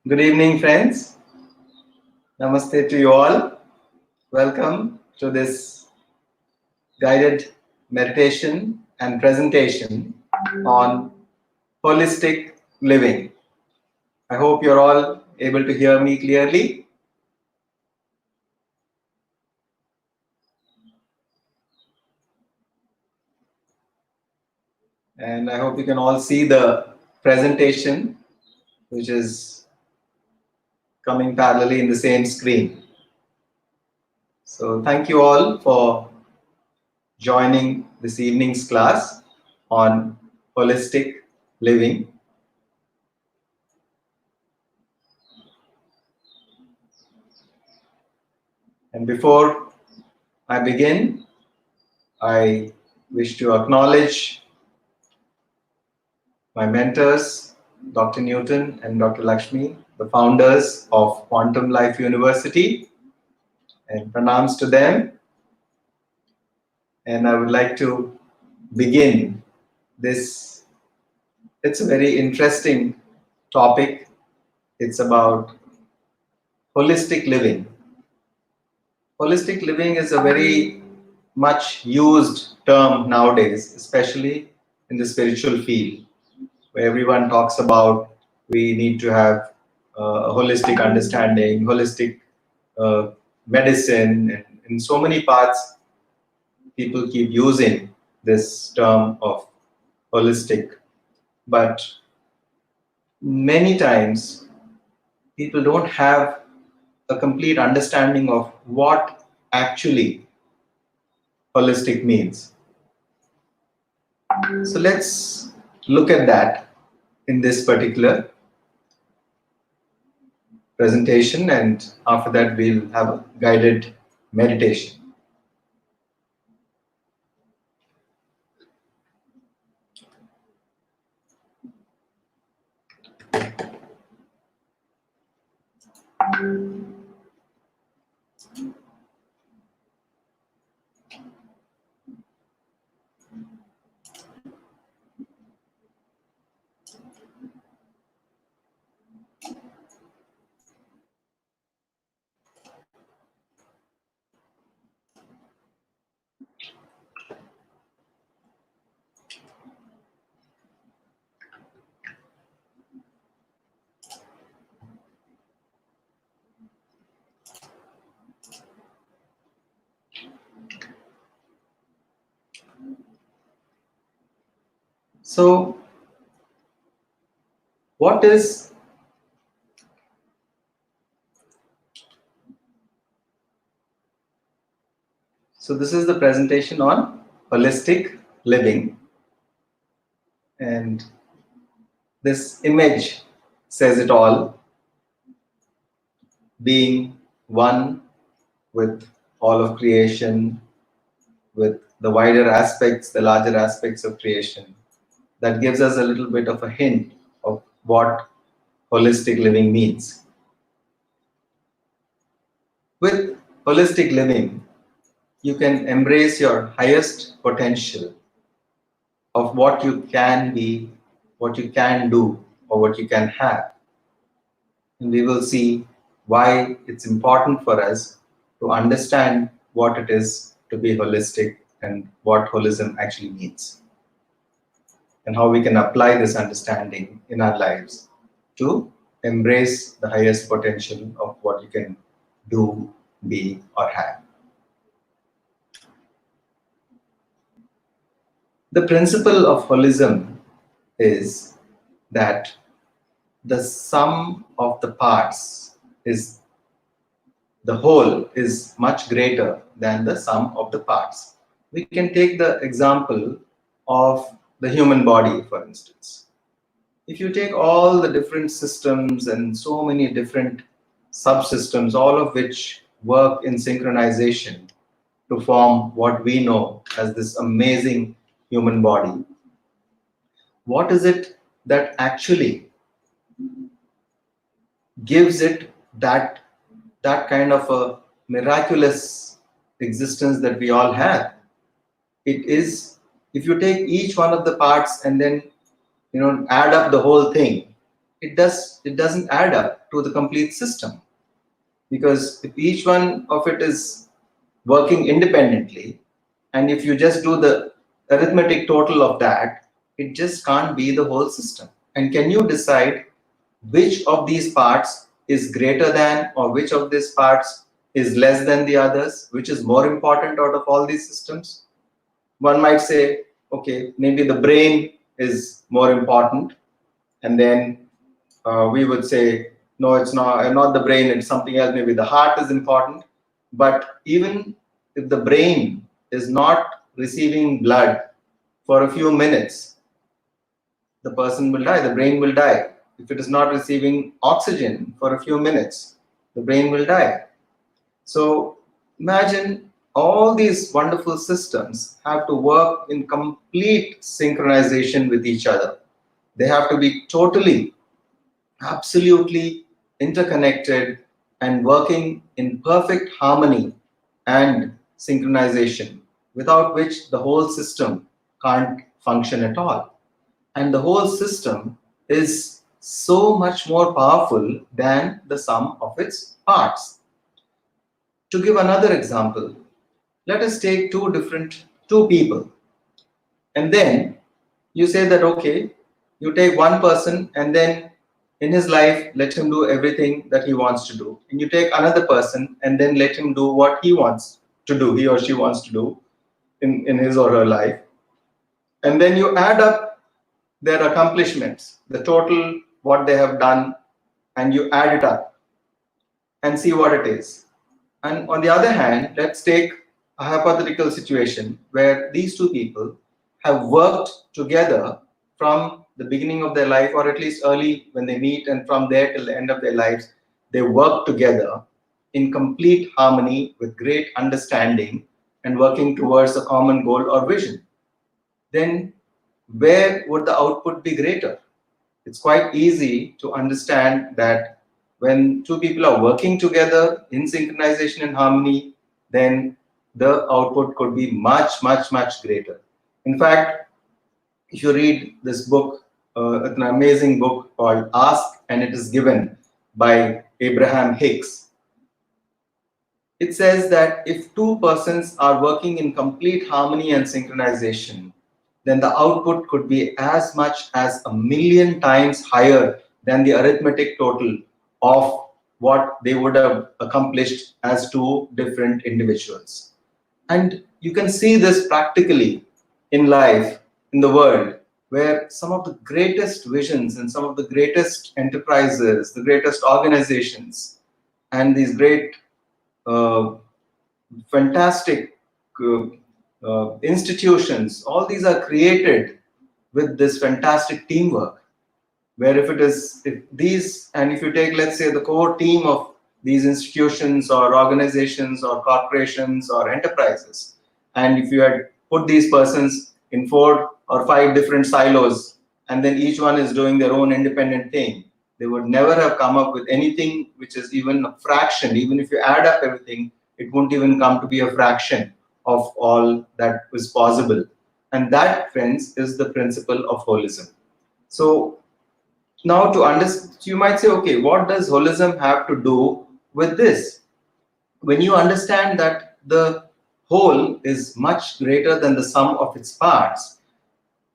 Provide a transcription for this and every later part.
Good evening, friends. Namaste to you all. Welcome to this guided meditation and presentation on holistic living. I hope you're all able to hear me clearly. And I hope you can all see the presentation, which is coming parallelly in the same screen. So thank you all for joining this evening's class on holistic living. And before I begin, I wish to acknowledge my mentors, Dr. Newton and Dr.Lakshmi, the founders of Quantum Life University, and pranams to them. And I would like to begin this. It's a very interesting topic. It's about holistic living. Holistic living is a very much used term nowadays, especially in the spiritual field, where everyone talks about we need to have a holistic understanding, holistic medicine, and in so many parts, people keep using this term of holistic. But many times, people don't have a complete understanding of what actually holistic means. So let's look at that in this particular presentation, and after that we'll have a guided meditation. So, what is this is the presentation on holistic living, and this image says it all: being one with all of creation, with the wider aspects, the larger aspects of creation. That gives us a little bit of a hint of what holistic living means. With holistic living, you can embrace your highest potential of what you can be, what you can do, or what you can have. And we will see why it's important for us to understand what it is to be holistic and what holism actually means, and how we can apply this understanding in our lives to embrace the highest potential of what you can do, be, or have. The principle of holism is that the sum of the parts is the whole is much greater than the sum of the parts. We can take the example of the human body, for instance. If you take all the different systems and so many different subsystems, all of which work in synchronization to form what we know as this amazing human body, what is it that actually gives it that kind of a miraculous existence that we all have? It is, if you take each one of the parts and then add up the whole thing, it doesn't add up to the complete system. Because if each one of it is working independently, and if you just do the arithmetic total of that, it just can't be the whole system. And can you decide which of these parts is greater than, or which of these parts is less than the others, which is more important out of all these systems? One might say, okay, maybe the brain is more important, and then we would say, no, it's not the brain, it's something else. Maybe the heart is important. But even if the brain is not receiving blood for a few minutes, the person will die, the brain will die. If it is not receiving oxygen for a few minutes, the brain will die. So imagine all these wonderful systems have to work in complete synchronization with each other. They have to be totally, absolutely interconnected and working in perfect harmony and synchronization, without which the whole system can't function at all. And the whole system is so much more powerful than the sum of its parts. To give another example, let us take two people, and then you say that, okay, you take one person, and then in his life let him do everything that he wants to do, and you take another person and then let him do what he wants to do, he or she wants to do in his or her life, and then you add up their accomplishments, the total what they have done, and you add it up and see what it is. And on the other hand, let's take a hypothetical situation where these two people have worked together from the beginning of their life, or at least early when they meet, and from there till the end of their lives, they work together in complete harmony with great understanding and working towards a common goal or vision. Then where would the output be greater? It's quite easy to understand that when two people are working together in synchronization and harmony, then the output could be much, much, much greater. In fact, if you read this book, an amazing book called Ask and It Is Given by Abraham Hicks, it says that if two persons are working in complete harmony and synchronization, then the output could be as much as 1,000,000 times higher than the arithmetic total of what they would have accomplished as two different individuals. And you can see this practically in life, in the world, where some of the greatest visions and some of the greatest enterprises, the greatest organizations, and these great, fantastic institutions, all these are created with this fantastic teamwork. Where if you take, let's say, the core team of these institutions or organizations or corporations or enterprises, and if you had put these persons in 4 or 5 different silos, and then each one is doing their own independent thing, they would never have come up with anything which is even a fraction. Even if you add up everything, it won't even come to be a fraction of all that was possible. And that, friends, is the principle of holism. So now, to understand, you might say, okay, what does holism have to do with this? When you understand that the whole is much greater than the sum of its parts,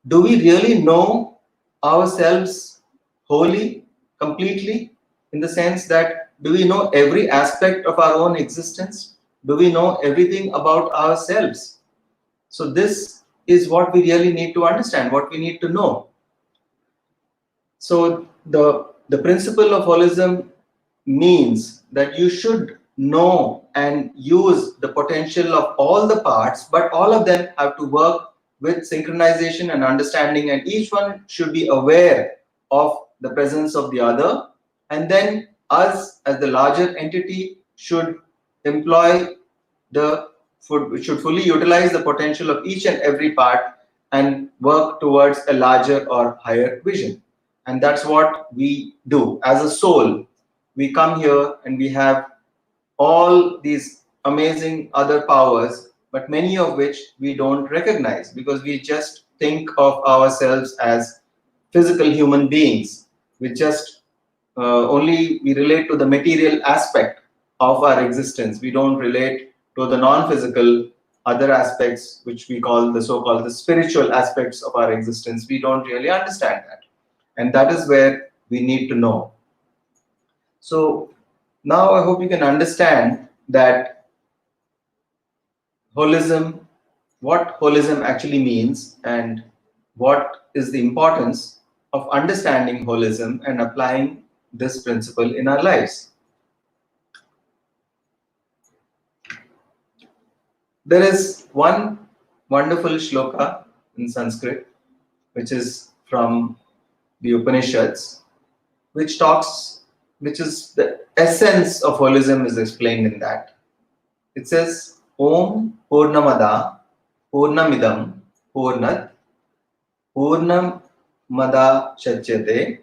do we really know ourselves wholly, completely, in the sense that do we know every aspect of our own existence? Do we know everything about ourselves? So this is what we really need to understand, what we need to know. So the principle of holism means that you should know and use the potential of all the parts, but all of them have to work with synchronization and understanding, and each one should be aware of the presence of the other. And then us as the larger entity should should fully utilize the potential of each and every part and work towards a larger or higher vision. And that's what we do as a soul. We come here and we have all these amazing other powers, but many of which we don't recognize because we just think of ourselves as physical human beings with just only we relate to the material aspect of our existence. We don't relate to the non-physical other aspects, which we call the so-called the spiritual aspects of our existence. We don't really understand that. And that is where we need to know. So now I hope you can understand that holism, what holism actually means, and what is the importance of understanding holism and applying this principle in our lives. There is one wonderful shloka in Sanskrit, which is from the Upanishads, which is the essence of holism is explained in that. It says, Om Purnamada Purnamidam Purnat Purnamada Chachyate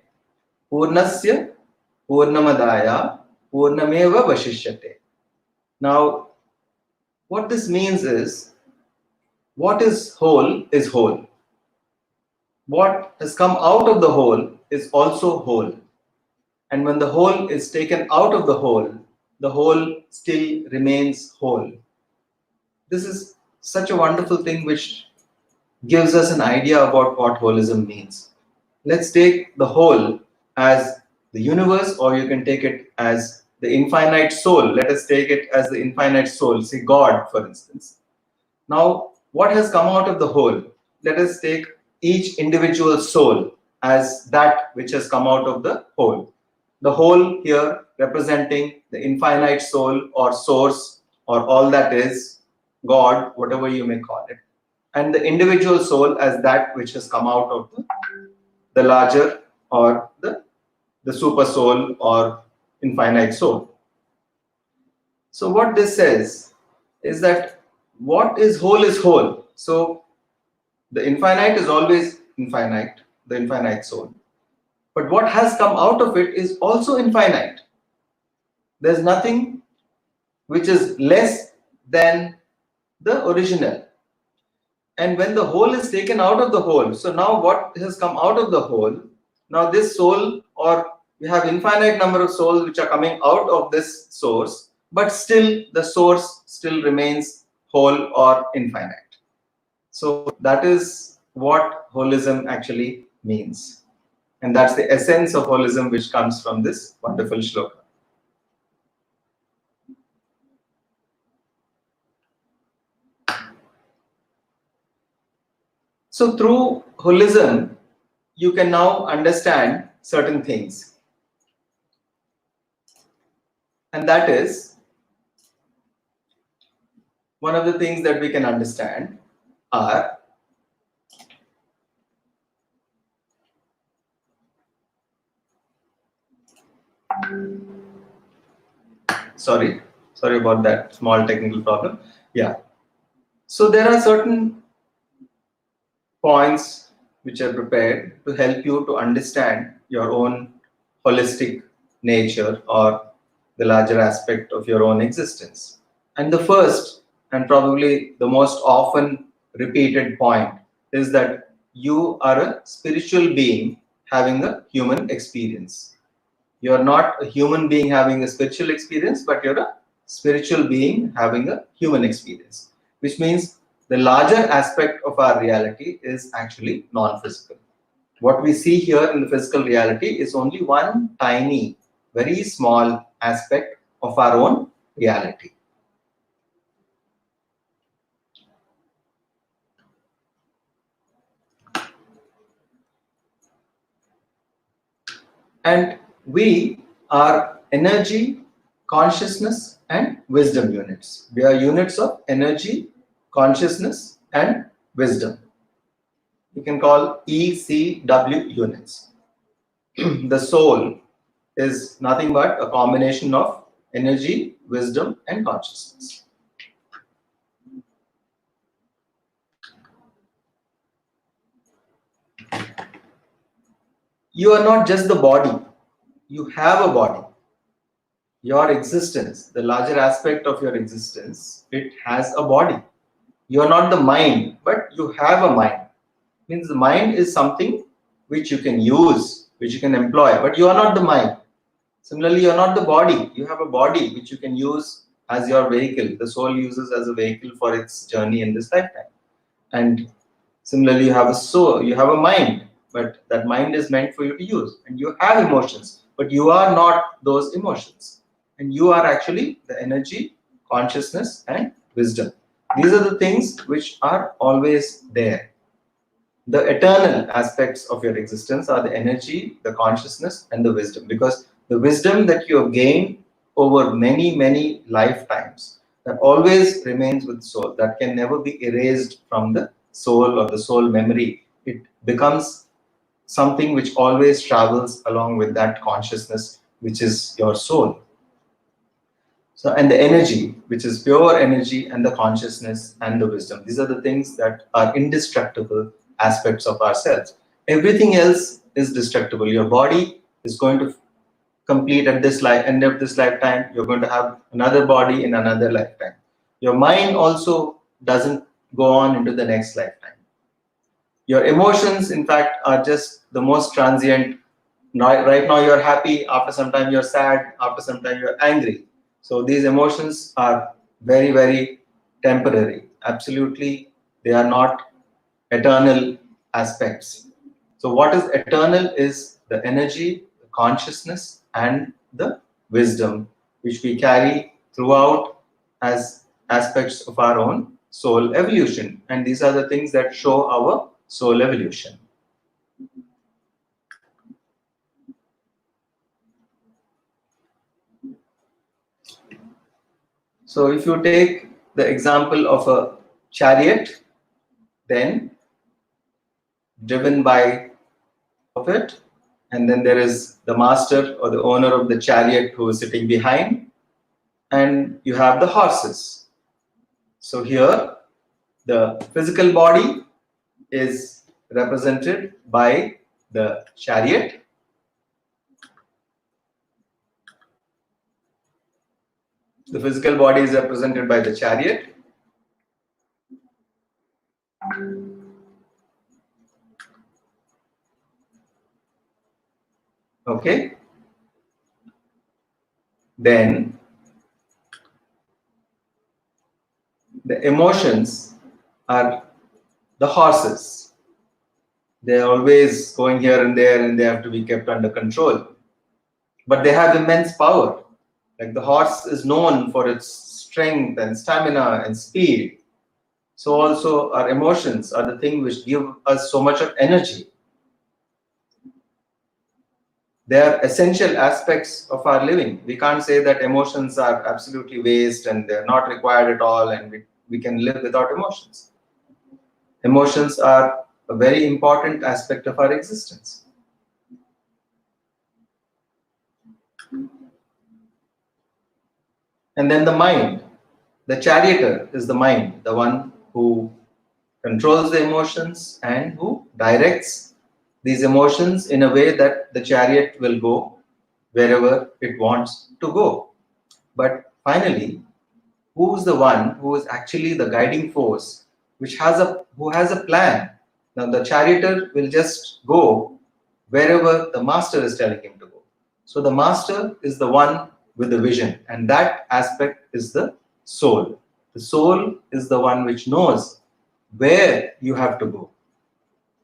Purnasya Purnamadaya Purnameva Vashishyate. Now, what this means is, what is whole is whole. What has come out of the whole is also whole. And when the whole is taken out of the whole still remains whole. This is such a wonderful thing which gives us an idea about what holism means. Let's take the whole as the universe, or you can take it as the infinite soul. Let us take it as the infinite soul, say God, for instance. Now, what has come out of the whole? Let us take each individual soul as that which has come out of the whole. The whole here representing the infinite soul or source or all that is, God, whatever you may call it. And the individual soul as that which has come out of the larger or the super soul or infinite soul. So what this says is that what is whole is whole. So the infinite is always infinite, the infinite soul. But what has come out of it is also infinite. There's nothing which is less than the original. And when the whole is taken out of the whole, so now what has come out of the whole, now this soul, or we have infinite number of souls which are coming out of this source, but still the source still remains whole or infinite. So that is what holism actually means. And that's the essence of holism which comes from this wonderful shloka. So through holism, you can now understand certain things. And that is, one of the things that we can understand are sorry about that small technical problem. Yeah. So there are certain points which are prepared to help you to understand your own holistic nature or the larger aspect of your own existence. And the first and probably the most often repeated point is that you are a spiritual being having a human experience. You are not a human being having a spiritual experience, but you're a spiritual being having a human experience, which means the larger aspect of our reality is actually non-physical. What we see here in the physical reality is only one tiny, very small aspect of our own reality. And we are energy, consciousness, and wisdom units. We are units of energy, consciousness, and wisdom. You can call ECW units. The soul is nothing but a combination of energy, wisdom, and consciousness. You are not just the body. You have a body. Your existence, the larger aspect of your existence, it has a body. You are not the mind, but you have a mind. Means the mind is something which you can use, which you can employ, but you are not the mind. Similarly, you're not the body. You have a body which you can use as your vehicle. The soul uses as a vehicle for its journey in this lifetime. And similarly, you have a soul, you have a mind, but that mind is meant for you to use. And you have emotions, but you are not those emotions. And you are actually the energy, consciousness, and wisdom. These are the things which are always there. The eternal aspects of your existence are the energy, the consciousness, and the wisdom. Because the wisdom that you have gained over many, many lifetimes, that always remains with soul, that can never be erased from the soul or the soul memory. It becomes something which always travels along with that consciousness, which is your soul. So, and the energy, which is pure energy, and the consciousness and the wisdom. These are the things that are indestructible aspects of ourselves. Everything else is destructible. Your body is going to complete at this end of this lifetime. You're going to have another body in another lifetime. Your mind also doesn't go on into the next lifetime. Your emotions, in fact, are just the most transient. Right now you're happy, after some time you're sad, after some time you're angry. So these emotions are very, very temporary. Absolutely, they are not eternal aspects. So what is eternal is the energy, the consciousness, and the wisdom which we carry throughout as aspects of our own soul evolution. And these are the things that show our soul evolution. So if you take the example of a chariot, then driven by of it, and then there is the master or the owner of the chariot who is sitting behind, and you have the horses. So here the physical body is represented by the chariot. The physical body is represented by the chariot. Okay. Then the emotions are the horses. They're always going here and there, and they have to be kept under control. But they have immense power. Like the horse is known for its strength and stamina and speed. So also our emotions are the thing which give us so much of energy. They are essential aspects of our living. We can't say that emotions are absolutely waste and they're not required at all, and we can live without emotions. Emotions are a very important aspect of our existence. And then the mind. The charioteer is the mind, the one who controls the emotions and who directs these emotions in a way that the chariot will go wherever it wants to go. But finally, who is the one who is actually the guiding force, who has a plan? Now the charioteer will just go wherever the master is telling him to go. So the master is the one with the vision, and that aspect is the soul. The soul is the one which knows where you have to go.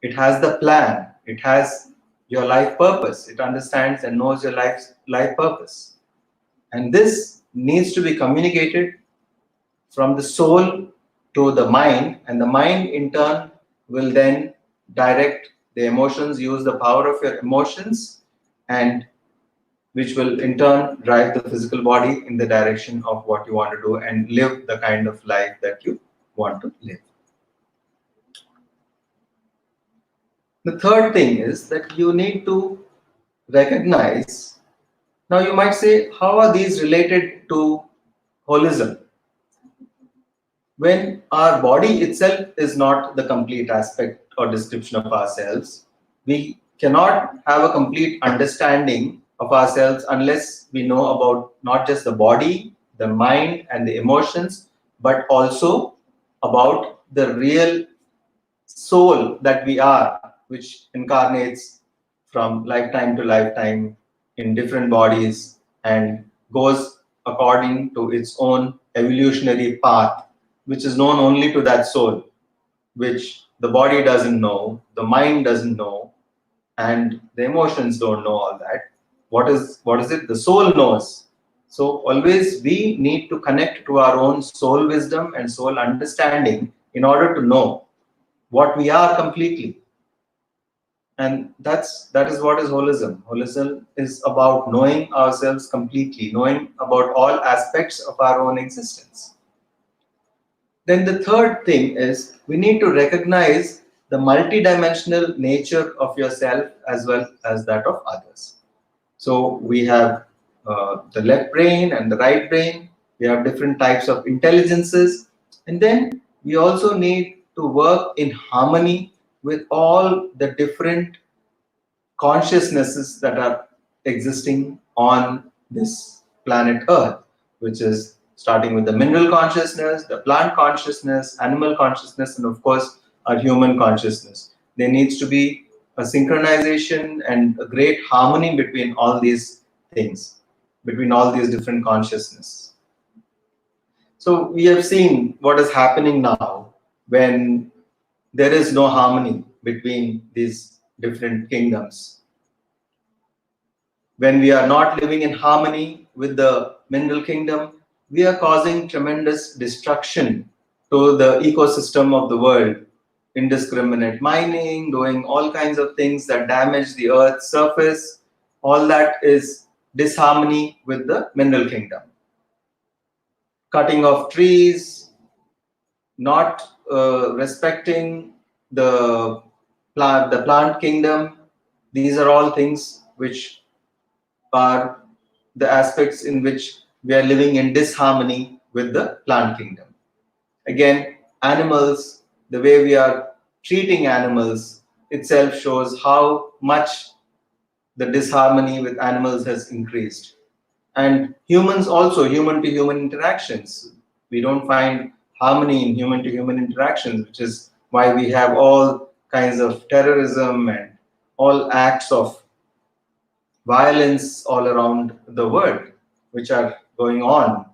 It has the plan. It has your life purpose. It understands and knows your life purpose. And this needs to be communicated from the soul to the mind, and the mind in turn will then direct the emotions, use the power of your emotions, and which will in turn drive the physical body in the direction of what you want to do and live the kind of life that you want to live. The third thing is that you need to recognize. Now you might say, how are these related to holism? When our body itself is not the complete aspect or description of ourselves, we cannot have a complete understanding of ourselves unless we know about not just the body, the mind, and the emotions, but also about the real soul that we are, which incarnates from lifetime to lifetime in different bodies and goes according to its own evolutionary path, which is known only to that soul, which the body doesn't know, the mind doesn't know, and the emotions don't know all that. What is it? The soul knows. So always we need to connect to our own soul wisdom and soul understanding in order to know what we are completely. And that is what is holism. Holism is about knowing ourselves completely, knowing about all aspects of our own existence. Then the third thing is we need to recognize the multidimensional nature of yourself as well as that of others. So we have the left brain and the right brain. We have different types of intelligences. And then we also need to work in harmony with all the different consciousnesses that are existing on this planet Earth, which is starting with the mineral consciousness, the plant consciousness, animal consciousness, and of course, our human consciousness. There needs to be a synchronization and a great harmony between all these things, between all these different consciousness. So we have seen what is happening now when there is no harmony between these different kingdoms. When we are not living in harmony with the mineral kingdom, we are causing tremendous destruction to the ecosystem of the world. Indiscriminate mining, doing all kinds of things that damage the earth's surface, all that is disharmony with the mineral kingdom. Cutting off trees, not respecting the plant kingdom, these are all things which are the aspects in which we are living in disharmony with the plant kingdom. Again, animals, the way we are treating animals itself shows how much the disharmony with animals has increased. And humans also, human to human interactions. We don't find harmony in human to human interactions, which is why we have all kinds of terrorism and all acts of violence all around the world, which are going on.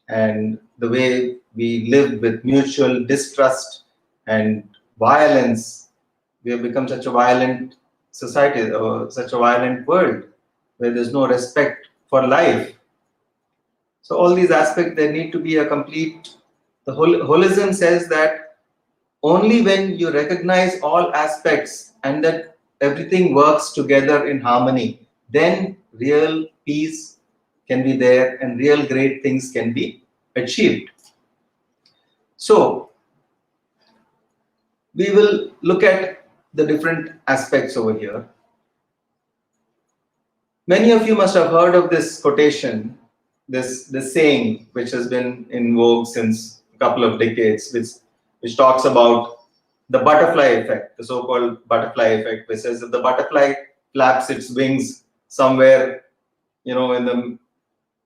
And the way we live with mutual distrust and violence, we have become such a violent society, or such a violent world, where there's no respect for life. So all these aspects, there need to be a complete, the holism says that only when you recognize all aspects and that everything works together in harmony, then real peace can be there and real great things can be achieved. So we will look at the different aspects over here. Many of you must have heard of this quotation, this saying, which has been in vogue since a couple of decades, which talks about the butterfly effect, the so-called butterfly effect, which says if the butterfly flaps its wings somewhere, in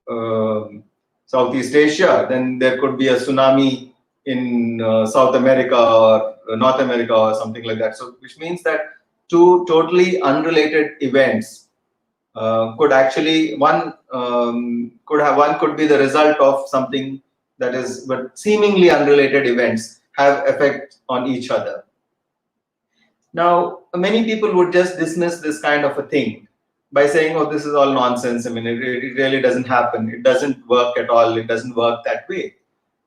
the Southeast Asia, then there could be a tsunami in South America or North America or something like that. So, which means that two totally unrelated events could actually one could be the result of something that is, but seemingly unrelated events have effect on each other. Now, many people would just dismiss this kind of a thing by saying, oh, this is all nonsense. I mean, it really doesn't happen. It doesn't work at all. It doesn't work that way,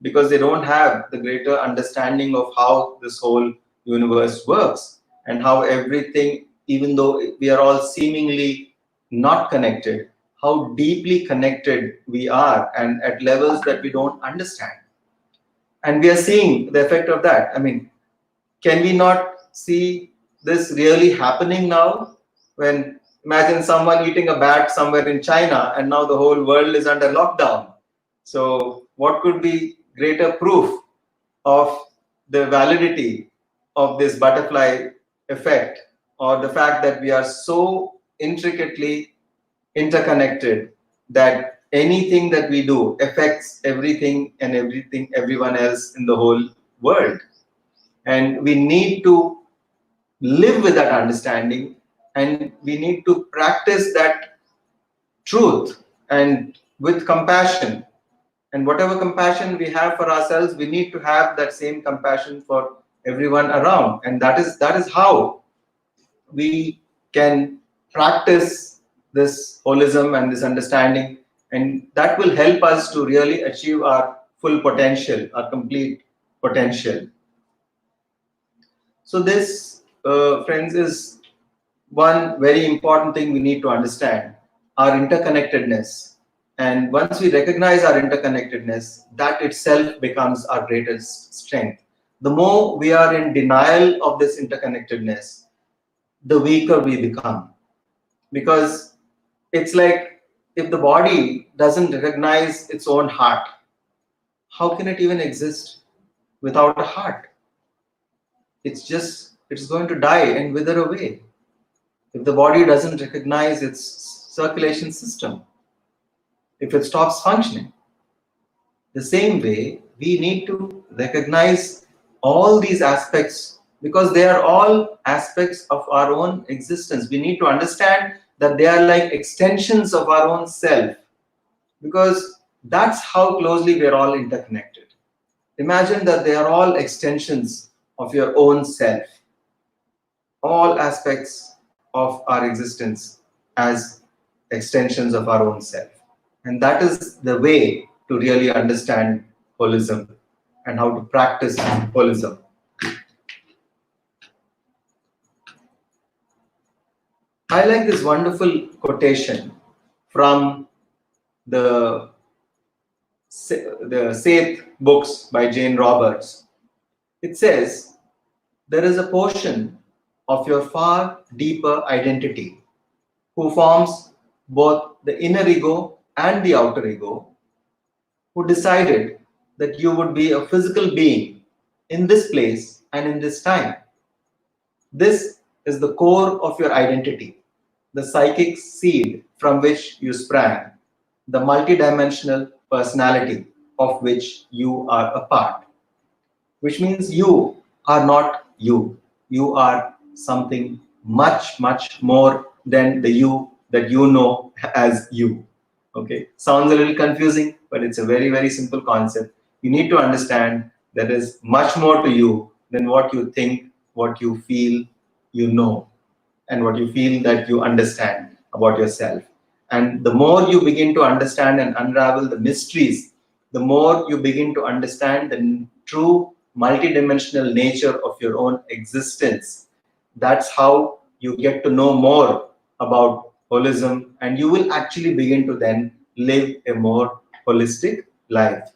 because they don't have the greater understanding of how this whole universe works and how everything, even though we are all seemingly not connected, how deeply connected we are and at levels that we don't understand. And we are seeing the effect of that. I mean, can we not see this really happening now? When imagine someone eating a bat somewhere in China and now the whole world is under lockdown. So what could be greater proof of the validity of this butterfly effect, or the fact that we are so intricately interconnected that anything that we do affects everything and everyone else in the whole world. And we need to live with that understanding, and we need to practice that truth and with compassion. And whatever compassion we have for ourselves, we need to have that same compassion for everyone around. And that is how we can practice this holism and this understanding, and that will help us to really achieve our full potential, our complete potential. So this, friends, is one very important thing we need to understand, our interconnectedness. And once we recognize our interconnectedness, that itself becomes our greatest strength. The more we are in denial of this interconnectedness, the weaker we become. Because it's like, if the body doesn't recognize its own heart, how can it even exist without a heart? It's going to die and wither away if the body doesn't recognize its circulation system, if it stops functioning. The same way, we need to recognize all these aspects, because they are all aspects of our own existence. We need to understand that they are like extensions of our own self, because that's how closely we are all interconnected. Imagine that they are all extensions of your own self, all aspects of our existence as extensions of our own self. And that is the way to really understand holism and how to practice holism. I like this wonderful quotation from the Seth books by Jane Roberts. It says, there is a portion of your far deeper identity who forms both the inner ego and the outer ego, who decided that you would be a physical being in this place and in this time. This is the core of your identity, the psychic seed from which you sprang, the multidimensional personality of which you are a part. Which means you are not you. You are something much, much more than the you that you know as you. Okay, sounds a little confusing, but it's a very, very simple concept. You need to understand there is much more to you than what you think, what you feel, you know, and what you feel that you understand about yourself. And the more you begin to understand and unravel the mysteries, the more you begin to understand the true multidimensional nature of your own existence. That's how you get to know more about holism, and you will actually begin to then live a more holistic life.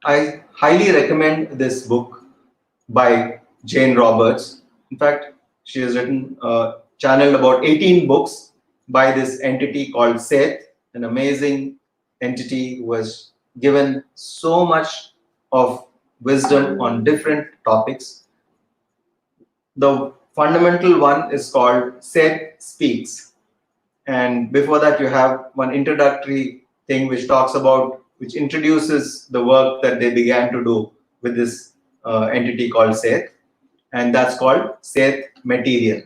I highly recommend this book by Jane Roberts. In fact, she has written, channeled about 18 books by this entity called Seth, an amazing entity who has given so much of wisdom on different topics. The fundamental one is called Seth Speaks. And before that, you have one introductory thing which talks about, which introduces the work that they began to do with this entity called Seth, and that's called Seth Material.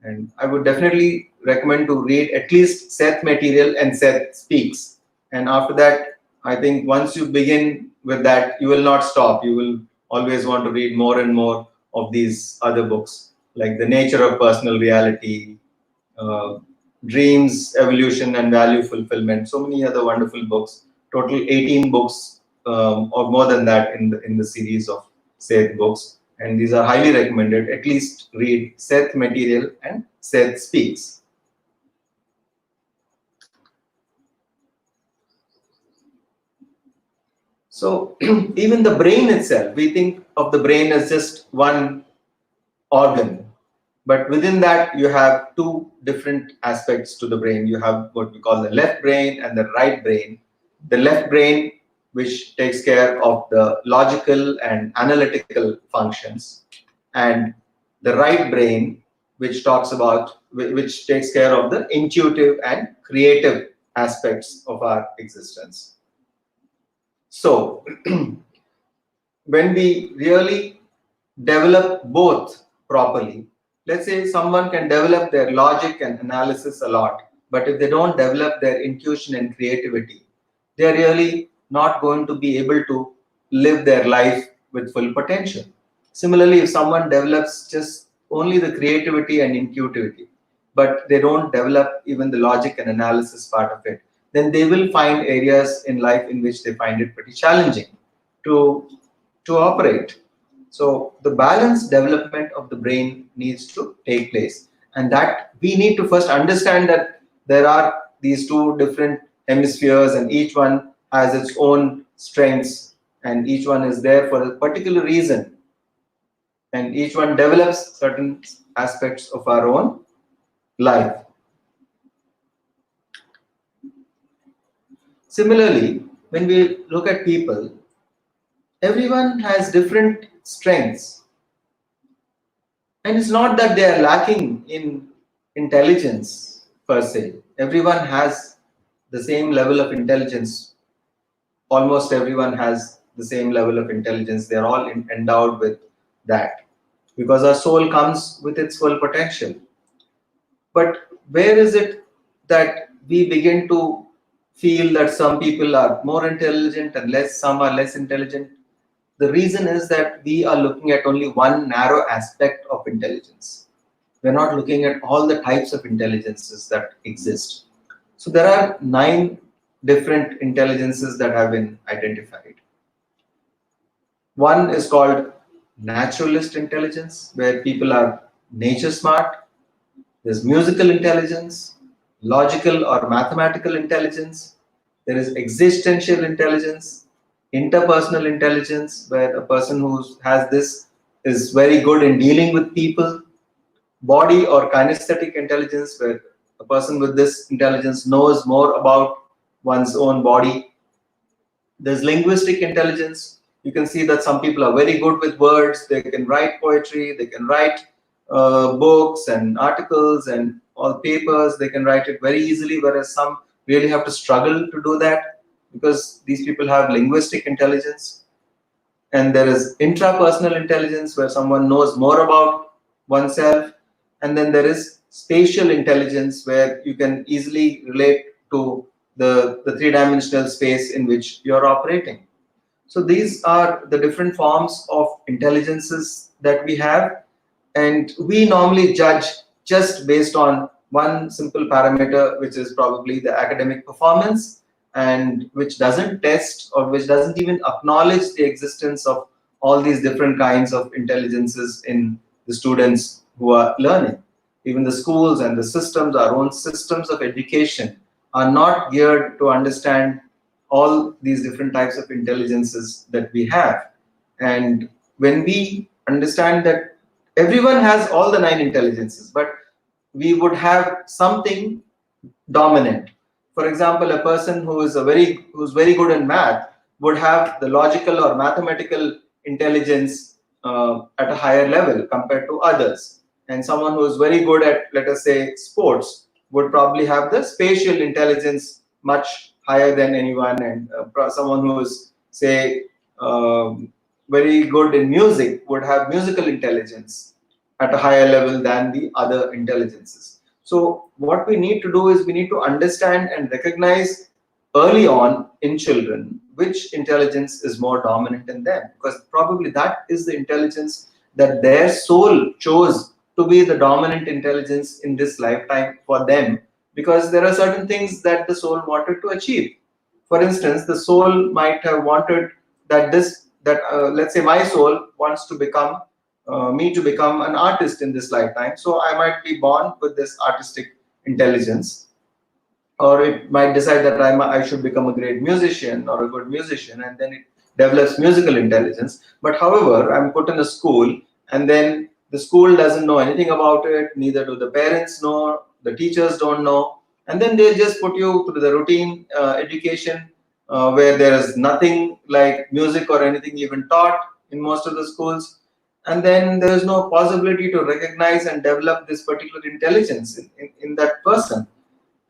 And I would definitely recommend to read at least Seth Material and Seth Speaks. And after that, I think once you begin with that, you will not stop. You will always want to read more and more of these other books, like The Nature of Personal Reality, Dreams, Evolution, and Value Fulfillment. So many other wonderful books. Total 18 books, or more than that, in the series of Seth books. And these are highly recommended. At least read Seth Material and Seth Speaks. So even the brain itself, we think of the brain as just one organ. But within that, you have two different aspects to the brain. You have what we call the left brain and the right brain. The left brain, which takes care of the logical and analytical functions, and the right brain, which takes care of the intuitive and creative aspects of our existence. So when we really develop both properly, let's say someone can develop their logic and analysis a lot, but if they don't develop their intuition and creativity, they're really not going to be able to live their life with full potential. Similarly, if someone develops just only the creativity and intuitivity, but they don't develop even the logic and analysis part of it, then they will find areas in life in which they find it pretty challenging to, to operate. So the balanced development of the brain needs to take place, and that we need to first understand that there are these two different hemispheres, and each one has its own strengths, and each one is there for a particular reason, and each one develops certain aspects of our own life. Similarly, when we look at people, everyone has different strengths. And it's not that they are lacking in intelligence per se. Everyone has the same level of intelligence. Almost everyone has the same level of intelligence. They're all endowed with that because our soul comes with its full potential. But where is it that we begin to feel that some people are more intelligent and some are less intelligent? The reason is that we are looking at only one narrow aspect of intelligence. We're not looking at all the types of intelligences that exist. So there are 9 different intelligences that have been identified. One is called naturalist intelligence, where people are nature smart. There's musical intelligence, logical or mathematical intelligence. There is existential intelligence, interpersonal intelligence, where a person who has this is very good in dealing with people. Body or kinesthetic intelligence, where a person with this intelligence knows more about one's own body. There's linguistic intelligence. You can see that some people are very good with words. They can write poetry, they can write books and articles and all papers. They can write it very easily, whereas some really have to struggle to do that because these people have linguistic intelligence. And there is intrapersonal intelligence, where someone knows more about oneself. And then there is spatial intelligence, where you can easily relate to the 3-dimensional space in which you're operating. So these are the different forms of intelligences that we have, and we normally judge just based on one simple parameter, which is probably the academic performance, and which doesn't test or which doesn't even acknowledge the existence of all these different kinds of intelligences in the students who are learning. Even the schools and the systems, our own systems of education, are not geared to understand all these different types of intelligences that we have. And when we understand that everyone has all the 9 intelligences, but we would have something dominant. For example, a person who's very good in math would have the logical or mathematical intelligence at a higher level compared to others. And someone who is very good at, let us say, sports would probably have the spatial intelligence much higher than anyone. And someone who is, say, very good in music would have musical intelligence at a higher level than the other intelligences. So what we need to do is we need to understand and recognize early on in children which intelligence is more dominant in them, because probably that is the intelligence that their soul chose to be the dominant intelligence in this lifetime for them, because there are certain things that the soul wanted to achieve. For instance, the soul might have wanted that let's say my soul wants to become me to become an artist in this lifetime. So I might be born with this artistic intelligence, or it might decide that I should become a great musician or a good musician, and then it develops musical intelligence. But however, I'm put in a school, and then the school doesn't know anything about it, neither do the parents know, the teachers don't know, and then they just put you through the routine education where there is nothing like music or anything even taught in most of the schools. And then there is no possibility to recognize and develop this particular intelligence in that person.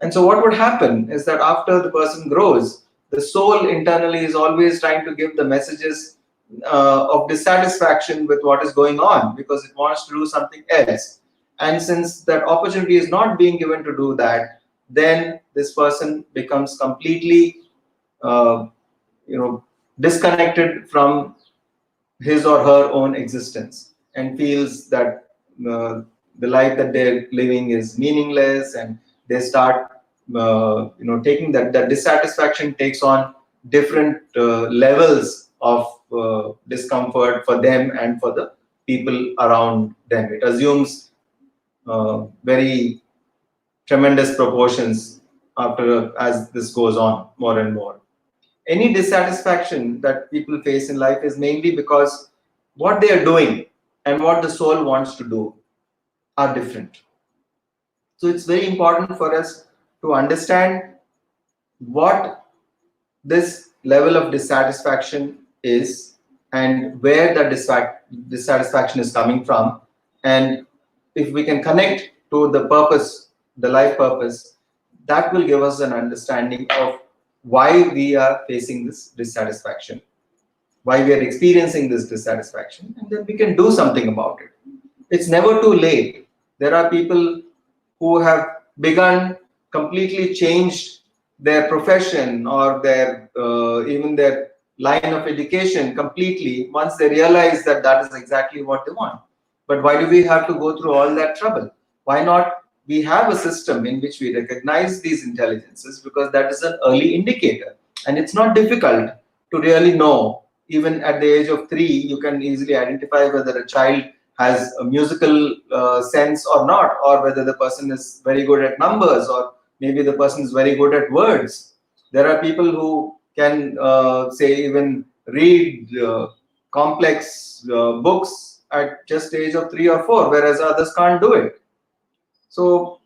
And so what would happen is that after the person grows, the soul internally is always trying to give the messages of dissatisfaction with what is going on, because it wants to do something else. And since that opportunity is not being given to do that, then this person becomes completely disconnected from his or her own existence and feels that the life that they're living is meaningless, and they start taking that dissatisfaction takes on different levels of discomfort for them and for the people around them. It assumes very tremendous proportions as this goes on more and more. Any dissatisfaction that people face in life is mainly because what they are doing and what the soul wants to do are different. So it's very important for us to understand what this level of dissatisfaction is and where the dissatisfaction is coming from. And if we can connect to the purpose, the life purpose, that will give us an understanding of why we are facing this dissatisfaction, why we are experiencing this dissatisfaction, and then we can do something about it. It's never too late. There are people who have begun, completely changed their profession or their even their line of education completely once they realize that that is exactly what they want. But why do we have to go through all that trouble? Why not we have a system in which we recognize these intelligences, because that is an early indicator, and it's not difficult to really know. Even at the age of 3, you can easily identify whether a child has a musical sense or not, or whether the person is very good at numbers, or maybe the person is very good at words. There are people who can say even read complex books at just the age of 3 or 4, whereas others can't do it. So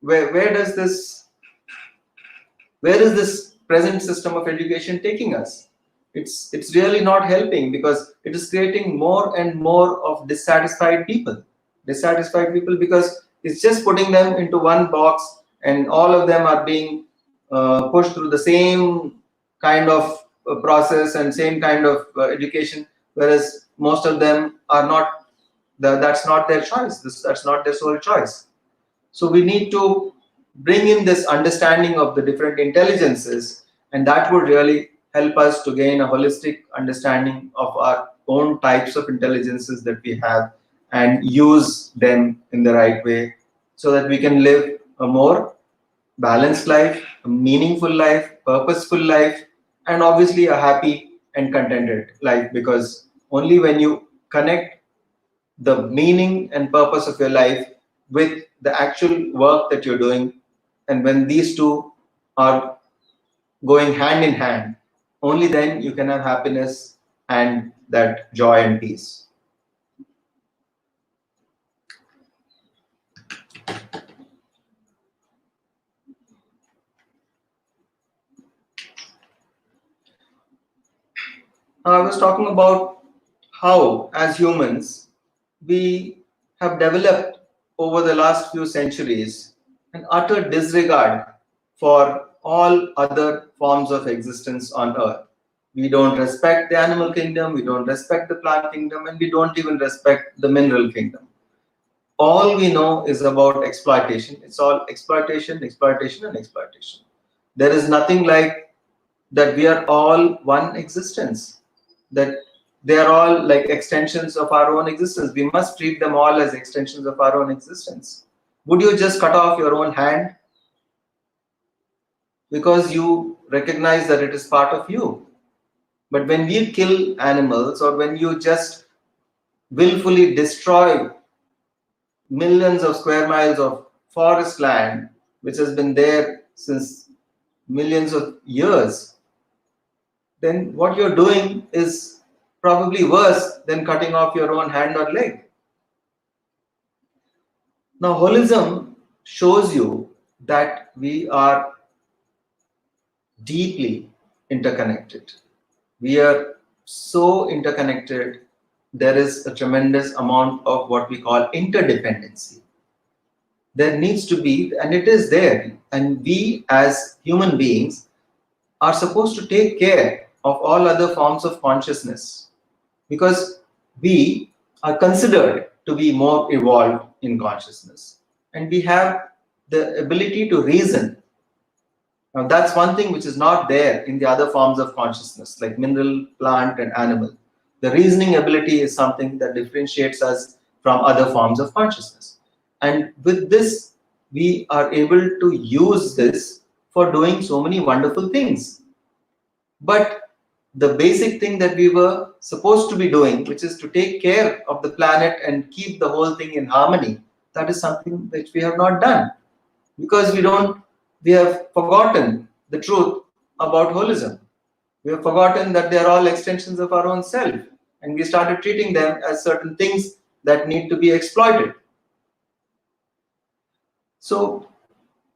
where is this present system of education taking us? It's really not helping, because it is creating more and more of dissatisfied people because it's just putting them into one box, and all of them are being pushed through the same kind of process and same kind of education, whereas most of them are not. That's not their choice. That's not their sole choice. So we need to bring in this understanding of the different intelligences, and that would really help us to gain a holistic understanding of our own types of intelligences that we have, and use them in the right way, so that we can live a more balanced life, a meaningful life, purposeful life, and obviously a happy and contented life, because only when you connect the meaning and purpose of your life with the actual work that you're doing, and when these two are going hand in hand, only then you can have happiness and that joy and peace. Now, I was talking about how, as humans, we have developed over the last few centuries an utter disregard for all other forms of existence on Earth. We don't respect the animal kingdom, we don't respect the plant kingdom, and we don't even respect the mineral kingdom. All we know is about exploitation. It's all exploitation, exploitation, and exploitation. There is nothing like that we are all one existence, that they are all like extensions of our own existence. We must treat them all as extensions of our own existence. Would you just cut off your own hand because you recognize that it is part of you? But when we kill animals, or when you just willfully destroy millions of square miles of forest land, which has been there since millions of years, then what you're doing is probably worse than cutting off your own hand or leg. Now, holism shows you that we are deeply interconnected. We are so interconnected. There is a tremendous amount of what we call interdependency. There needs to be, and it is there, and we as human beings are supposed to take care of all other forms of consciousness, because we are considered to be more evolved in consciousness, and we have the ability to reason. Now, that's one thing which is not there in the other forms of consciousness, like mineral, plant, and animal. The reasoning ability is something that differentiates us from other forms of consciousness. And with this, we are able to use this for doing so many wonderful things. But the basic thing that we were supposed to be doing, which is to take care of the planet and keep the whole thing in harmony, that is something which we have not done, because we have forgotten the truth about holism. We have forgotten that they are all extensions of our own self, and we started treating them as certain things that need to be exploited. So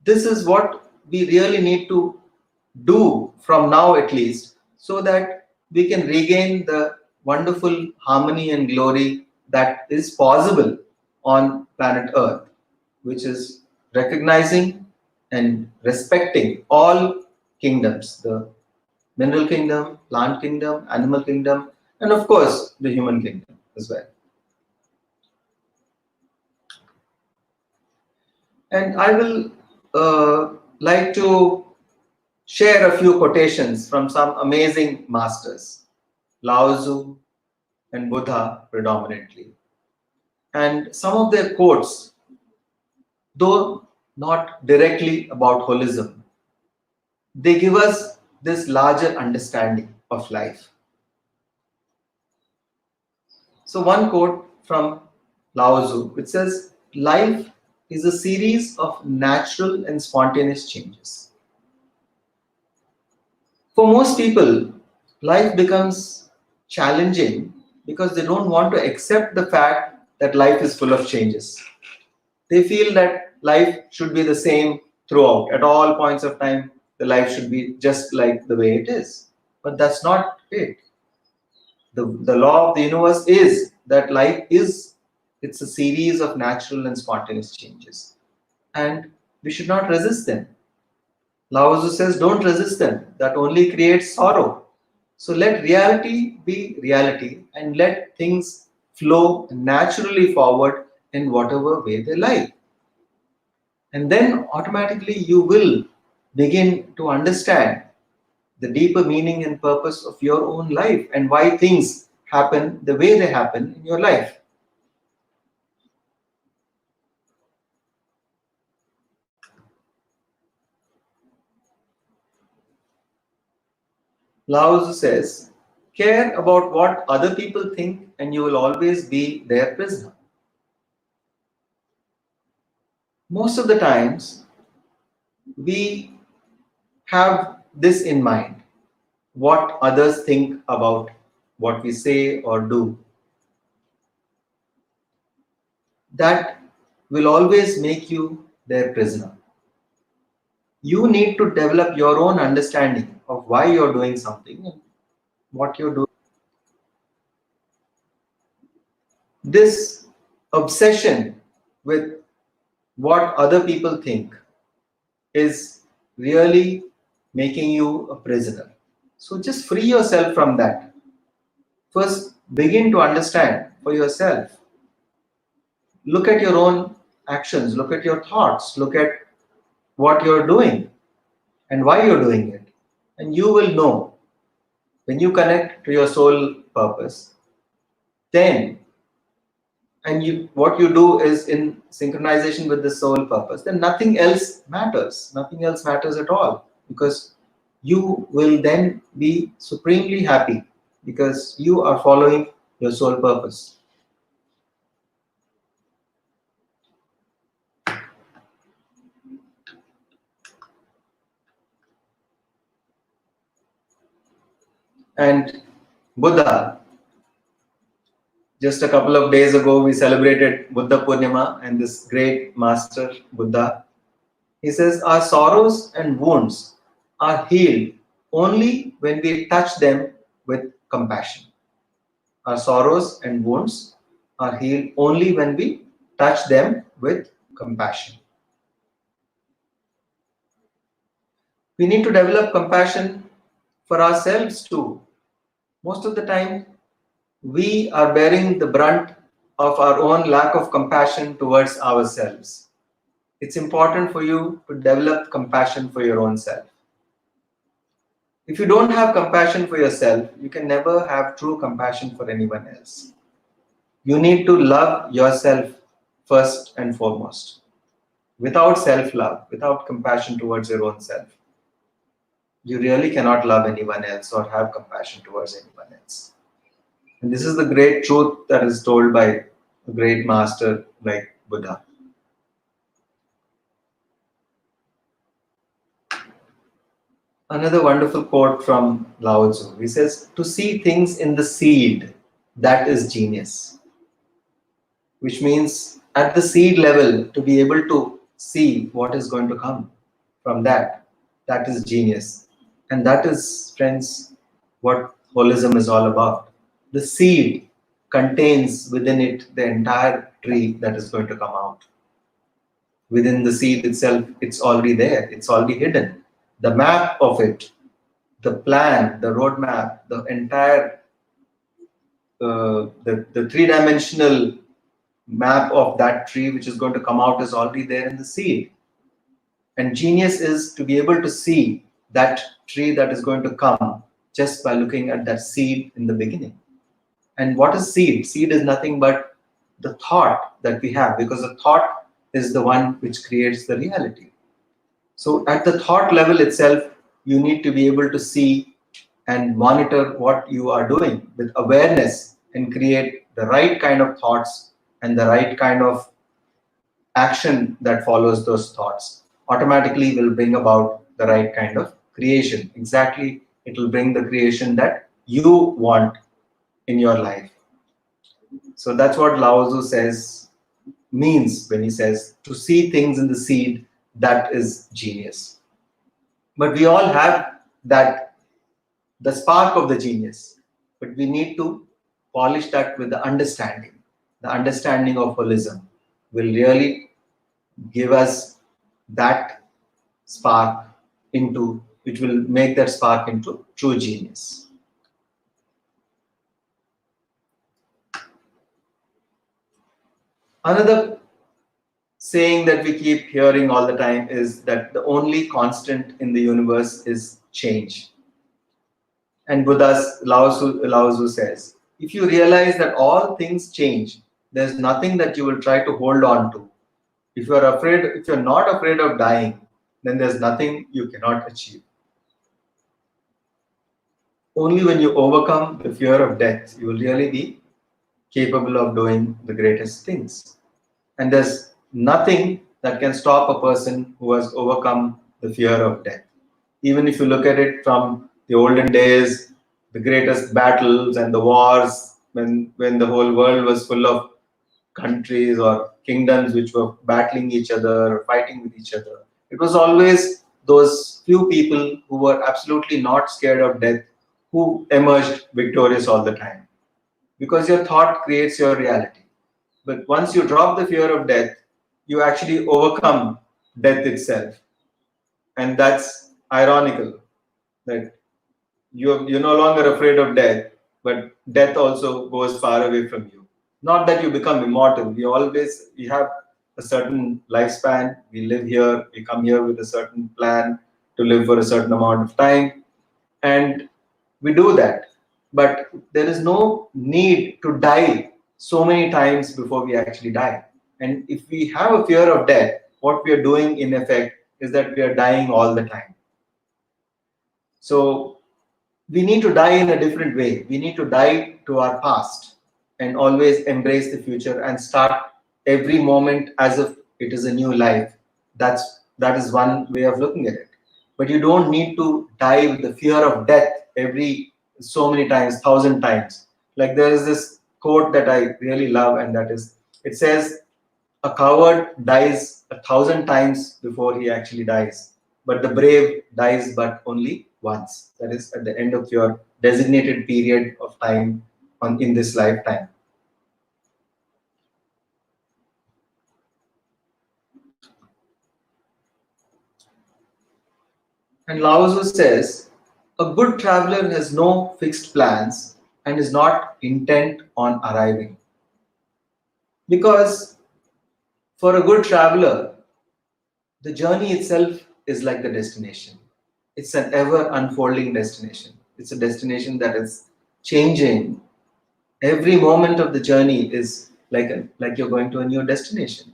this is what we really need to do from now, at least, so that we can regain the wonderful harmony and glory that is possible on planet Earth, which is recognizing and respecting all kingdoms, the mineral kingdom, plant kingdom, animal kingdom, and of course the human kingdom as well. And I will like to share a few quotations from some amazing masters, Lao Tzu and Buddha predominantly. And some of their quotes, though not directly about holism, they give us this larger understanding of life. So one quote from Lao Tzu, which says, "Life is a series of natural and spontaneous changes." For most people, life becomes challenging because they don't want to accept the fact that life is full of changes. They feel that life should be the same throughout. At all points of time, the life should be just like the way it is. But that's not it. The law of the universe is that it's a series of natural and spontaneous changes. And we should not resist them. Lao Tzu says, don't resist them. That only creates sorrow. So let reality be reality and let things flow naturally forward in whatever way they like. And then automatically you will begin to understand the deeper meaning and purpose of your own life and why things happen the way they happen in your life. Lao Tzu says, care about what other people think and you will always be their prisoner. Most of the times, we have this in mind, what others think about what we say or do. That will always make you their prisoner. You need to develop your own understanding of why you're doing something and what you're doing. This obsession with what other people think is really making you a prisoner. So just free yourself from that. First, begin to understand for yourself. Look at your own actions, look at your thoughts, look at what you're doing and why you're doing it. And you will know when you connect to your soul purpose, then what you do is in synchronization with the soul purpose, then nothing else matters. Nothing else matters at all, because you will then be supremely happy because you are following your soul purpose. And Buddha, just a couple of days ago, we celebrated Buddha Purnima and this great master, Buddha. He says, our sorrows and wounds are healed only when we touch them with compassion. Our sorrows and wounds are healed only when we touch them with compassion. We need to develop compassion for ourselves too. Most of the time, we are bearing the brunt of our own lack of compassion towards ourselves. It's important for you to develop compassion for your own self. If you don't have compassion for yourself, you can never have true compassion for anyone else. You need to love yourself first and foremost. Without self-love, without compassion towards your own self, you really cannot love anyone else or have compassion towards anyone else. And this is the great truth that is told by a great master like Buddha. Another wonderful quote from Lao Tzu. He says, "To see things in the seed, that is genius." Which means at the seed level, to be able to see what is going to come from that, that is genius. And that is, friends, what holism is all about. The seed contains within it the entire tree that is going to come out. Within the seed itself, it's already there, it's already hidden. The map of it, the plan, the roadmap, the entire, the three-dimensional map of that tree which is going to come out is already there in the seed. And genius is to be able to see that tree that is going to come just by looking at that seed in the beginning. And what is seed? Seed is nothing but the thought that we have, because the thought is the one which creates the reality. So at the thought level itself, you need to be able to see and monitor what you are doing with awareness and create the right kind of thoughts and the right kind of action that follows those thoughts. Automatically will bring about the right kind of creation. Exactly, it will bring the creation that you want in your life. So that's what Lao Tzu says, means when he says to see things in the seed, that is genius. But we all have that, the spark of the genius, but we need to polish that with the understanding. The understanding of holism will really give us that spark into, which will make that spark into true genius. Another saying that we keep hearing all the time is that the only constant in the universe is change. And Buddha's Lao Tzu says, if you realize that all things change, there's nothing that you will try to hold on to. If you're not afraid of dying, then there's nothing you cannot achieve. Only when you overcome the fear of death, you will really be capable of doing the greatest things. And there's nothing that can stop a person who has overcome the fear of death. Even if you look at it from the olden days, the greatest battles and the wars, when the whole world was full of countries or kingdoms which were battling each other or fighting with each other, it was always those few people who were absolutely not scared of death who emerged victorious all the time. Because your thought creates your reality. But once you drop the fear of death, you actually overcome death itself. And that's ironical, that you're no longer afraid of death, but death also goes far away from you. Not that you become immortal. We have a certain lifespan. We live here, we come here with a certain plan to live for a certain amount of time. And we do that. But there is no need to die so many times before we actually die. And if we have a fear of death, what we are doing in effect is that we are dying all the time. So we need to die in a different way. We need to die to our past and always embrace the future and start every moment as if it is a new life. That is one way of looking at it. But you don't need to die with the fear of death every so many times, 1,000 times. Like there is this quote that I really love, and that is, it says, a coward dies 1,000 times before he actually dies, but the brave dies but only once. That is at the end of your designated period of time in this lifetime. And Lao Tzu says, a good traveler has no fixed plans and is not intent on arriving. Because for a good traveler, the journey itself is like the destination. It's an ever unfolding destination. It's a destination that is changing. Every moment of the journey is like you're going to a new destination.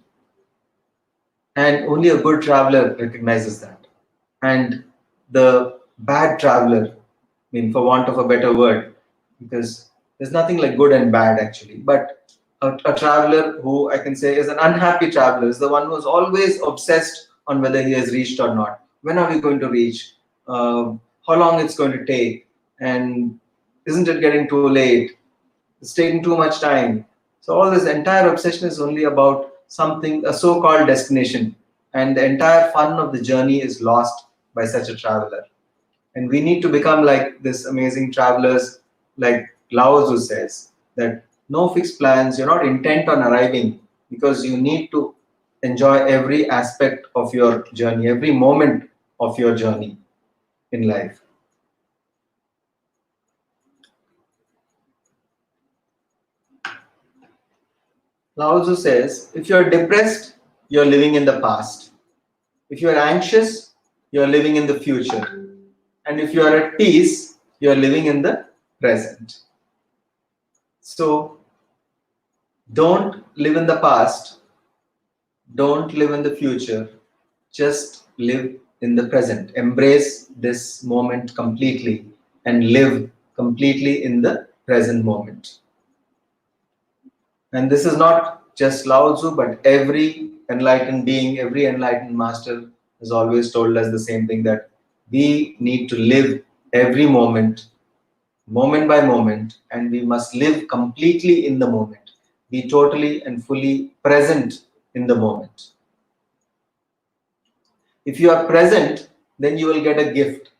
And only a good traveler recognizes that. And the bad traveler, I mean, for want of a better word, because there's nothing like good and bad actually, but a traveler who I can say is an unhappy traveler is the one who's always obsessed on whether he has reached or not. When are we going to reach? How long it's going to take? And isn't it getting too late? It's taking too much time. So all this entire obsession is only about something, a so-called destination, and the entire fun of the journey is lost by such a traveler. And we need to become like this amazing travelers, like Lao Tzu says, that no fixed plans, you're not intent on arriving, because you need to enjoy every aspect of your journey, every moment of your journey in life. Lao Tzu says, if you're depressed, you're living in the past. If you're anxious, you're living in the future. And if you're at peace, you're living in the present. So don't live in the past, don't live in the future, just live in the present. Embrace this moment completely and live completely in the present moment. And this is not just Lao Tzu, but every enlightened being, every enlightened master has always told us the same thing, that we need to live every moment, moment by moment, and we must live completely in the moment. Be totally and fully present in the moment. If you are present, then you will get a gift.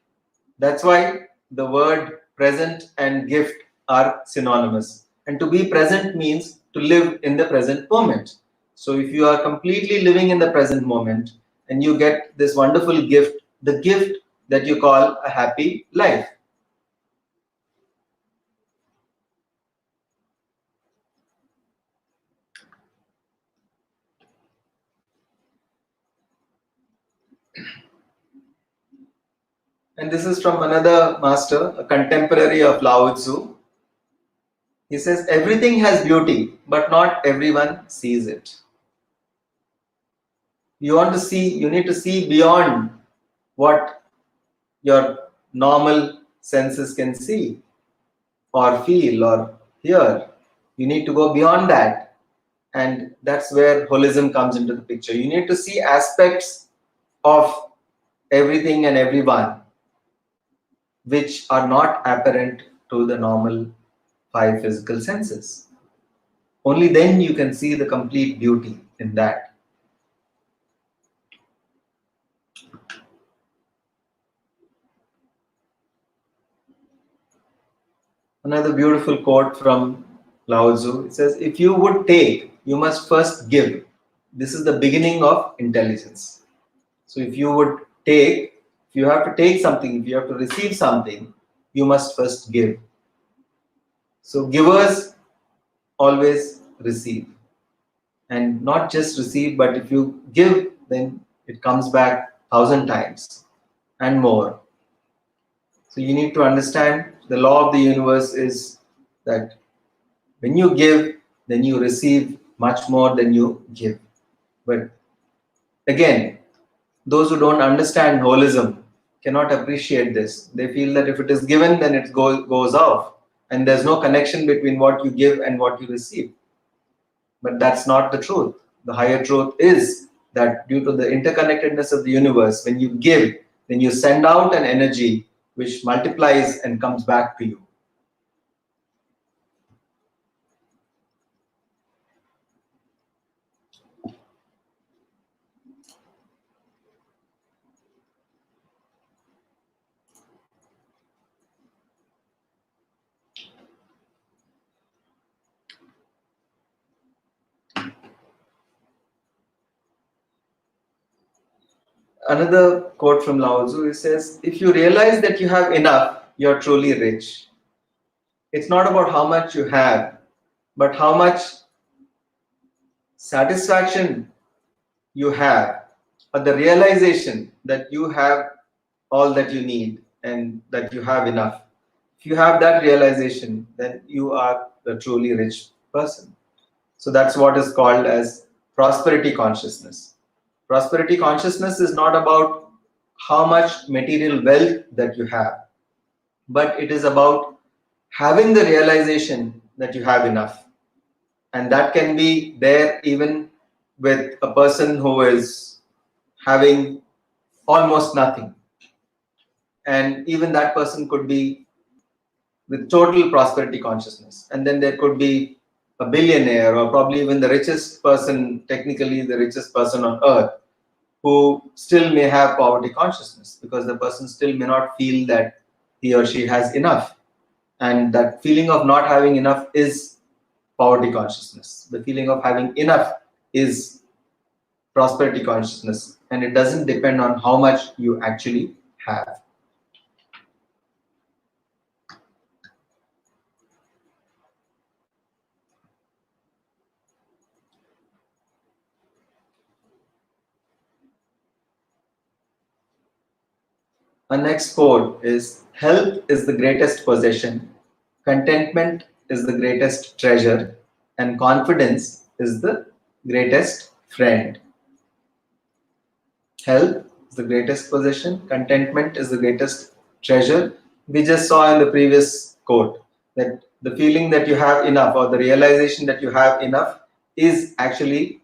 That's why the word present and gift are synonymous. And to be present means to live in the present moment. So if you are completely living in the present moment and you get this wonderful gift, the gift that you call a happy life. And this is from another master, a contemporary of Lao Tzu. He says, everything has beauty, but not everyone sees it. You need to see beyond what your normal senses can see or feel or hear. You need to go beyond that. And that's where holism comes into the picture. You need to see aspects of everything and everyone which are not apparent to the normal five physical senses. Only then you can see the complete beauty in that. Another beautiful quote from Lao Tzu. It says, if you would take, you must first give. This is the beginning of intelligence. So if you would take, if you have to take something, if you have to receive something, you must first give. So givers always receive. And not just receive, but if you give, then it comes back 1,000 times and more. So you need to understand the law of the universe is that when you give, then you receive much more than you give. But again, those who don't understand holism cannot appreciate this. They feel that if it is given, then it goes off. And there's no connection between what you give and what you receive. But that's not the truth. The higher truth is that due to the interconnectedness of the universe, when you give, then you send out an energy which multiplies and comes back to you. Another quote from Lao Tzu, he says, if you realize that you have enough, you're truly rich. It's not about how much you have, but how much satisfaction you have, or the realization that you have all that you need and that you have enough, if you have that realization, then you are a truly rich person. So that's what is called as prosperity consciousness. Prosperity consciousness is not about how much material wealth that you have, but it is about having the realization that you have enough. And that can be there even with a person who is having almost nothing. And even that person could be with total prosperity consciousness. And then there could be a billionaire, or probably even the richest person, technically the richest person on earth, who still may have poverty consciousness, because the person still may not feel that he or she has enough. And that feeling of not having enough is poverty consciousness. The feeling of having enough is prosperity consciousness, and it doesn't depend on how much you actually have. Our next quote is, health is the greatest possession, contentment is the greatest treasure, and confidence is the greatest friend. Health is the greatest possession, contentment is the greatest treasure. We just saw in the previous quote that the feeling that you have enough, or the realization that you have enough, is actually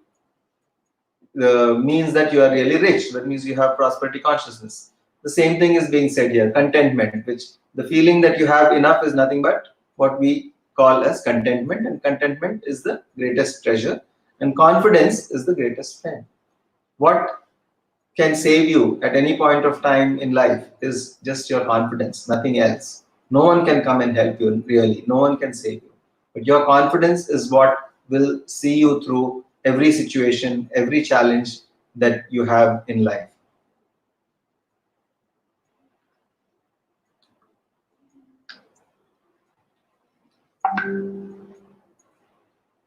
means that you are really rich. That means you have prosperity consciousness. The same thing is being said here, contentment, which the feeling that you have enough is nothing but what we call as contentment, and contentment is the greatest treasure, and confidence is the greatest friend. What can save you at any point of time in life is just your confidence, nothing else. No one can come and help you, really. No one can save you. But your confidence is what will see you through every situation, every challenge that you have in life.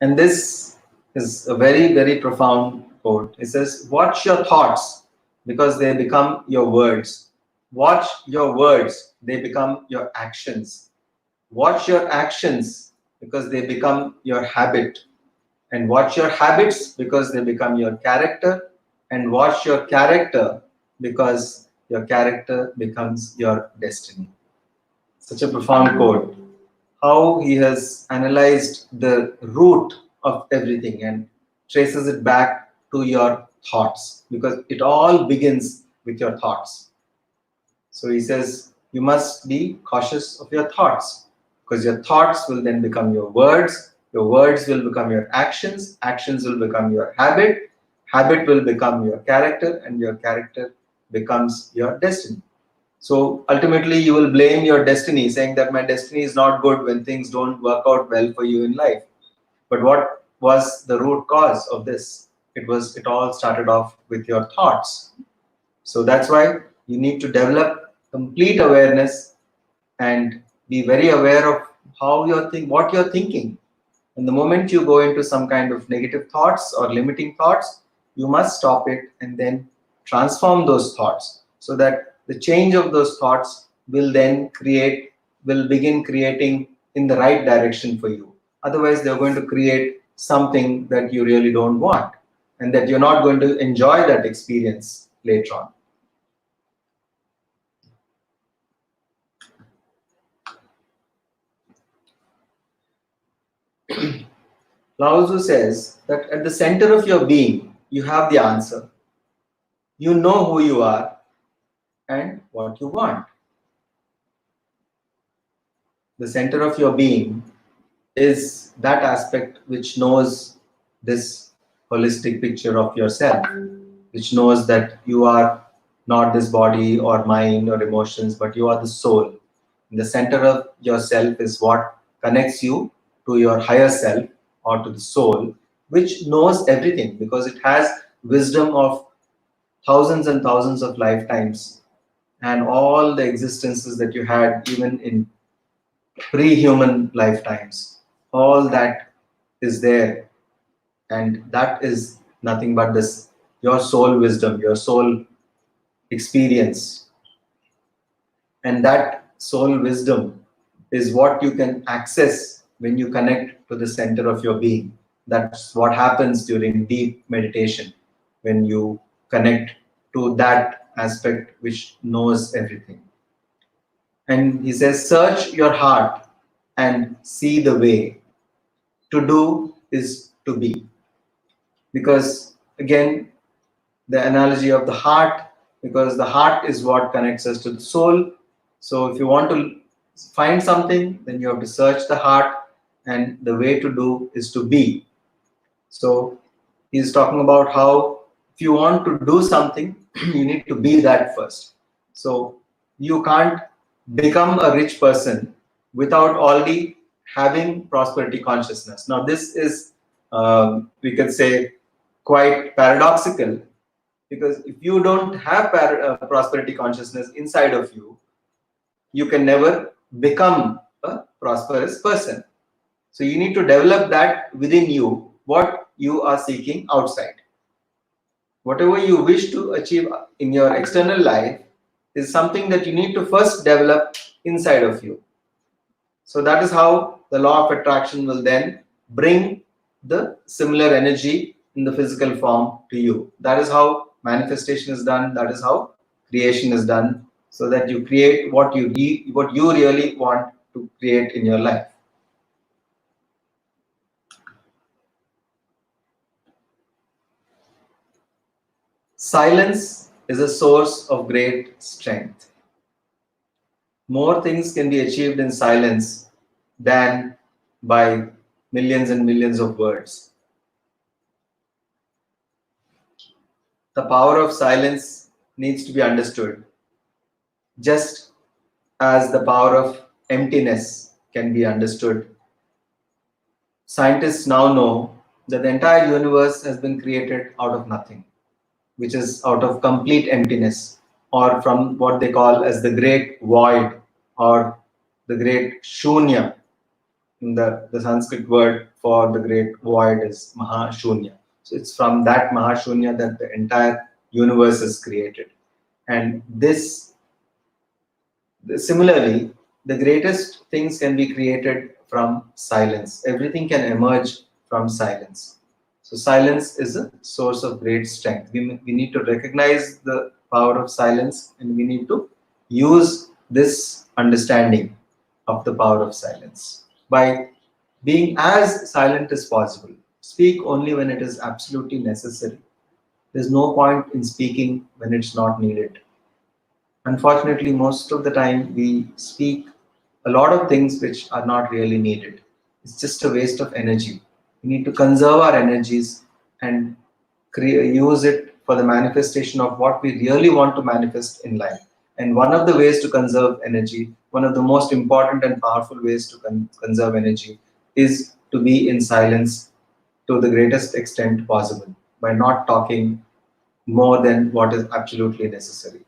And this is a very, very profound quote. It says, watch your thoughts because they become your words. Watch your words, they become your actions. Watch your actions because they become your habit. And watch your habits because they become your character. And watch your character because your character becomes your destiny. Such a profound quote. How he has analyzed the root of everything and traces it back to your thoughts, because it all begins with your thoughts. So he says you must be cautious of your thoughts, because your thoughts will then become your words will become your actions will become your habit will become your character, and your character becomes your destiny. So ultimately, you will blame your destiny, saying that my destiny is not good when things don't work out well for you in life. But what was the root cause of this? It all started off with your thoughts. So that's why you need to develop complete awareness and be very aware of what you're thinking. And the moment you go into some kind of negative thoughts or limiting thoughts, you must stop it and then transform those thoughts, so that the change of those thoughts will begin creating in the right direction for you. Otherwise, they're going to create something that you really don't want, and that you're not going to enjoy that experience later on. Lao Tzu says that at the center of your being, you have the answer. You know who you are and what you want. The center of your being is that aspect which knows this holistic picture of yourself, which knows that you are not this body or mind or emotions, but you are the soul. And the center of yourself is what connects you to your higher self, or to the soul, which knows everything, because it has wisdom of thousands and thousands of lifetimes and all the existences that you had even in pre-human lifetimes. All that is there and that is nothing but this, your soul wisdom, your soul experience. And that soul wisdom is what you can access when you connect to the center of your being. That's what happens during deep meditation, when you connect to that aspect which knows everything. And he says, search your heart and see the way. To do is to be. Because again, the analogy of the heart, because the heart is what connects us to the soul. So if you want to find something, then you have to search the heart, and the way to do is to be. So he's talking about how if you want to do something, you need to be that first. So you can't become a rich person without already having prosperity consciousness. Now this is, we could say, quite paradoxical, because if you don't have prosperity consciousness inside of you, you can never become a prosperous person. So you need to develop that within you, what you are seeking outside. Whatever you wish to achieve in your external life is something that you need to first develop inside of you. So that is how the law of attraction will then bring the similar energy in the physical form to you. That is how manifestation is done. That is how creation is done, so that you create what you really want to create in your life. Silence is a source of great strength. More things can be achieved in silence than by millions and millions of words. The power of silence needs to be understood, just as the power of emptiness can be understood. Scientists now know that the entire universe has been created out of nothing, which is out of complete emptiness, or from what they call as the great void, or the great shunya. The Sanskrit word for the great void is Mahashunya. So it's from that Mahashunya that the entire universe is created. And similarly, the greatest things can be created from silence. Everything can emerge from silence. So silence is a source of great strength. We need to recognize the power of silence, and we need to use this understanding of the power of silence by being as silent as possible. Speak only when it is absolutely necessary. There's no point in speaking when it's not needed. Unfortunately, most of the time we speak a lot of things which are not really needed. It's just a waste of energy. We need to conserve our energies and use it for the manifestation of what we really want to manifest in life. And one of the ways to conserve energy, one of the most important and powerful ways to conserve energy, is to be in silence to the greatest extent possible, by not talking more than what is absolutely necessary.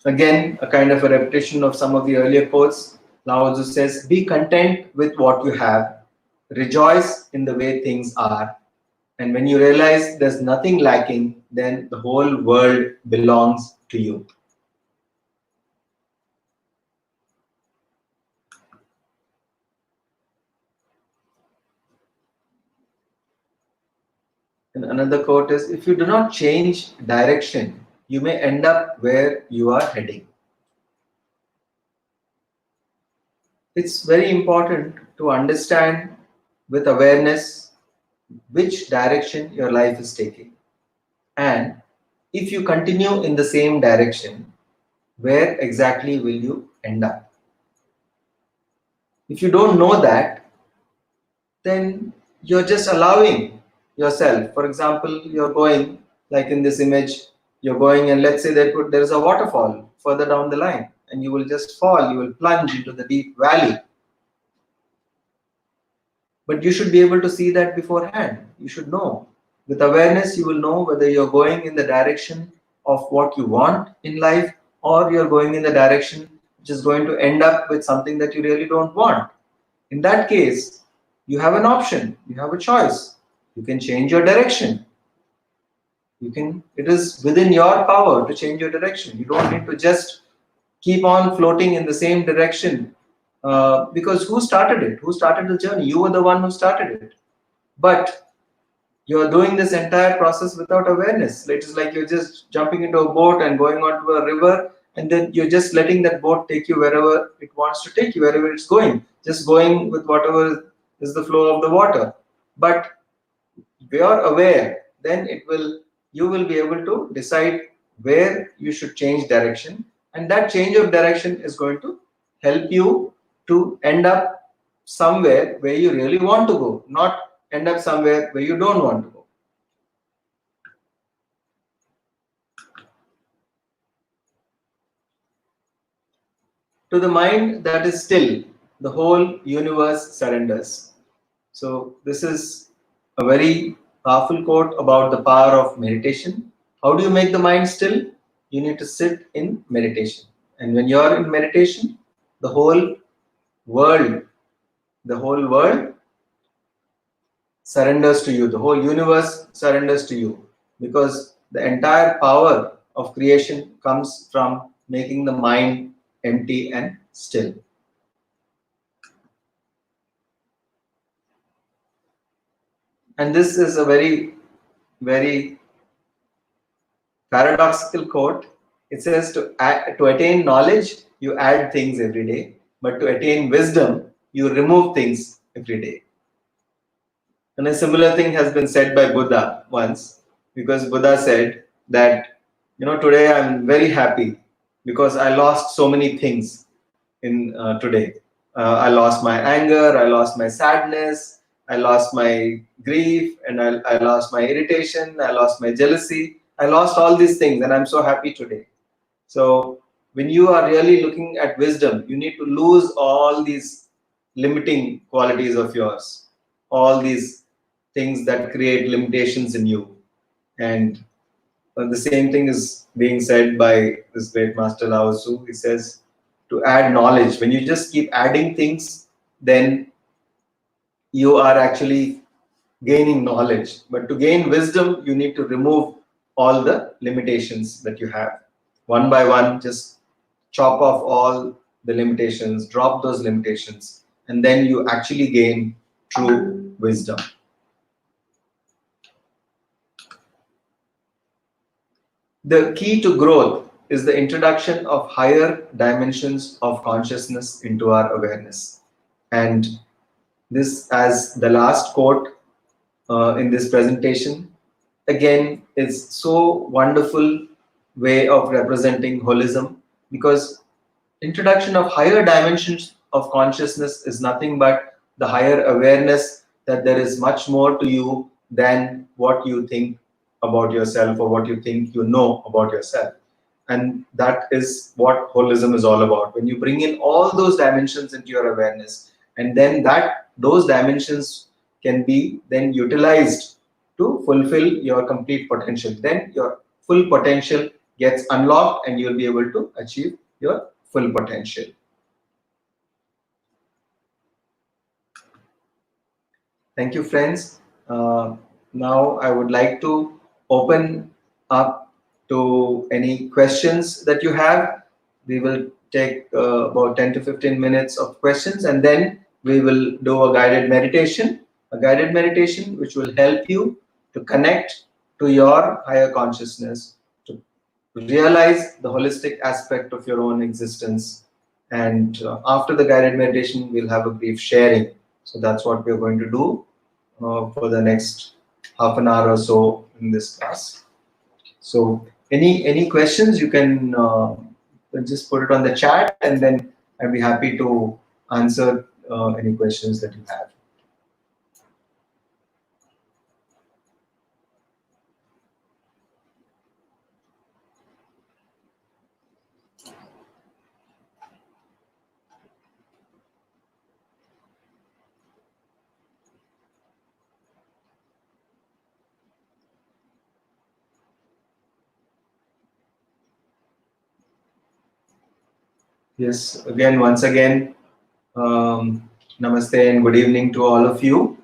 Again, a kind of a repetition of some of the earlier quotes. Lao Tzu says, be content with what you have, rejoice in the way things are, and when you realize there's nothing lacking, then the whole world belongs to you. And another quote is, if you do not change direction, you may end up where you are heading. It's very important to understand with awareness which direction your life is taking. And if you continue in the same direction, where exactly will you end up? If you don't know that, then you're just allowing yourself. For example, you're going, like in this image, you're going, and let's say that there is a waterfall further down the line, and you will just fall, you will plunge into the deep valley. But you should be able to see that beforehand. You should know. With awareness, you will know whether you're going in the direction of what you want in life, or you're going in the direction just going to end up with something that you really don't want. In that case, you have an option, you have a choice. You can change your direction. It is within your power to change your direction. You don't need to just keep on floating in the same direction, because who started it? Who started the journey? You were the one who started it. But you are doing this entire process without awareness. It is like you're just jumping into a boat and going onto a river, and then you're just letting that boat take you wherever it wants to take you, wherever it's going, just going with whatever is the flow of the water. But if you are aware, then you will be able to decide where you should change direction, and that change of direction is going to help you to end up somewhere where you really want to go, not end up somewhere where you don't want to go. To the mind that is still, the whole universe surrenders. So this is a very powerful quote about the power of meditation. How do you make the mind still? You need to sit in meditation. And when you are in meditation, the whole world, the whole world surrenders to you. The whole universe surrenders to you, because the entire power of creation comes from making the mind empty and still. And this is a very, very paradoxical quote. It says to attain knowledge, you add things every day, but to attain wisdom, you remove things every day. And a similar thing has been said by Buddha once, because Buddha said that, today I'm very happy because I lost so many things in today. I lost my anger, I lost my sadness, I lost my grief, and I lost my irritation, I lost my jealousy. I lost all these things, and I'm so happy today. So when you are really looking at wisdom, you need to lose all these limiting qualities of yours, all these things that create limitations in you. And the same thing is being said by this great master Lao Tzu. He says to add knowledge. When you just keep adding things, then you are actually gaining knowledge. But to gain wisdom, you need to remove all the limitations that you have. One by one, just chop off all the limitations, drop those limitations, and then you actually gain true wisdom. The key to growth is the introduction of higher dimensions of consciousness into our awareness. And this, as the last quote in this presentation, again, is so wonderful way of representing holism, because introduction of higher dimensions of consciousness is nothing but the higher awareness that there is much more to you than what you think about yourself or what you think you know about yourself. And that is what holism is all about. When you bring in all those dimensions into your awareness, and then those dimensions can be then utilized to fulfill your complete potential, then your full potential gets unlocked and you'll be able to achieve your full potential. Thank you, friends. Now I would like to open up to any questions that you have. We will take about 10 to 15 minutes of questions, and then we will do a guided meditation which will help you to connect to your higher consciousness, to realize the holistic aspect of your own existence. And after the guided meditation, we'll have a brief sharing. So that's what we're going to do for the next half an hour or so in this class. So any questions, you can just put it on the chat, and then I'd be happy to answer any questions that you have. Yes, again, once again, namaste and good evening to all of you.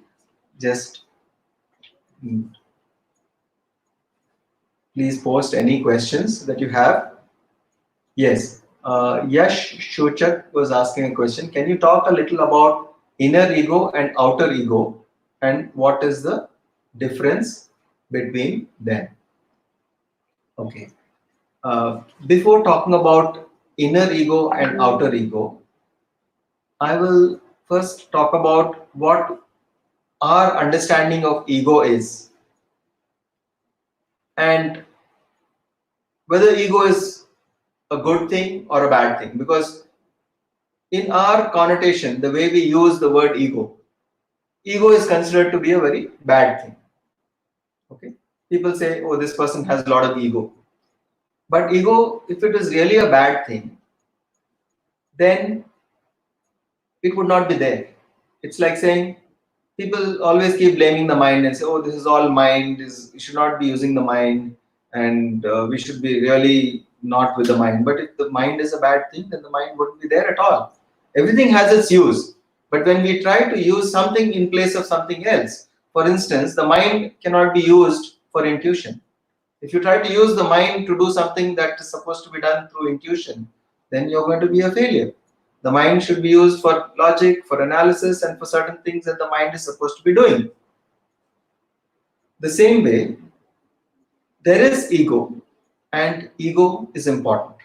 Just please post any questions that you have. Yes, Yash Shochak was asking a question. Can you talk a little about inner ego and outer ego and what is the difference between them? Okay. Before talking about inner ego and outer ego, I will first talk about what our understanding of ego is and whether ego is a good thing or a bad thing, because in our connotation, the way we use the word ego is considered to be a very bad thing. Okay, people say, oh, this person has a lot of ego, but ego, if it is really a bad thing, then it would not be there. It's like saying, people always keep blaming the mind and say, oh, this is all mind, we should not be using the mind, and we should be really not with the mind. But if the mind is a bad thing, then the mind wouldn't be there at all. Everything has its use. But when we try to use something in place of something else, for instance, the mind cannot be used for intuition. If you try to use the mind to do something that is supposed to be done through intuition, then you're going to be a failure. The mind should be used for logic, for analysis, and for certain things that the mind is supposed to be doing. The same way, there is ego, and ego is important.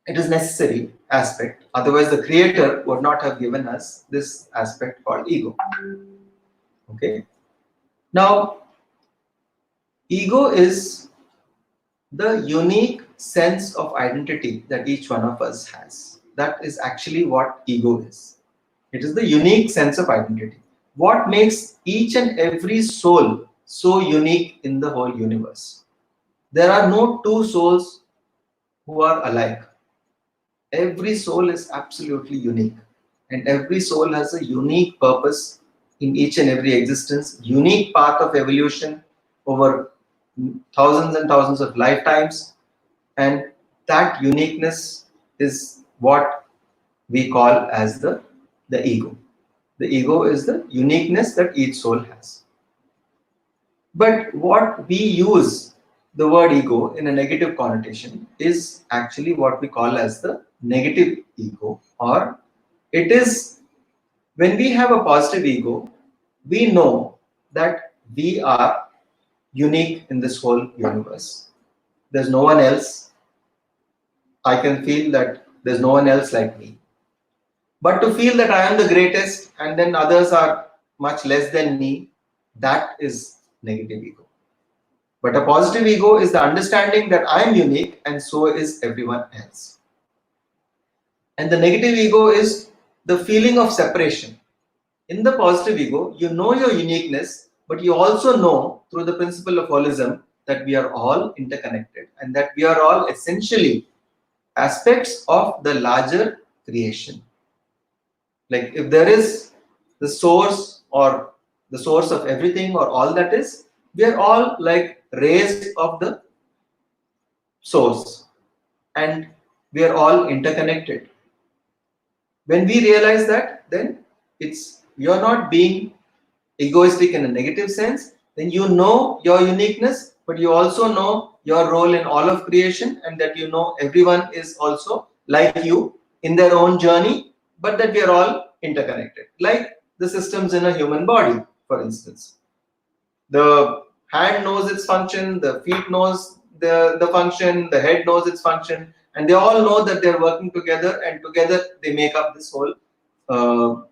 It is necessary aspect. Otherwise, the creator would not have given us this aspect called ego. Okay. Now, ego is the unique sense of identity that each one of us has. That is actually what ego is. It is the unique sense of identity. What makes each and every soul so unique in the whole universe? There are no two souls who are alike. Every soul is absolutely unique, and every soul has a unique purpose in each and every existence, unique path of evolution over thousands and thousands of lifetimes, and that uniqueness is what we call as the ego. The ego is the uniqueness that each soul has. But what we use the word ego in a negative connotation is actually what we call as the negative ego, or it is when we have a positive ego, we know that we are unique in this whole universe. There's no one else. I can feel that there's no one else like me. But to feel that I am the greatest and then others are much less than me, that is negative ego. But a positive ego is the understanding that I am unique and so is everyone else. And the negative ego is the feeling of separation. In the positive ego, you know your uniqueness, but you also know through the principle of holism that we are all interconnected and that we are all essentially aspects of the larger creation. Like if there is the source or the source of everything or all that is, we are all like rays of the source and we are all interconnected. When we realize that, then you're not being egoistic in a negative sense, then you know your uniqueness, but you also know your role in all of creation and that you know everyone is also like you in their own journey, but that we are all interconnected. Like the systems in a human body, for instance. The hand knows its function, the feet knows the function, the head knows its function, and they all know that they're working together and together they make up this whole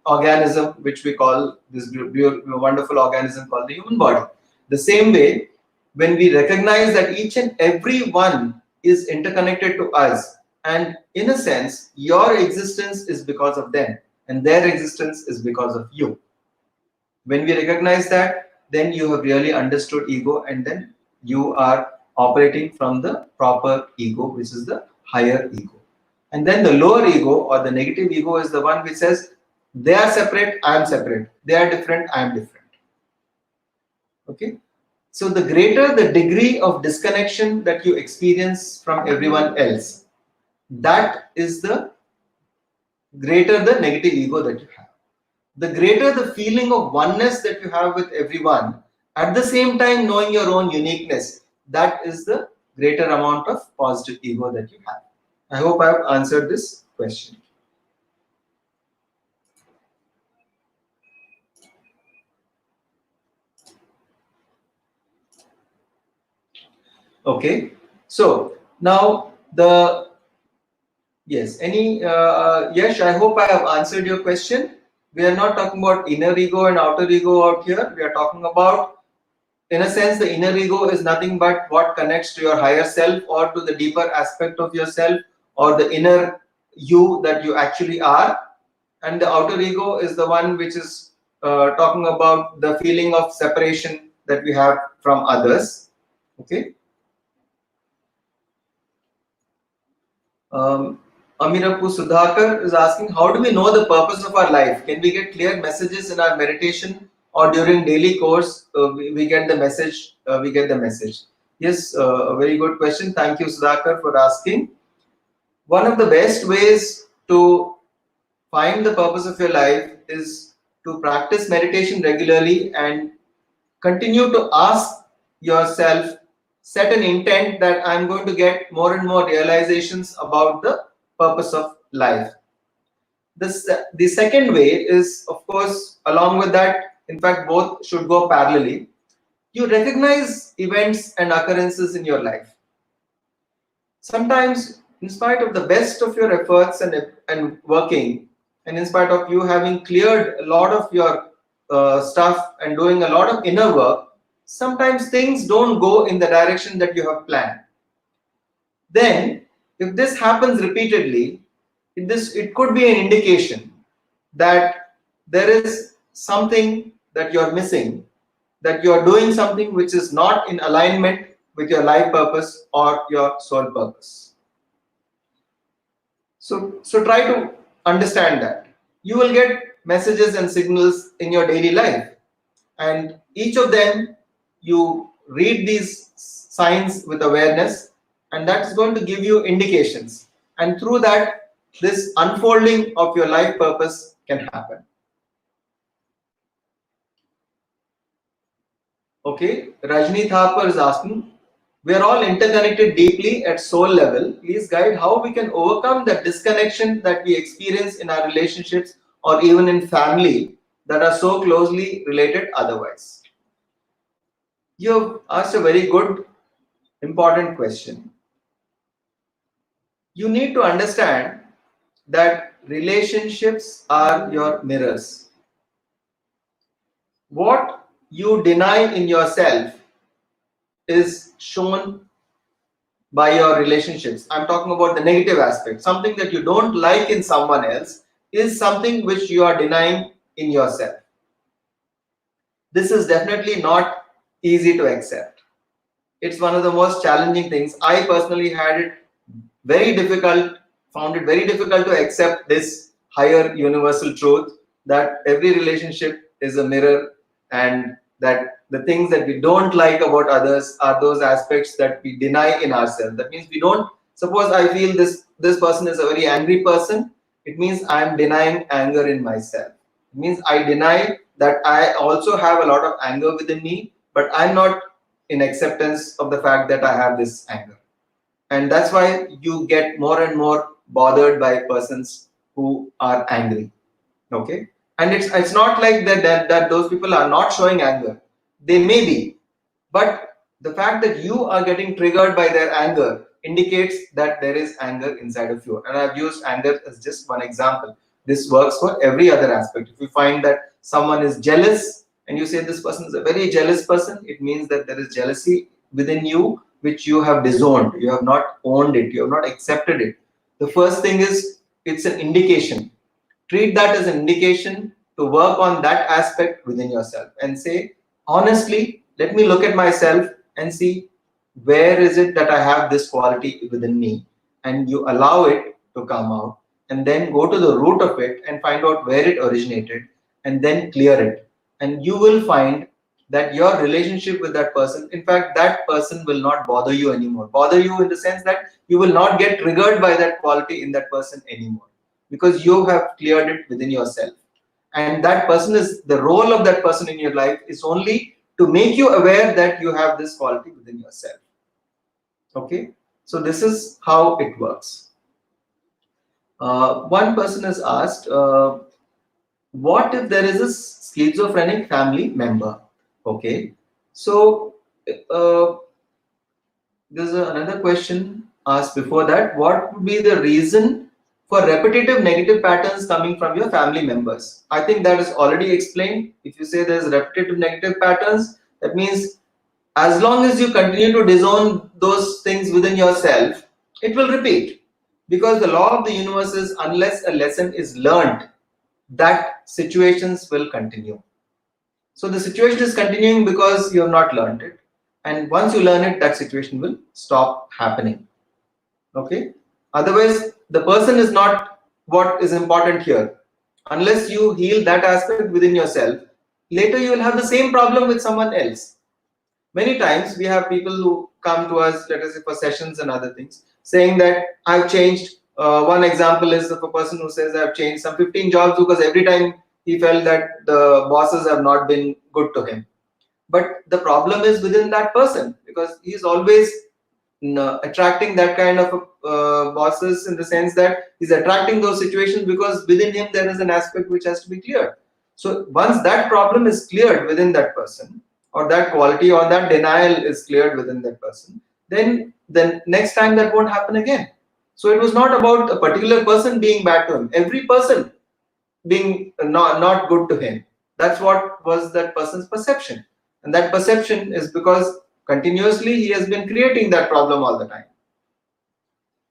organism, which we call this wonderful organism called the human body. The same way, when we recognize that each and every one is interconnected to us, and in a sense, your existence is because of them, and their existence is because of you. When we recognize that, then you have really understood ego, and then you are operating from the proper ego, which is the higher ego. And then the lower ego or the negative ego is the one which says, they are separate, I am separate. They are different, I am different. Okay. So the greater the degree of disconnection that you experience from everyone else, that is the greater the negative ego that you have. The greater the feeling of oneness that you have with everyone, at the same time knowing your own uniqueness, that is the greater amount of positive ego that you have. I hope I have answered this question. Okay, so now yes, yes, I hope I have answered your question. We are not talking about inner ego and outer ego out here. We are talking about, in a sense, the inner ego is nothing but what connects to your higher self or to the deeper aspect of yourself or the inner you that you actually are. And the outer ego is the one which is talking about the feeling of separation that we have from others. Okay. Amirapu Sudhakar is asking, how do we know the purpose of our life? Can we get clear messages in our meditation or during daily course? We get the message. Yes, a very good question. Thank you, Sudhakar, for asking. One of the best ways to find the purpose of your life is to practice meditation regularly and continue to ask yourself, set an intent that I'm going to get more and more realizations about the purpose of life. The second way is, of course, along with that, in fact, both should go parallelly. You recognize events and occurrences in your life. Sometimes, in spite of the best of your efforts and working, and in spite of you having cleared a lot of your stuff and doing a lot of inner work, sometimes things don't go in the direction that you have planned. Then, if this happens repeatedly, it could be an indication that there is something that you're missing, that you're doing something which is not in alignment with your life purpose or your soul purpose. So try to understand that. You will get messages and signals in your daily life, and each of them you read these signs with awareness, and that's going to give you indications, and through that this unfolding of your life purpose can happen. Okay, Rajni Thapar is asking, we are all interconnected deeply at soul level. Please guide how we can overcome the disconnection that we experience in our relationships or even in family that are so closely related otherwise. You have asked a very good, important question. You need to understand that relationships are your mirrors. What you deny in yourself is shown by your relationships. I'm talking about the negative aspect. Something that you don't like in someone else is something which you are denying in yourself. This is definitely not easy to accept. It's one of the most challenging things. I personally found it very difficult to accept this higher universal truth that every relationship is a mirror, and that the things that we don't like about others are those aspects that we deny in ourselves. That means we don't, suppose I feel this person is a very angry person, it means I am denying anger in myself. It means I deny that I also have a lot of anger within me, but I'm not in acceptance of the fact that I have this anger. And that's why you get more and more bothered by persons who are angry. Okay, and it's not like that those people are not showing anger. They may be, but the fact that you are getting triggered by their anger indicates that there is anger inside of you. And I've used anger as just one example. This works for every other aspect. If you find that someone is jealous and you say this person is a very jealous person, it means that there is jealousy within you which you have disowned. You have not owned it. You have not accepted it. The first thing is, it's an indication. Treat that as an indication to work on that aspect within yourself and say, honestly, let me look at myself and see where is it that I have this quality within me, and you allow it to come out, and then go to the root of it and find out where it originated and then clear it. And you will find that your relationship with that person, in fact, that person will not bother you anymore. Bother you in the sense that you will not get triggered by that quality in that person anymore. because you have cleared it within yourself. And that person is, the role of that person in your life is only to make you aware that you have this quality within yourself. Okay, so this is how it works. One person has asked, what if there is a schizophrenic family member? Okay, so there's another question asked before that. What would be the reason for repetitive negative patterns coming from your family members? I think that is already explained. If you say there's repetitive negative patterns, that means as long as you continue to disown those things within yourself, it will repeat. Because the law of the universe is, unless a lesson is learned, that situations will continue. So the situation is continuing because you have not learned it. And once you learn it, that situation will stop happening. Okay. Otherwise, the person is not what is important here. Unless you heal that aspect within yourself, later you will have the same problem with someone else. Many times we have people who come to us, let us say for sessions and other things, saying that I've changed. One example is of a person who says I've changed some 15 jobs because every time he felt that the bosses have not been good to him. But the problem is within that person, because he's always attracting that kind of bosses, in the sense that he's attracting those situations because within him there is an aspect which has to be cleared. So once that problem is cleared within that person, or that quality or that denial is cleared within that person, then next time that won't happen again. So it was not about a particular person being bad to him, every person being not good to him. That's what was that person's perception. And that perception is because continuously he has been creating that problem all the time.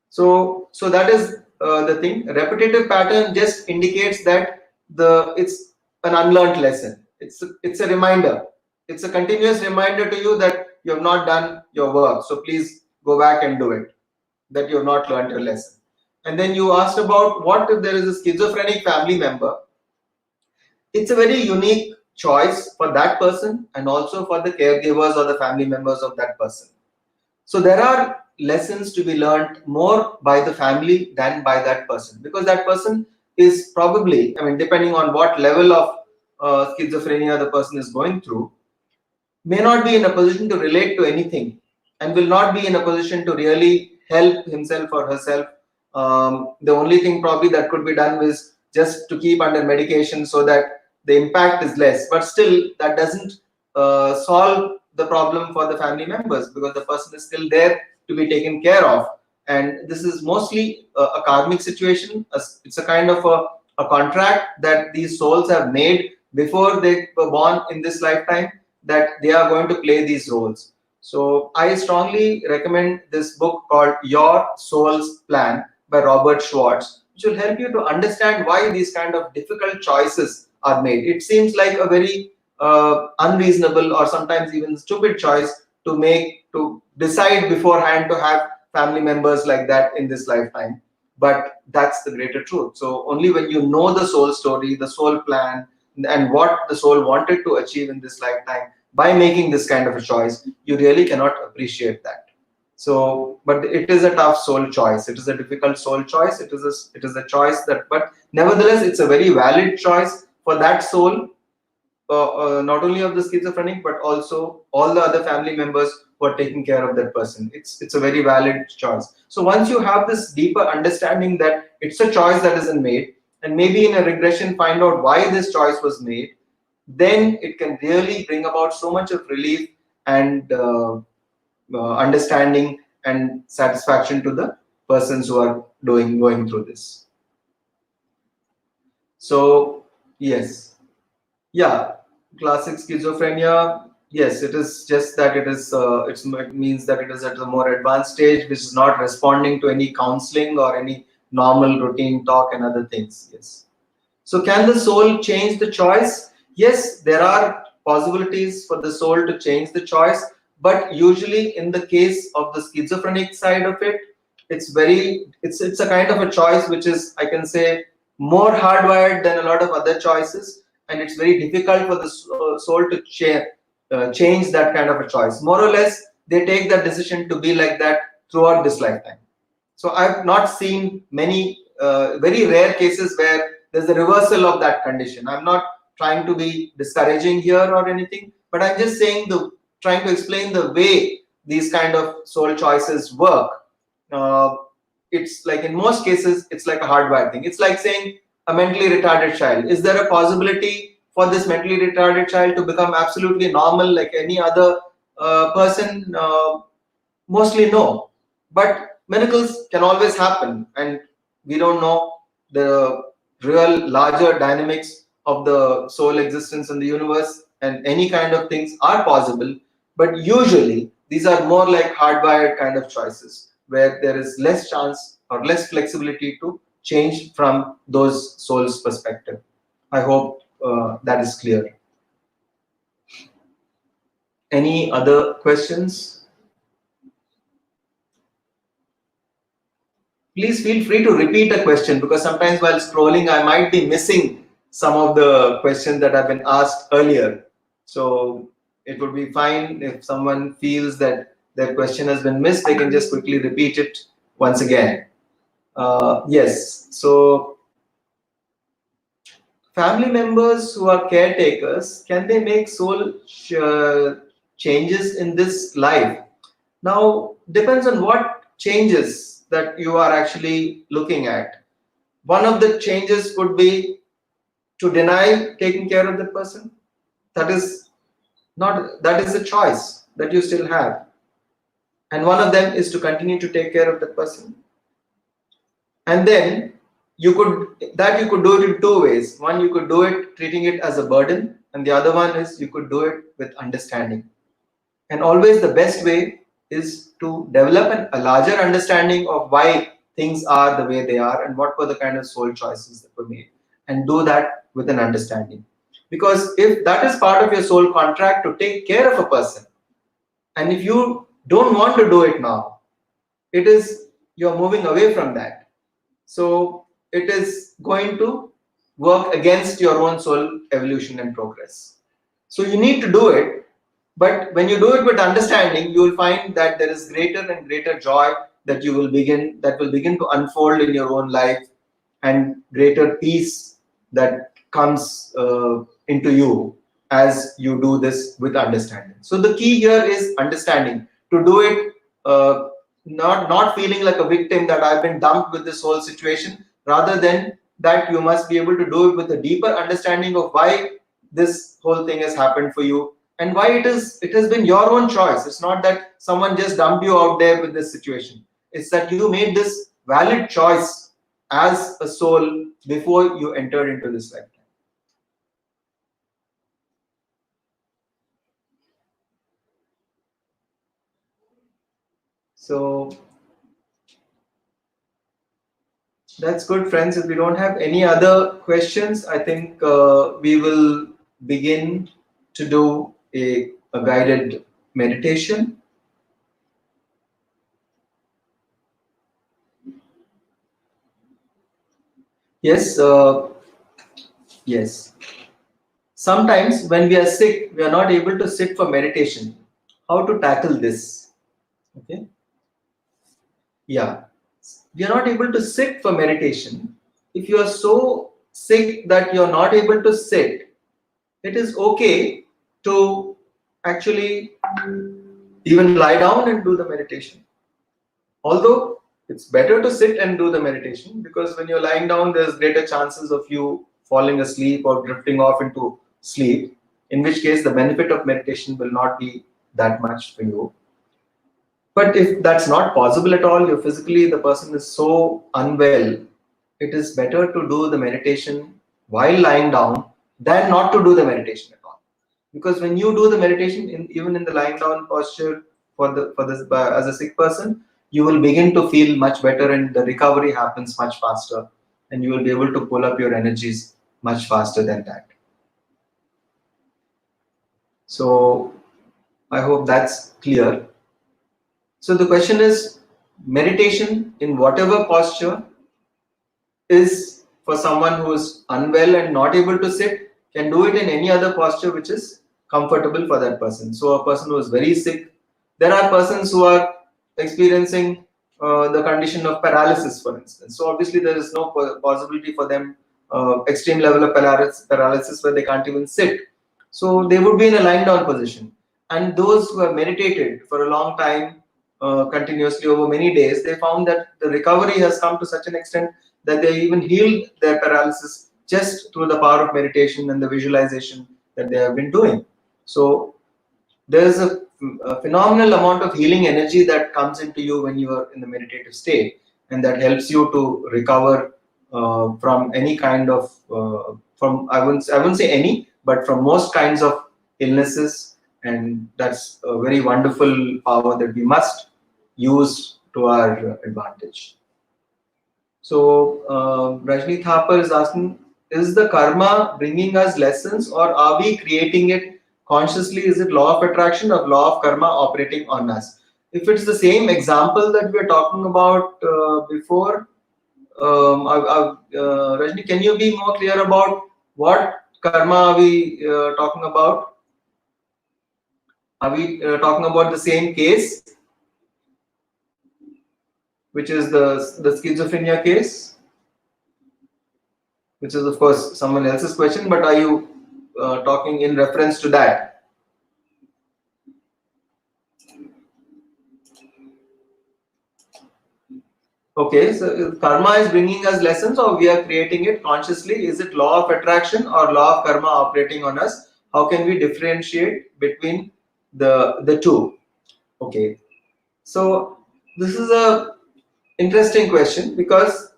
So that is the thing. Repetitive pattern just indicates that it's an unlearned lesson. It's a reminder. It's a continuous reminder to you that you have not done your work. So please go back and do it. That you have not learned your lesson. And then you asked about what if there is a schizophrenic family member. It's a very unique choice for that person and also for the caregivers or the family members of that person. So there are lessons to be learned more by the family than by that person, because that person is probably, depending on what level of schizophrenia the person is going through, may not be in a position to relate to anything and will not be in a position to really help himself or herself. The only thing probably that could be done is just to keep under medication so that the impact is less, but still that doesn't solve the problem for the family members, because the person is still there to be taken care of. And this is mostly a karmic situation. It's a kind of a contract that these souls have made before they were born in this lifetime, that they are going to play these roles. So I strongly recommend this book called Your Soul's Plan by Robert Schwartz, which will help you to understand why these kind of difficult choices are made. It seems like a very unreasonable or sometimes even stupid choice to decide beforehand to have family members like that in this lifetime. But that's the greater truth. So only when you know the soul story, the soul plan, and what the soul wanted to achieve in this lifetime by making this kind of a choice, you really cannot appreciate that. So, but it is a tough soul choice. It is a difficult soul choice. It is a choice that, but nevertheless, it's a very valid choice for that soul, not only of the schizophrenic, but also all the other family members who are taking care of that person. It's a very valid choice. So once you have this deeper understanding that it's a choice that isn't made, and maybe in a regression find out why this choice was made, then it can really bring about so much of relief and understanding and satisfaction to the persons who are going through this. So yes, yeah, classic schizophrenia. Yes, it is just that it means that it is at a more advanced stage, which is not responding to any counseling or any normal routine talk and other things. Yes. So can the soul change the choice? Yes, there are possibilities for the soul to change the choice, but usually in the case of the schizophrenic side of it, it's a kind of a choice which is, I can say, more hardwired than a lot of other choices, and it's very difficult for the soul to change that kind of a choice. More or less, they take that decision to be like that throughout this lifetime. So I've not seen many very rare cases where there's a reversal of that condition. I'm not trying to be discouraging here or anything, but I'm just saying trying to explain the way these kind of soul choices work. It's like in most cases, it's like a hardwired thing. It's like saying a mentally retarded child. Is there a possibility for this mentally retarded child to become absolutely normal like any other person? Mostly no. But miracles can always happen, and we don't know the real larger dynamics of the soul existence in the universe, and any kind of things are possible. But usually these are more like hardwired kind of choices where there is less chance or less flexibility to change from those souls' perspective. I hope that is clear. Any other questions? Please feel free to repeat a question, because sometimes while scrolling I might be missing some of the questions that have been asked earlier. So it would be fine if someone feels that their question has been missed, they can just quickly repeat it once again. Yes, so family members who are caretakers, can they make soul changes in this life? Now, depends on what changes that you are actually looking at. One of the changes could be to deny taking care of the person. That is a choice that you still have. And one of them is to continue to take care of the person. And then you could do it in two ways. One, you could do it treating it as a burden, and the other one is you could do it with understanding. And always the best way is to develop a larger understanding of why things are the way they are and what were the kind of soul choices that were made, and do that with an understanding. Because if that is part of your soul contract to take care of a person, and if you don't want to do it now, you're moving away from that. So it is going to work against your own soul evolution and progress. So you need to do it. But when you do it with understanding, you will find that there is greater and greater joy that will begin to unfold in your own life, and greater peace that comes into you as you do this with understanding. So the key here is understanding. To do it, not feeling like a victim that I've been dumped with this whole situation. Rather than that, you must be able to do it with a deeper understanding of why this whole thing has happened for you, and why it has been your own choice. It's not that someone just dumped you out there with this situation. It's that you made this valid choice as a soul before you entered into this lifetime. So that's good, friends. If we don't have any other questions, I think we will begin to do a guided meditation. Yes, yes. Sometimes when we are sick, we are not able to sit for meditation. How to tackle this? Okay. Yeah. We are not able to sit for meditation. If you are so sick that you are not able to sit, it is okay to actually even lie down and do the meditation. Although it's better to sit and do the meditation, because when you're lying down, there's greater chances of you falling asleep or drifting off into sleep, in which case the benefit of meditation will not be that much for you. But if that's not possible at all, you're physically, the person is so unwell, it is better to do the meditation while lying down than not to do the meditation at all. Because when you do the meditation, even in the lying down posture as a sick person, you will begin to feel much better, and the recovery happens much faster, and you will be able to pull up your energies much faster than that. So I hope that's clear. So the question is, meditation in whatever posture is for someone who is unwell and not able to sit, can do it in any other posture which is comfortable for that person. So a person who is very sick, there are persons who are experiencing the condition of paralysis, for instance. So obviously there is no possibility for them, extreme level of paralysis where they can't even sit. So they would be in a lying down position. And those who have meditated for a long time, continuously over many days, they found that the recovery has come to such an extent that they even healed their paralysis just through the power of meditation and the visualization that they have been doing. So there is a phenomenal amount of healing energy that comes into you when you are in the meditative state, and that helps you to recover from any kind of from I wouldn't say any, but from most kinds of illnesses, and that's a very wonderful power that we must use to our advantage. So Rajni Thapar is asking, is the karma bringing us lessons, or are we creating it consciously? Is it law of attraction or law of karma operating on us? If it's the same example that we were talking about before, Rajni, can you be more clear about what karma are we talking about? Are we talking about the same case, which is the schizophrenia case? Which is of course someone else's question, but are you talking in reference to that? Okay, so karma is bringing us lessons, or we are creating it consciously? Is it law of attraction or law of karma operating on us? How can we differentiate between the two? Okay, so this is a interesting question, because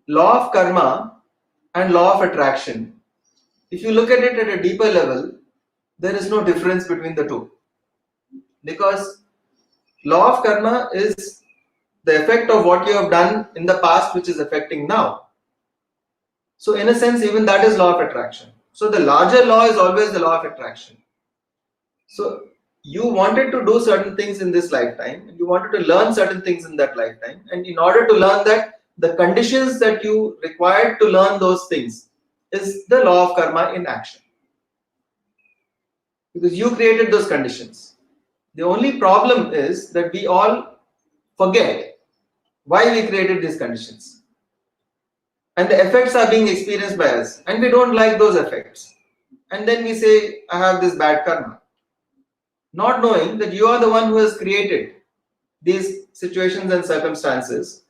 law of karma and law of attraction, if you look at it at a deeper level, there is no difference between the two, because law of karma is the effect of what you have done in the past, which is affecting now. So in a sense, even that is law of attraction. So the larger law is always the law of attraction. So you wanted to do certain things in this lifetime, and you wanted to learn certain things in that lifetime, and in order to learn that, the conditions that you required to learn those things is the law of karma in action, because you created those conditions. The only problem is that we all forget why we created these conditions, and the effects are being experienced by us, and we don't like those effects, and then we say, I have this bad karma, not knowing that you are the one who has created these situations and circumstances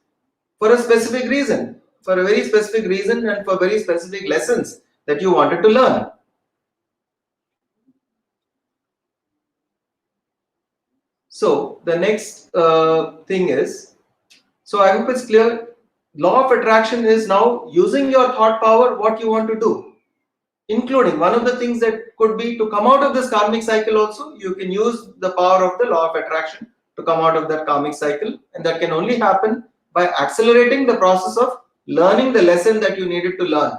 for a specific reason, for a very specific reason, and for very specific lessons that you wanted to learn. So the next thing is, so I hope it's clear, law of attraction is now using your thought power, what you want to do, including one of the things that could be to come out of this karmic cycle also. You can use the power of the law of attraction to come out of that karmic cycle, and that can only happen by accelerating the process of learning the lesson that you needed to learn.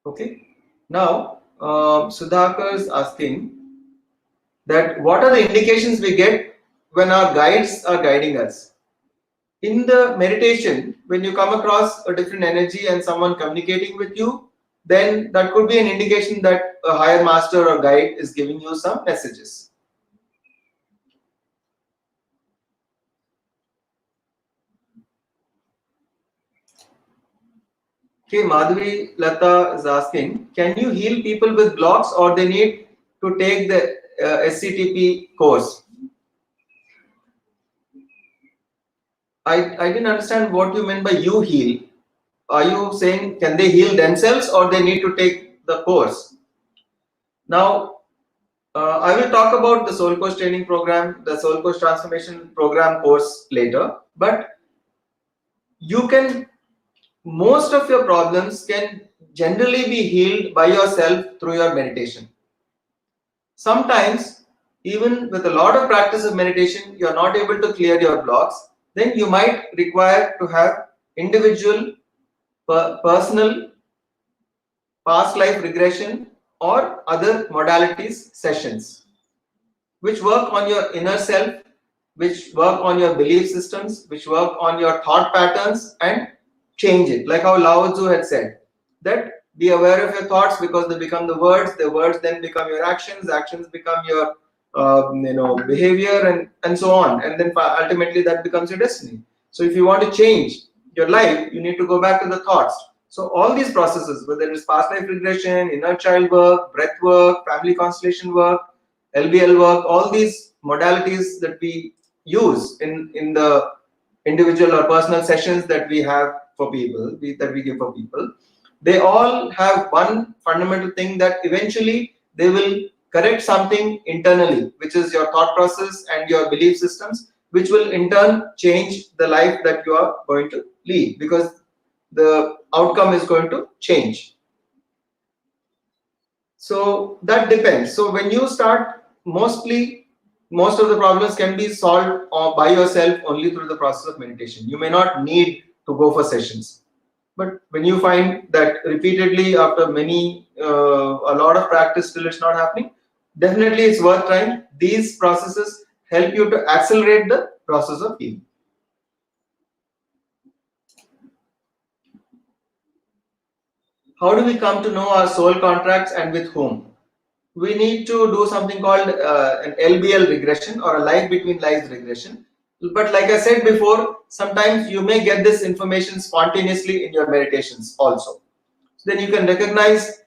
Okay, now Sudhakar is asking that what are the indications we get when our guides are guiding us? In the meditation, when you come across a different energy and someone communicating with you, then that could be an indication that a higher master or guide is giving you some messages. Okay, Madhuri Lata is asking, can you heal people with blocks, or they need to take the SCTP course? I didn't understand what you meant by you heal. Are you saying can they heal themselves, or they need to take the course? Now, I will talk about the Soul Coach training program, the Soul Coach transformation program course later, but you can, most of your problems can generally be healed by yourself through your meditation. Sometimes, even with a lot of practice of meditation, you are not able to clear your blocks. Then you might require to have individual, personal, past life regression or other modalities sessions, which work on your inner self, which work on your belief systems, which work on your thought patterns and change it. Like how Lao Tzu had said, that be aware of your thoughts because they become the words then become your actions become your behavior and so on, and then ultimately that becomes your destiny. So if you want to change your life, you need to go back to the thoughts. So all these processes, whether it is past life regression, inner child work, breath work, family constellation work, LBL work, all these modalities that we use in the individual or personal sessions that we have for people, that we give for people, they all have one fundamental thing, that eventually they will correct something internally, which is your thought process and your belief systems, which will in turn change the life that you are going to lead, because the outcome is going to change. So that depends. So when you start, most of the problems can be solved by yourself only through the process of meditation. You may not need to go for sessions. But when you find that repeatedly after a lot of practice still it's not happening, definitely it's worth trying. These processes help you to accelerate the process of healing. How do we come to know our soul contracts and with whom? We need to do something called an LBL regression, or a life between lives regression. But like I said before, sometimes you may get this information spontaneously in your meditations also. Then you can recognize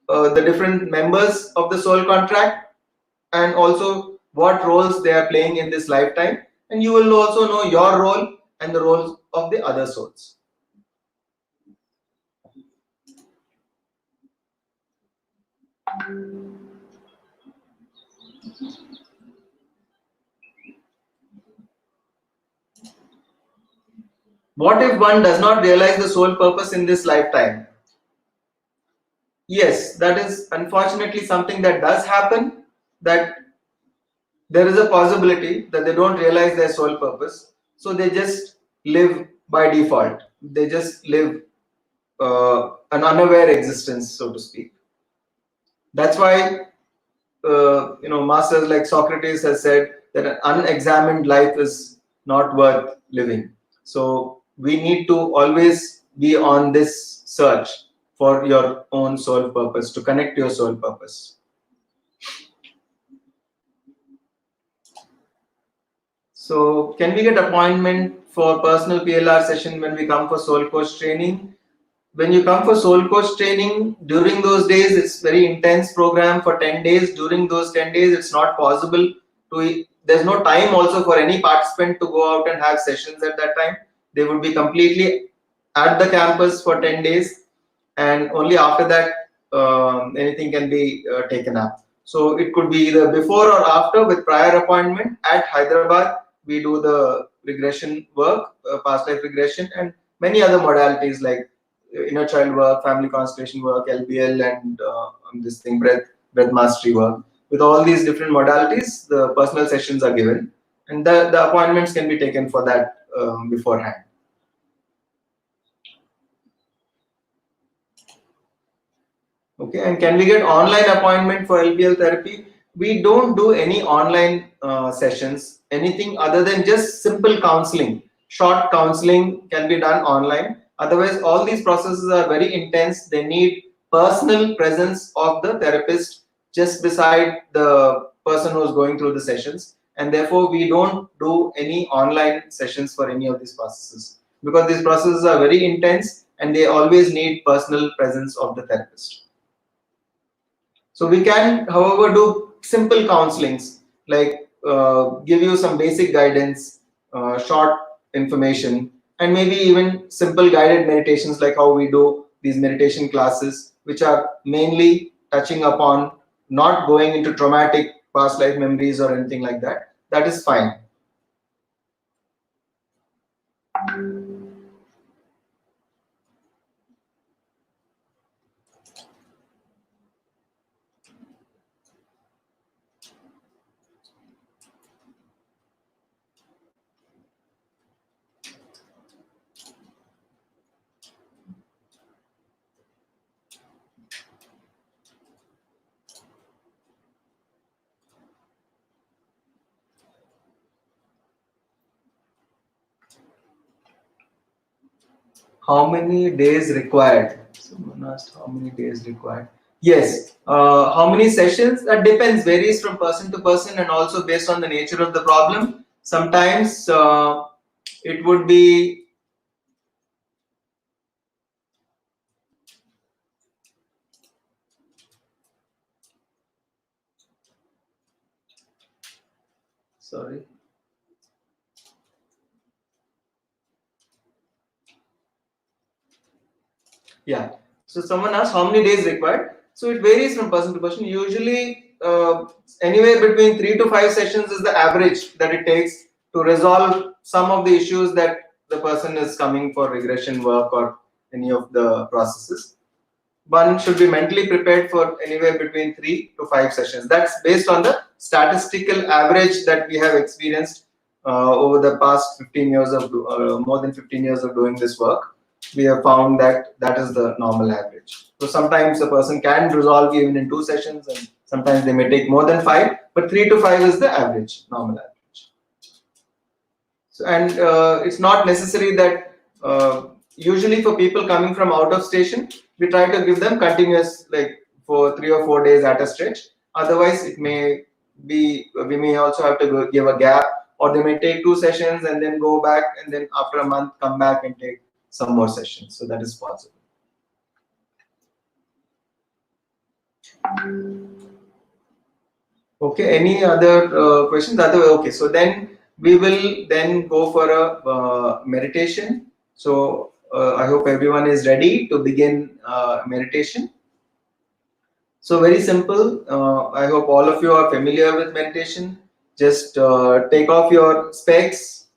the different members of the soul contract and also what roles they are playing in this lifetime, and you will also know your role and the roles of the other souls. What if one does not realize the soul purpose in this lifetime? Yes, that is unfortunately something that does happen, that there is a possibility that they don't realize their soul purpose, so they just live by default. They just live an unaware existence, so to speak. That's why masters like Socrates has said that an unexamined life is not worth living. So we need to always be on this search for your own soul purpose, to connect to your soul purpose. So can we get appointment for personal PLR session when we come for soul coach training? When you come for soul coach training, during those days, it's very intense program for 10 days. During those 10 days, it's not possible there's no time also for any participant to go out and have sessions at that time. They would be completely at the campus for 10 days, and only after that, anything can be taken up. So it could be either before or after with prior appointment. At Hyderabad, we do the regression work, past life regression, and many other modalities like inner child work, family constellation work, LBL, and this thing, breath mastery work. With all these different modalities, the personal sessions are given, and the appointments can be taken for that beforehand. Okay, and can we get online appointment for LBL therapy? We don't do any online sessions, anything other than just simple counseling. Short counseling can be done online. Otherwise, all these processes are very intense. They need personal presence of the therapist just beside the person who is going through the sessions. And therefore, we don't do any online sessions for any of these processes, because these processes are very intense and they always need personal presence of the therapist. So we can, however, do simple counselings, like give you some basic guidance, short information, and maybe even simple guided meditations, like how we do these meditation classes, which are mainly touching upon not going into traumatic past life memories or anything like that. That is fine. How many days required? Someone asked how many days required. Yes. How many sessions? That depends, varies from person to person and also based on the nature of the problem. Sometimes it would be sorry. Yeah. So someone asked how many days required. So it varies from person to person. Usually, anywhere between 3 to 5 sessions is the average that it takes to resolve some of the issues that the person is coming for regression work or any of the processes. One should be mentally prepared for anywhere between 3 to 5 sessions. That's based on the statistical average that we have experienced over the past 15 years of more than 15 years of doing this work. We have found that that is the normal average. So sometimes a person can resolve even in 2 sessions, and sometimes they may take more than 5, but 3 to 5 is the average, normal average. So, and it's not necessary that usually for people coming from out of station, we try to give them continuous, like for 3 or 4 days at a stretch. Otherwise, it may be, we may also have to give a gap, or they may take 2 sessions and then go back, and then after a month come back and take some more sessions. So that is possible. Okay, any other questions? Okay, so then we will then go for a meditation. So I hope everyone is ready to begin meditation. So very simple. I hope all of you are familiar with meditation. Just take off your specs,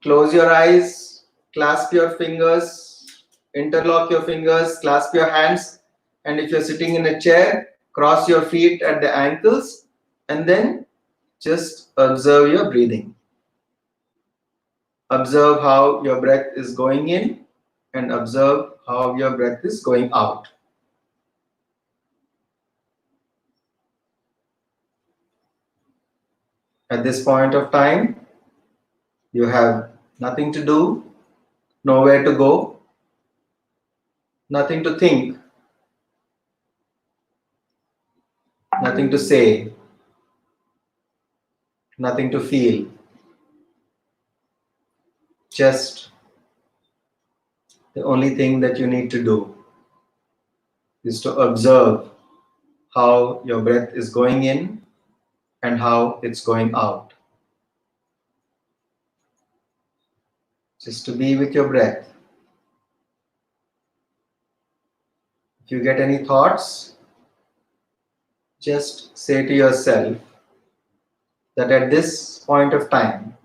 close your eyes, clasp your fingers, interlock your fingers, clasp your hands, and if you're sitting in a chair, cross your feet at the ankles, and then just observe your breathing. Observe how your breath is going in and observe how your breath is going out. At this point of time, you have nothing to do, nowhere to go, nothing to think, nothing to say, nothing to feel. Just the only thing that you need to do is to observe how your breath is going in and how it's going out. Just to be with your breath. If you get any thoughts, just say to yourself that at this point of time,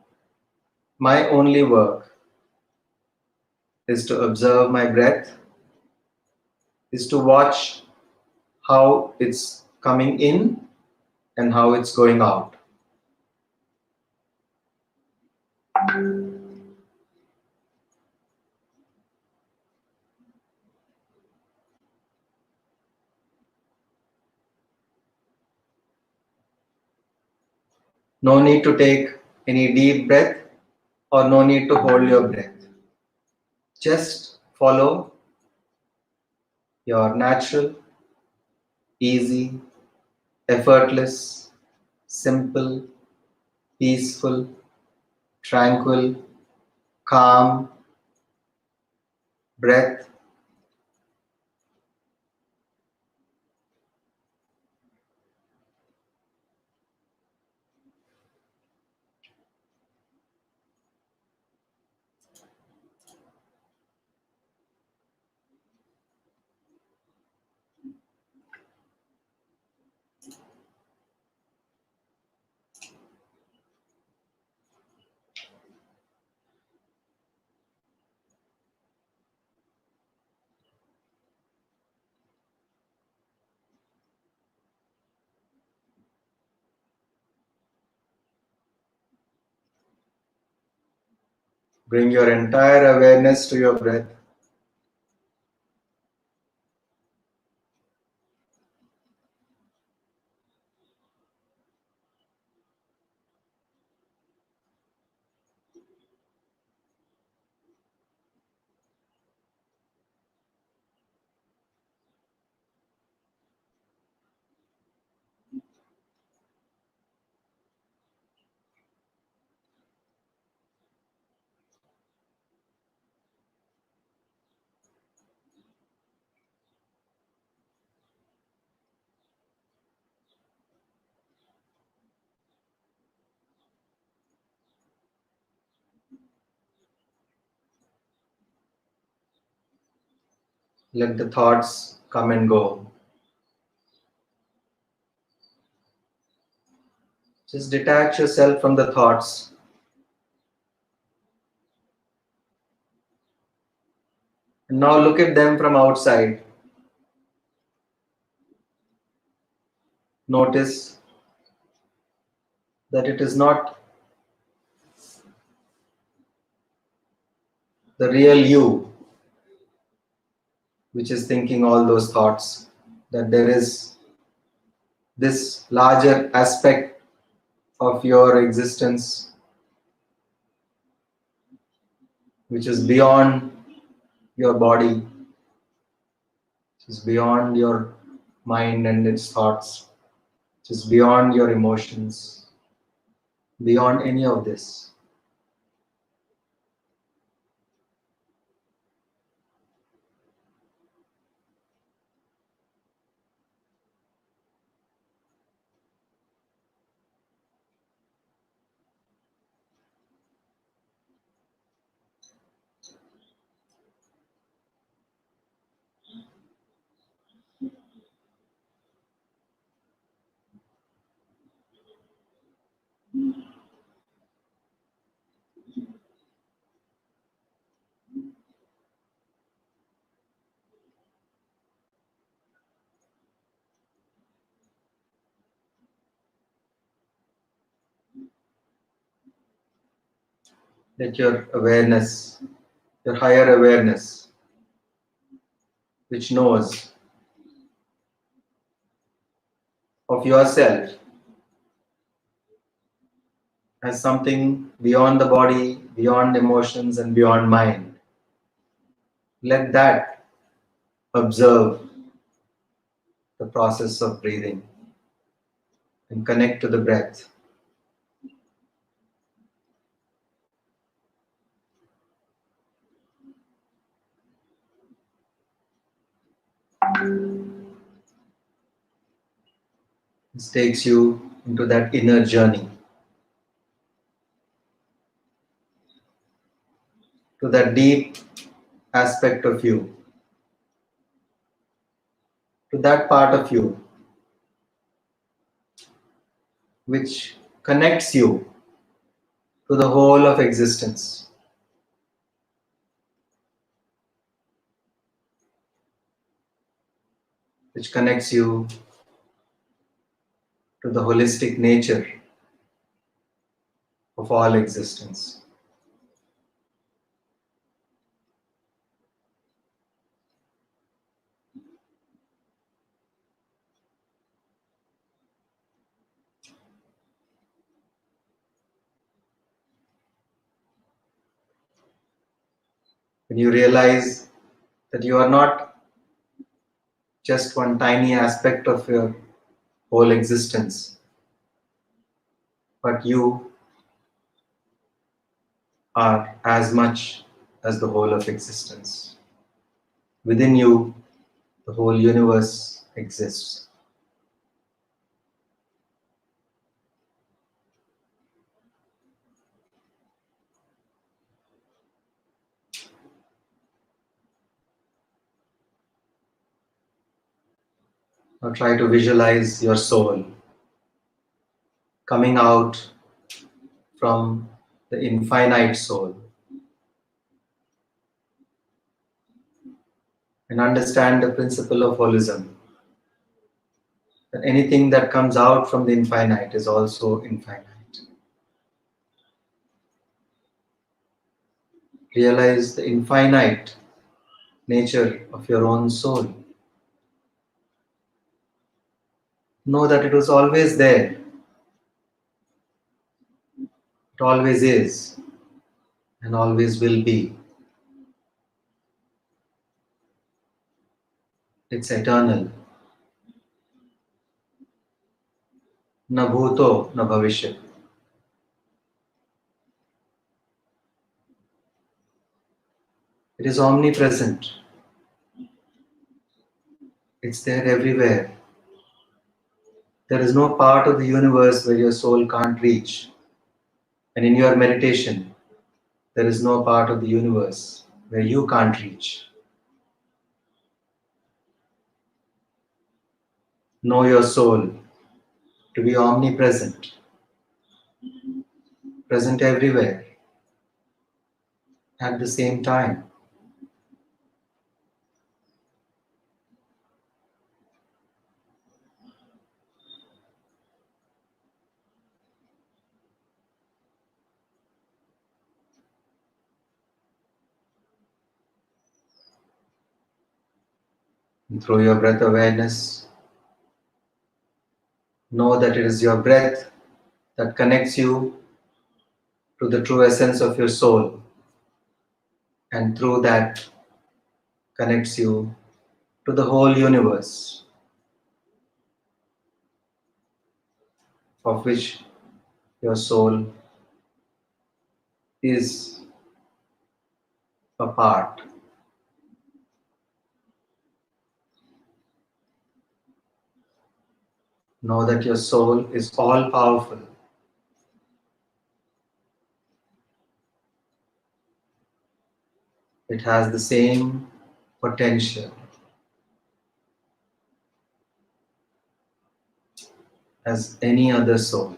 my only work is to observe my breath, is to watch how it's coming in and how it's going out. No need to take any deep breath or no need to hold your breath. Just follow your natural, easy, effortless, simple, peaceful, tranquil, calm breath. Bring your entire awareness to your breath. Let the thoughts come and go. Just detach yourself from the thoughts. And now look at them from outside. Notice that it is not the real you which is thinking all those thoughts, that there is this larger aspect of your existence which is beyond your body, which is beyond your mind and its thoughts, which is beyond your emotions, beyond any of this. Let your awareness, your higher awareness, which knows of yourself as something beyond the body, beyond emotions, and beyond mind, let that observe the process of breathing and connect to the breath. This takes you into that inner journey, to that deep aspect of you, to that part of you which connects you to the whole of existence, which connects you to the holistic nature of all existence. When you realize that you are not just one tiny aspect of your whole existence, but you are as much as the whole of existence. Within you, the whole universe exists. Now try to visualize your soul coming out from the infinite soul, and understand the principle of holism, that anything that comes out from the infinite is also infinite. Realize the infinite nature of your own soul. Know that it was always there, it always is, and always will be. It's eternal. Na bhuto na bhavishyat. It is omnipresent. It's there everywhere. There is no part of the universe where your soul can't reach. And in your meditation, there is no part of the universe where you can't reach. Know your soul to be omnipresent, present everywhere at the same time. And through your breath awareness, know that it is your breath that connects you to the true essence of your soul, and through that connects you to the whole universe, of which your soul is a part. Know that your soul is all powerful. It has the same potential as any other soul,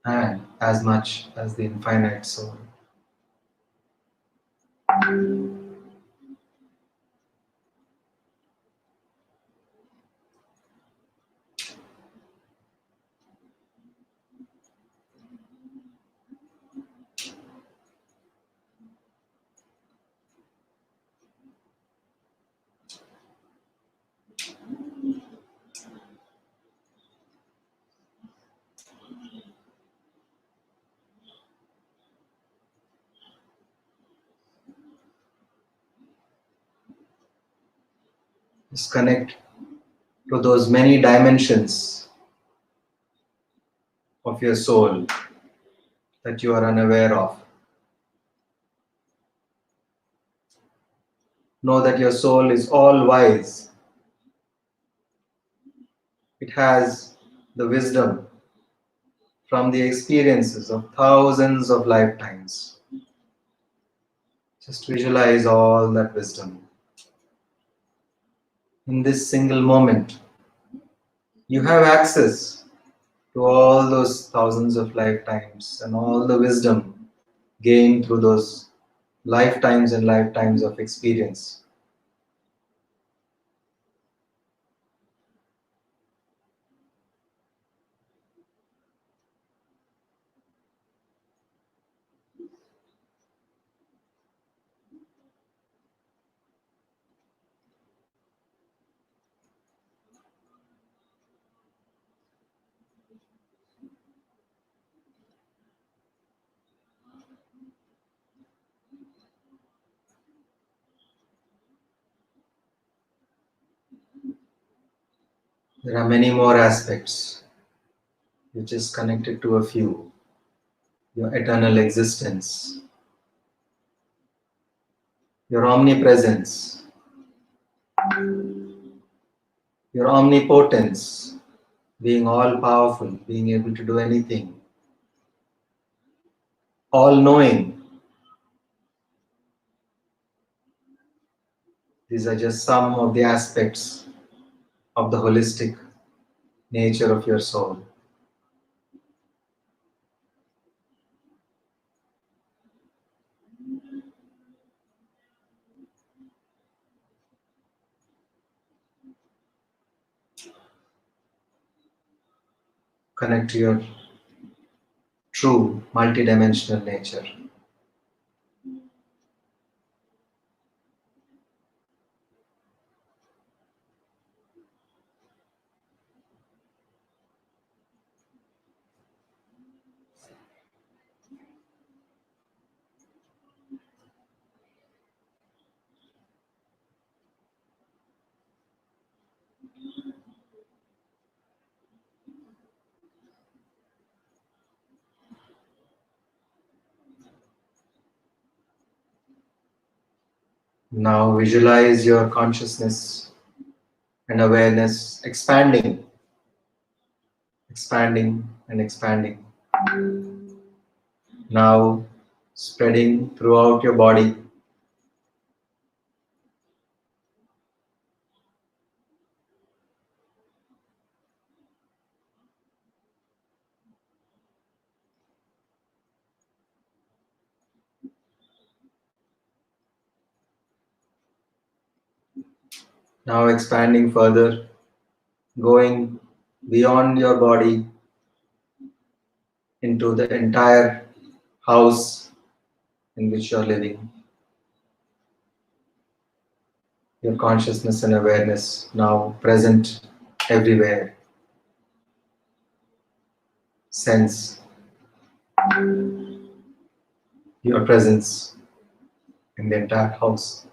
and as much as the infinite soul. Just connect to those many dimensions of your soul that you are unaware of. Know that your soul is all wise. It has the wisdom from the experiences of thousands of lifetimes. Just visualize all that wisdom. In this single moment, you have access to all those thousands of lifetimes and all the wisdom gained through those lifetimes and lifetimes of experience. There are many more aspects. You just connected to a few. Your eternal existence, your omnipresence, your omnipotence, being all powerful, being able to do anything, all knowing. These are just some of the aspects of the holistic nature of your soul. Connect to your true multidimensional nature. Now visualize your consciousness and awareness expanding, expanding and expanding. Now spreading throughout your body. Now expanding further, going beyond your body into the entire house in which you are living. Your consciousness and awareness now present everywhere. Sense your presence in the entire house.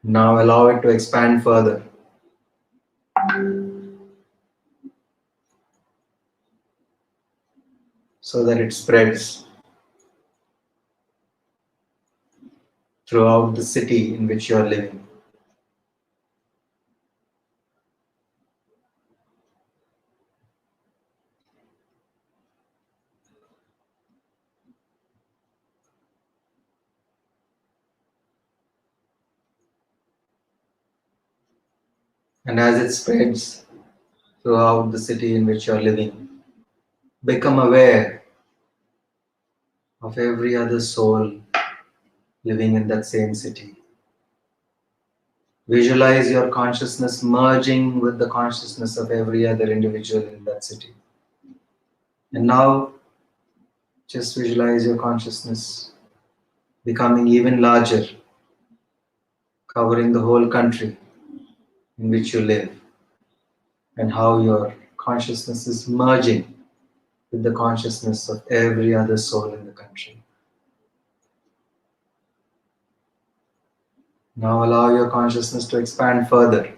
Now allow it to expand further. So that it spreads throughout the city in which you are living. And as it spreads throughout the city in which you are living, become aware of every other soul living in that same city. Visualize your consciousness merging with the consciousness of every other individual in that city. And now, just visualize your consciousness becoming even larger, covering the whole country in which you live, and how your consciousness is merging with the consciousness of every other soul in the country. Now allow your consciousness to expand further,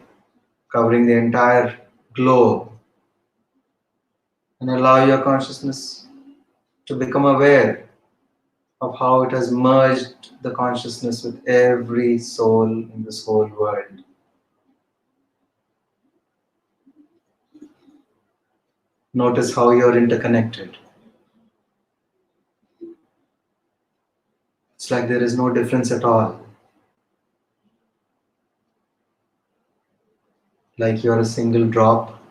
covering the entire globe, and allow your consciousness to become aware of how it has merged the consciousness with every soul in this whole world. Notice how you're interconnected. It's like there is no difference at all. Like you're a single drop,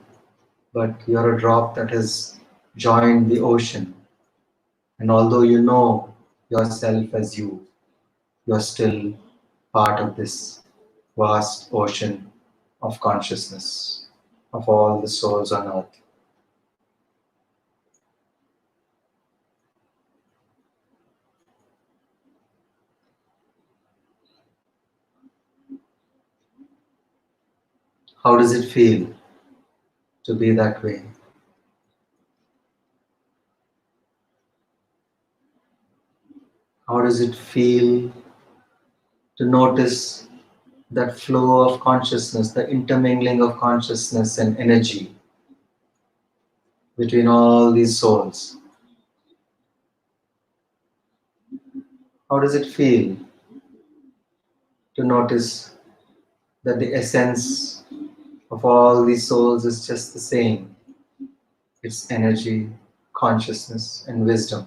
but you're a drop that has joined the ocean. And although you know yourself as you're still part of this vast ocean of consciousness of all the souls on earth. How does it feel to be that way? How does it feel to notice that flow of consciousness, the intermingling of consciousness and energy between all these souls? How does it feel to notice that the essence of all these souls is just the same? It's energy, consciousness, and wisdom.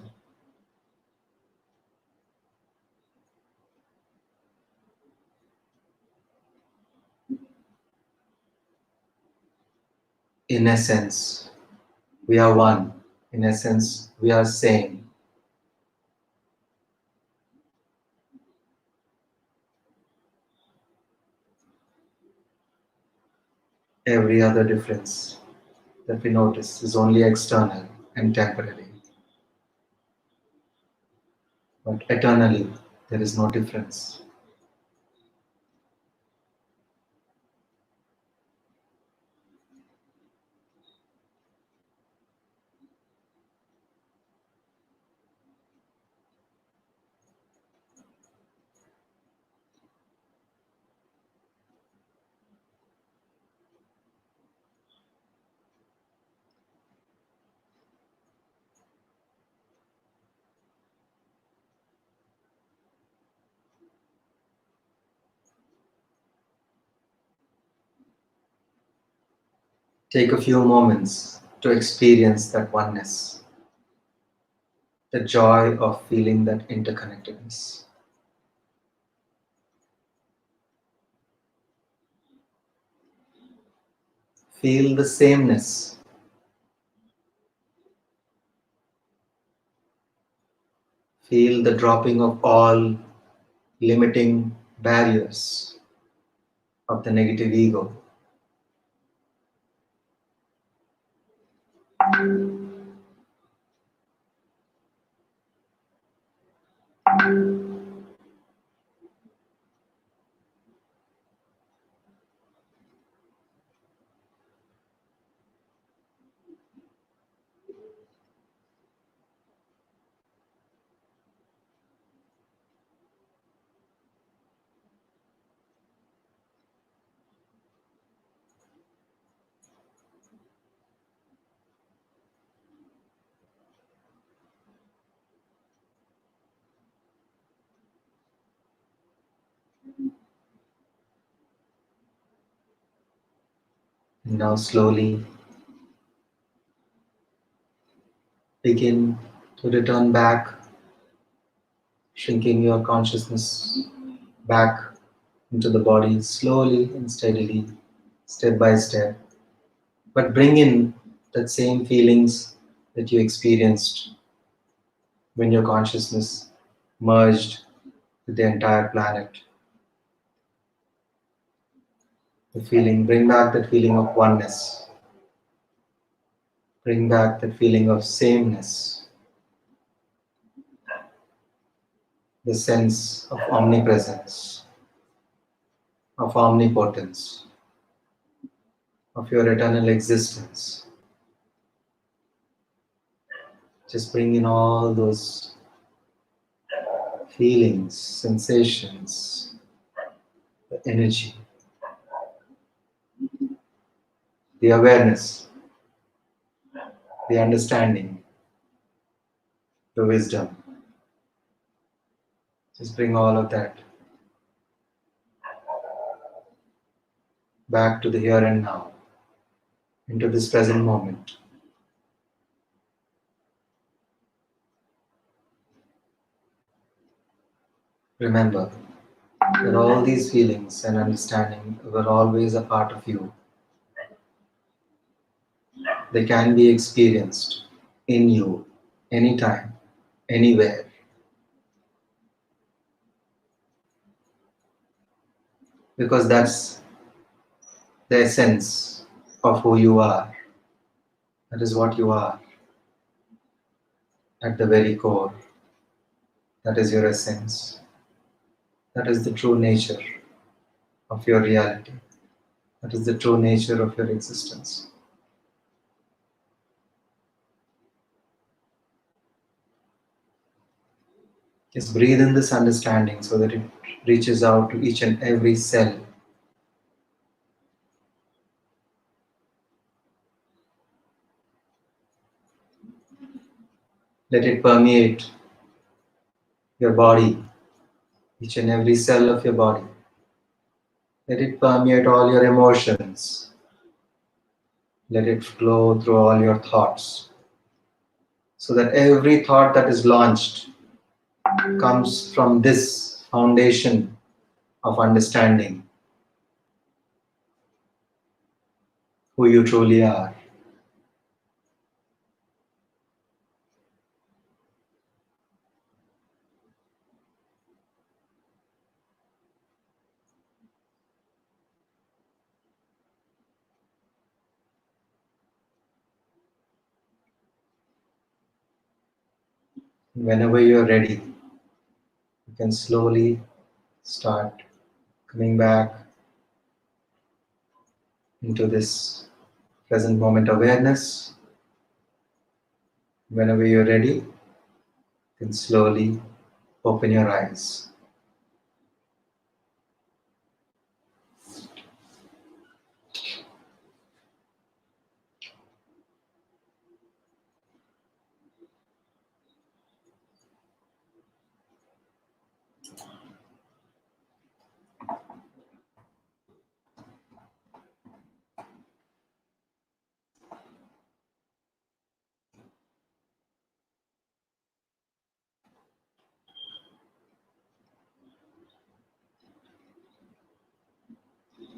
In essence, we are one. In essence, we are same. Every other difference that we notice is only external and temporary. But eternally, there is no difference. Take a few moments to experience that oneness, the joy of feeling that interconnectedness. Feel the sameness. Feel the dropping of all limiting barriers of the negative ego. And now slowly begin to return back, shrinking your consciousness back into the body slowly and steadily, step by step. But bring in that same feelings that you experienced when your consciousness merged with the entire planet. The feeling, bring back that feeling of oneness. Bring back that feeling of sameness. The sense of omnipresence, of omnipotence, of your eternal existence. Just bring in all those feelings, sensations, the energy, the awareness, the understanding, the wisdom. Just bring all of that back to the here and now, into this present moment. Remember that all these feelings and understanding were always a part of you. They can be experienced in you anytime, anywhere. Because that's the essence of who you are. That is what you are at the very core. That is your essence. That is the true nature of your reality. That is the true nature of your existence. Just breathe in this understanding so that it reaches out to each and every cell. Let it permeate your body, each and every cell of your body. Let it permeate all your emotions. Let it flow through all your thoughts. So that every thought that is launched comes from this foundation of understanding who you truly are. Whenever you're ready, you can slowly start coming back into this present moment awareness. Whenever you're ready, you can slowly open your eyes.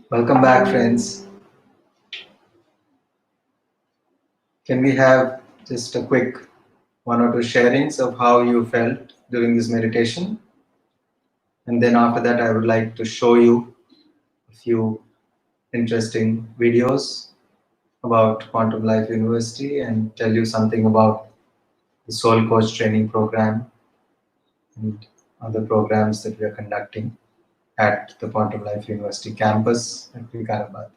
Welcome back, friends. Can we have just a quick one or two sharings of how you felt during this meditation? And then after that, I would like to show you a few interesting videos about Quantum Life University and tell you something about the Soul Coach training program and other programs that we are conducting at the Quantum Life University campus at Vikarabad.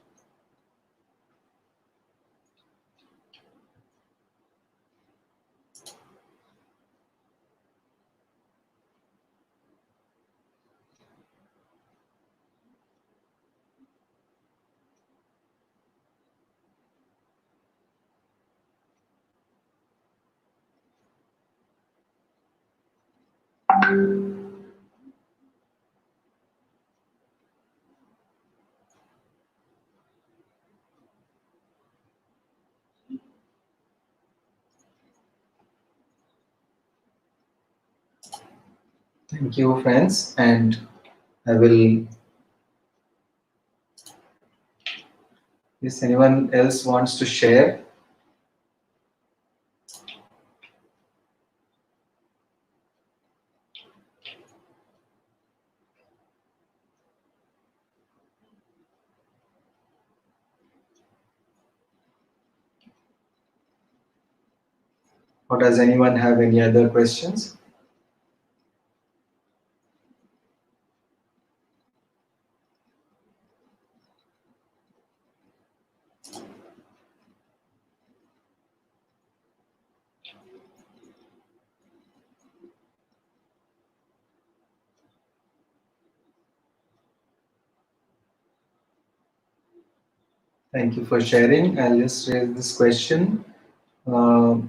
Thank you, friends, and I will. If anyone else wants to share, or does anyone have any other questions? Thank you for sharing. I'll just raise this question. I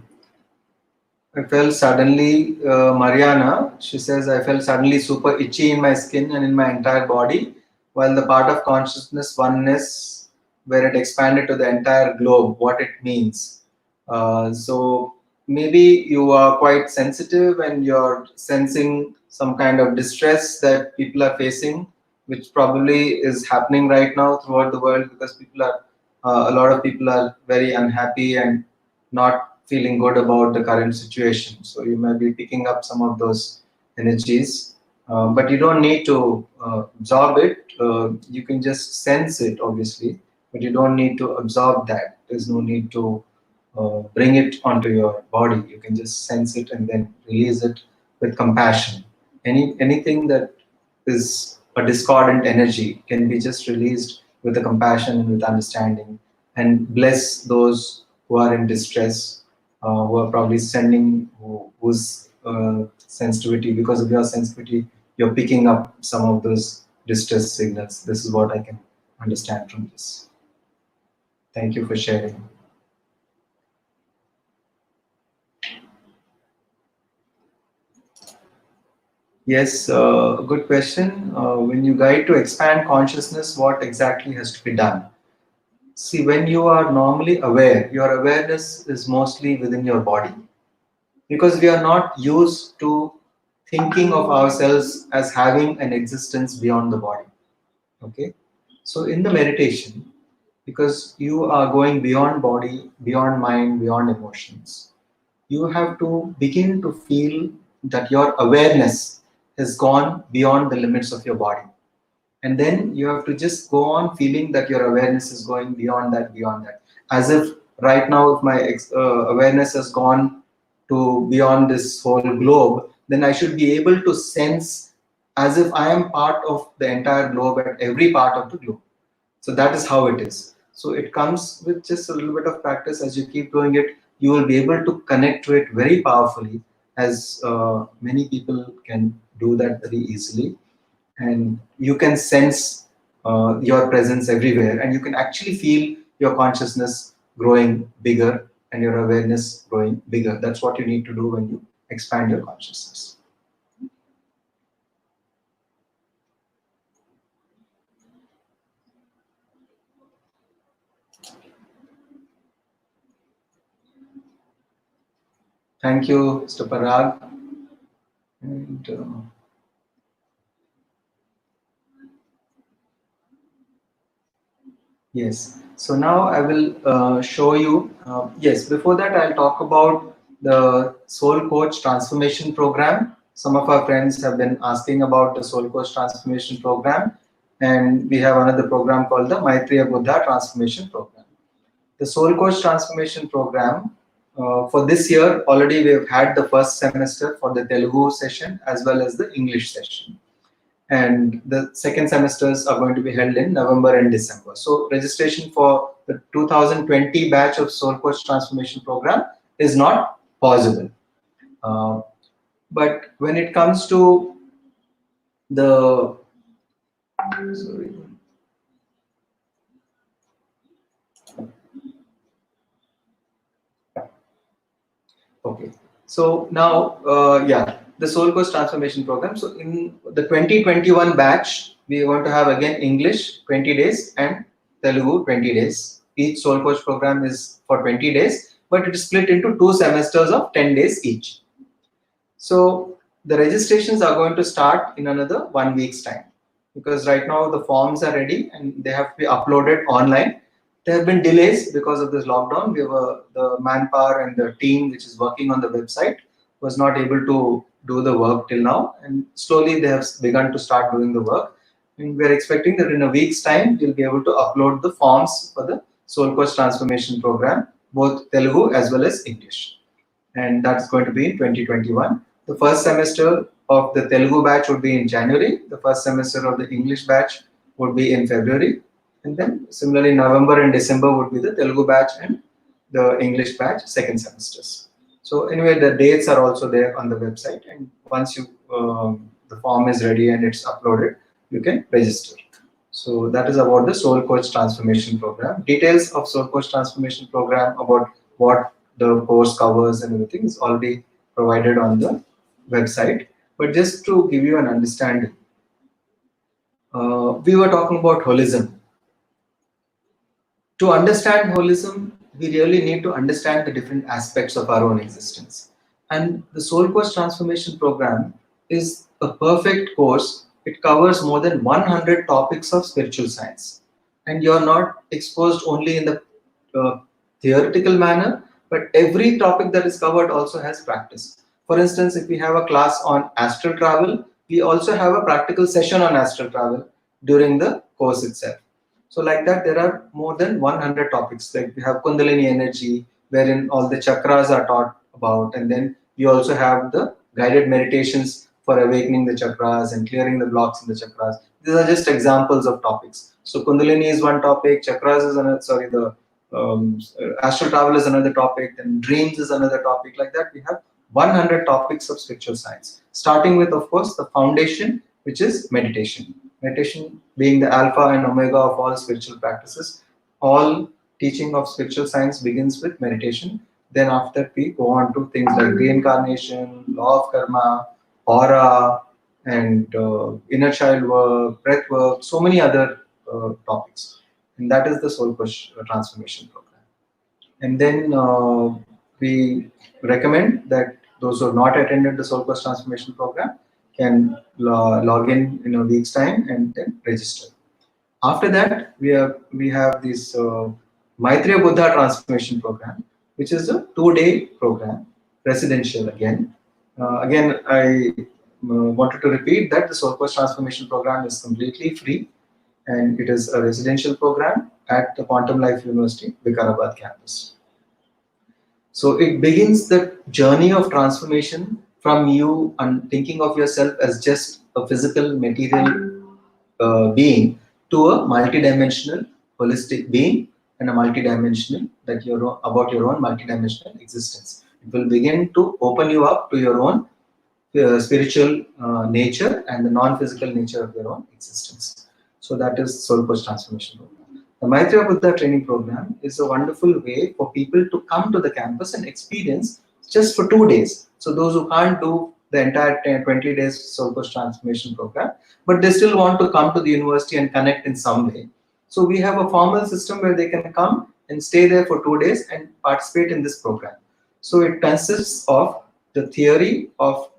felt suddenly, Mariana, she says, I felt suddenly super itchy in my skin and in my entire body, while the part of consciousness oneness, where it expanded to the entire globe, what it means. So maybe you are quite sensitive and you're sensing some kind of distress that people are facing, which probably is happening right now throughout the world because a lot of people are very unhappy and not feeling good about the current situation. So you might be picking up some of those energies, but you don't need to absorb it. You can just sense it, obviously, but you don't need to absorb that. There's no need to bring it onto your body. You can just sense it and then release it with compassion. Anything that is a discordant energy can be just released with the compassion and with understanding, and bless those who are in distress, who are probably sending, whose sensitivity, because of your sensitivity, you're picking up some of those distress signals. This is what I can understand from this. Thank you for sharing. Yes, good question. When you guide to expand consciousness, what exactly has to be done? See, when you are normally aware, your awareness is mostly within your body, because we are not used to thinking of ourselves as having an existence beyond the body. Okay, so in the meditation, because you are going beyond body, beyond mind, beyond emotions, you have to begin to feel that your awareness has gone beyond the limits of your body. And then you have to just go on feeling that your awareness is going beyond that. As if right now, if my awareness has gone to beyond this whole globe, then I should be able to sense as if I am part of the entire globe at every part of the globe. So that is how it is. So it comes with just a little bit of practice. As you keep doing it, you will be able to connect to it very powerfully, as many people can do that very easily. And you can sense your presence everywhere, and you can actually feel your consciousness growing bigger and your awareness growing bigger. That's what you need to do when you expand your consciousness. Thank you, Mr. Parag. And yes, so now I will show you. Yes, before that, I'll talk about the Soul Coach Transformation Program. some of our friends have been asking about the Soul Coach Transformation Program, and we have another program called the Maitreya Buddha Transformation Program. The Soul Coach Transformation Program, for this year, already we have had the first semester for the Telugu session as well as the English session. And the second semesters are going to be held in November and December. So registration for the 2020 batch of Soul Coach Transformation Program is not possible. But when it comes to the okay, so now the Soul Coach Transformation Program. So in the 2021 batch, we are going to have again English 20 days and Telugu 20 days. Each Soul Coach program is for 20 days, but it is split into 2 semesters of 10 days each. So the registrations are going to start in another 1 week's time, because right now the forms are ready and they have to be uploaded online. There have been delays because of this lockdown. The manpower and the team which is working on the website was not able to do the work till now, and slowly they have begun to start doing the work. And we are expecting that in a week's time we'll be able to upload the forms for the Soul Coach Transformation Program, both Telugu as well as English. And that's going to be in 2021. The first semester of the Telugu batch would be in January. The first semester of the English batch would be in February. And then similarly, November and December would be the Telugu batch and the English batch second semesters. So anyway, the dates are also there on the website. And once the form is ready and it's uploaded, you can register. So that is about the Soul Coach Transformation Program. Details of Soul Coach Transformation Program about what the course covers and everything is already provided on the website. But just to give you an understanding, we were talking about holism. To understand holism, we really need to understand the different aspects of our own existence. And the Soul Coach Transformation Program is a perfect course. It covers more than 100 topics of spiritual science. And you're not exposed only in the theoretical manner, but every topic that is covered also has practice. For instance, if we have a class on astral travel, we also have a practical session on astral travel during the course itself. So like that, there are more than 100 topics. Like we have Kundalini energy, wherein all the chakras are taught about, and then we also have the guided meditations for awakening the chakras and clearing the blocks in the chakras. These are just examples of topics. So Kundalini is one topic, chakras is another, the astral travel is another topic, then dreams is another topic. Like that, we have 100 topics of spiritual science, starting with, of course, the foundation, which is meditation. Meditation being the alpha and omega of all spiritual practices. All teaching of spiritual science begins with meditation. Then after, we go on to things like reincarnation, law of karma, aura, and inner child work, breath work, so many other topics. And that is the Soul Coach Transformation Program. And then we recommend that those who have not attended the Soul Coach Transformation Program can log in a week's time and then register. After that, we have this Maitreya Buddha Transformation Program, which is a 2-day program, residential again. I wanted to repeat that the Soul Coach Transformation Program is completely free, and it is a residential program at the Quantum Life University, Vikarabad campus. So it begins the journey of transformation from you and thinking of yourself as just a physical, material being to a multidimensional, holistic being, and a multidimensional about your own multidimensional existence. It will begin to open you up to your own spiritual nature and the non-physical nature of your own existence. So that is Soul Coach Transformation Program. The Maitreya Buddha training program is a wonderful way for people to come to the campus and experience just for 2 days. So those who can't do the entire 20 days Soul Coach Transformation Program, but they still want to come to the university and connect in some way. So we have a formal system where they can come and stay there for 2 days and participate in this program. So it consists of the theory of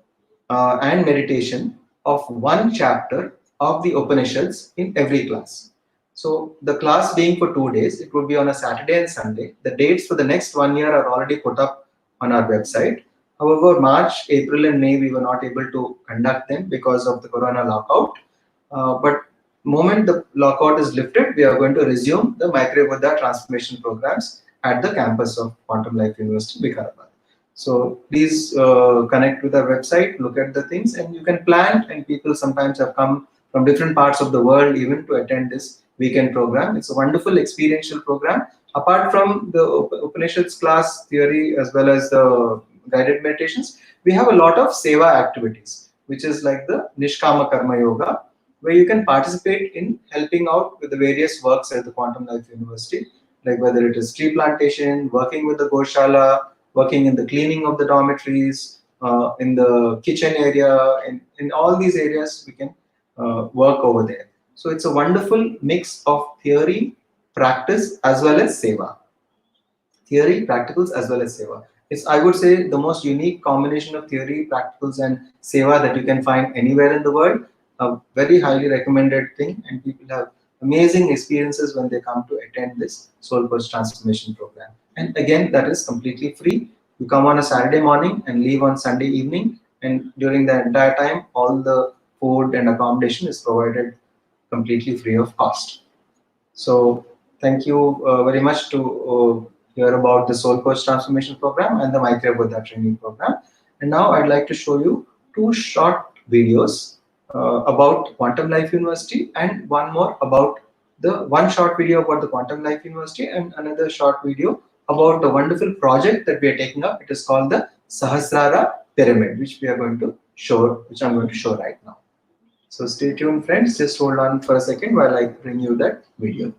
and meditation of one chapter of the Upanishads in every class. So the class being for 2 days, it would be on a Saturday and Sunday. The dates for the next 1 year are already put up on our website. However, March, April, and May we were not able to conduct them because of the Corona lockout. But moment the lockout is lifted, we are going to resume the Microwave Buddha transformation programs at the campus of Quantum Life University, Vikarabad. So please connect with our website, look at the things, and you can plan. And people sometimes have come from different parts of the world even to attend this weekend program. It's a wonderful experiential program. Apart from the Upanishads class theory as well as the guided meditations, we have a lot of seva activities, which is like the Nishkama Karma Yoga, where you can participate in helping out with the various works at the Quantum Life University, like whether it is tree plantation, working with the Goshala, working in the cleaning of the dormitories, in the kitchen area, in all these areas we can work over there. So it's a wonderful mix of theory, practice, as well as seva. Theory, practicals, as well as seva. It's, I would say, the most unique combination of theory, practicals, and seva that you can find anywhere in the world. A very highly recommended thing, and people have amazing experiences when they come to attend this Soul Coach Transformation Program. And again, that is completely free. You come on a Saturday morning and leave on Sunday evening, and during the entire time, all the food and accommodation is provided completely free of cost. So thank you very much to hear about the Soul Coach Transformation Program and the Micro Buddha Training Program. And now I'd like to show you two short videos about Quantum Life University, and one more about the one short video about the Quantum Life University, and another short video about the wonderful project that we are taking up. It is called the Sahasrara Pyramid, which we are going to show, which I'm going to show right now. So stay tuned, friends. Just hold on for a second while I bring you that video.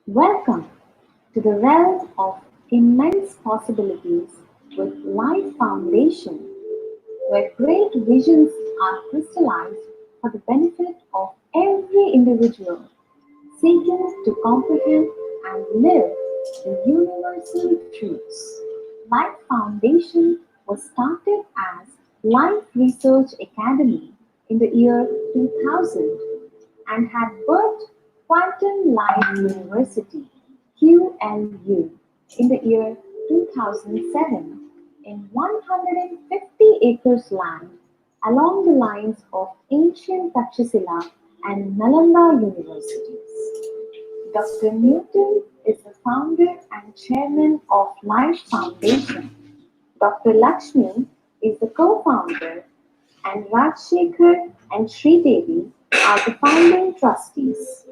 Welcome to the realm of immense possibilities with Life Foundation, where great visions are crystallized for the benefit of every individual seeking to comprehend and live the universal truths. Life Foundation was started as Life Research Academy in the year 2000 and had birthed Quantum Life University (QLU) in the year 2007 in 150 acres land along the lines of ancient Takshashila and Nalanda universities. Dr. Newton is the founder and chairman of Life Foundation. Dr. Lakshmi is the co-founder, and Rajashekhar and Sridevi are the founding trustees.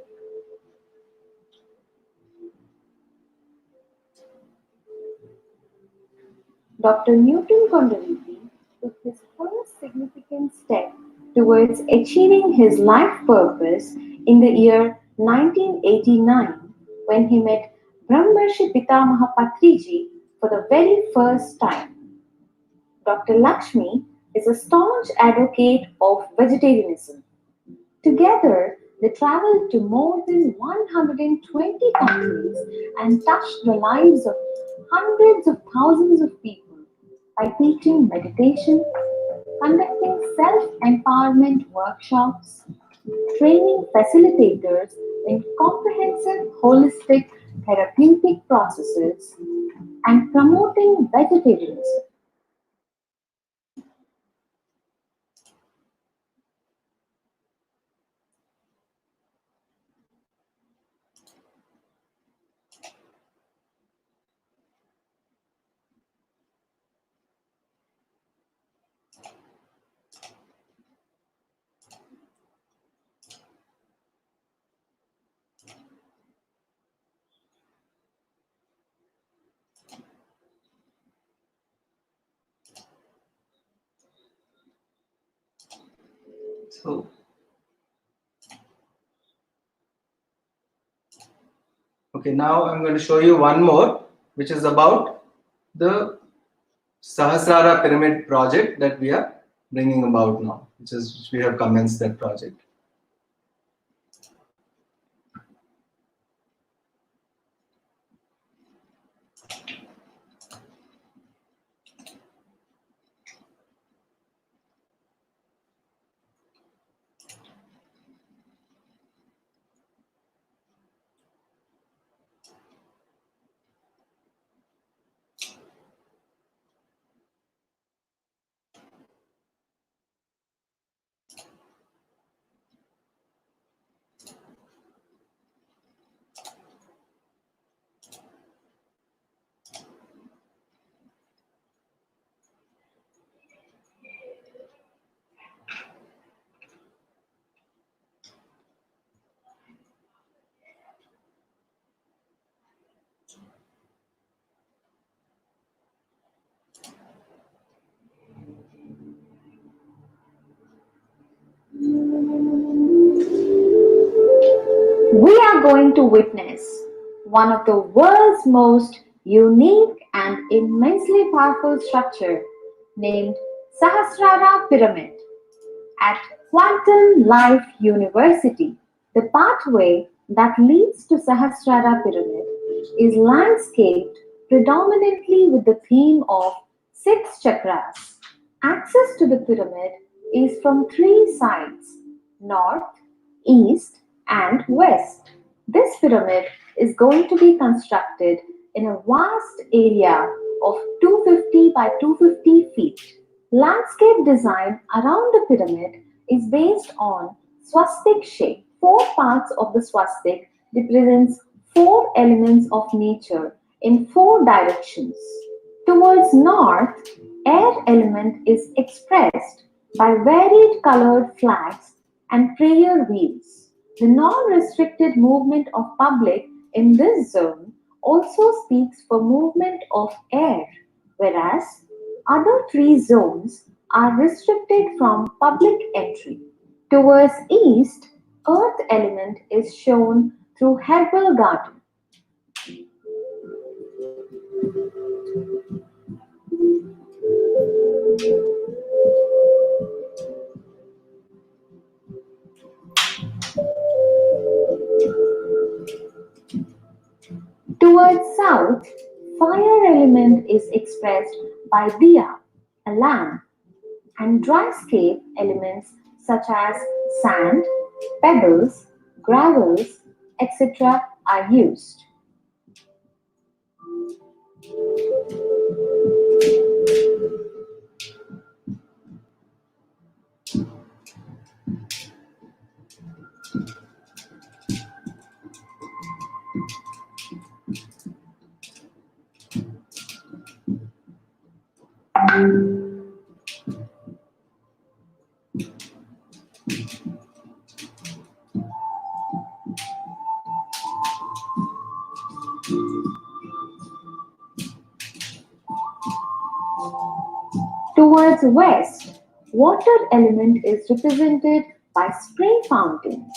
Dr. Newton Kondariti took his first significant step towards achieving his life purpose in the year 1989 when he met Brahmarshi Pitamaha Patriji for the very first time. Dr. Lakshmi is a staunch advocate of vegetarianism. Together, they traveled to more than 120 countries and touched the lives of hundreds of thousands of people by teaching meditation, conducting self-empowerment workshops, training facilitators in comprehensive holistic therapeutic processes, and promoting vegetarianism. So, okay, now I'm going to show you one more, which is about the Sahasrara Pyramid project that we are bringing about now, which we have commenced that project. We are going to witness one of the world's most unique and immensely powerful structure named Sahasrara Pyramid at Quantum Life University. The pathway that leads to Sahasrara Pyramid is landscaped predominantly with the theme of six chakras. Access to the pyramid is from three sides: north, east, and west. This pyramid is going to be constructed in a vast area of 250 by 250 feet. Landscape design around the pyramid is based on swastik shape. Four parts of the swastik represents four elements of nature in four directions. Towards north, air element is expressed by varied colored flags and prayer wheels. The non-restricted movement of public in this zone also speaks for movement of air, whereas other three zones are restricted from public entry. Towards east, earth element is shown through herbal garden. Towards south, fire element is expressed by diya, a lamp, and dryscape elements such as sand, pebbles, gravels, etc. are used. Towards west, water element is represented by spring fountains.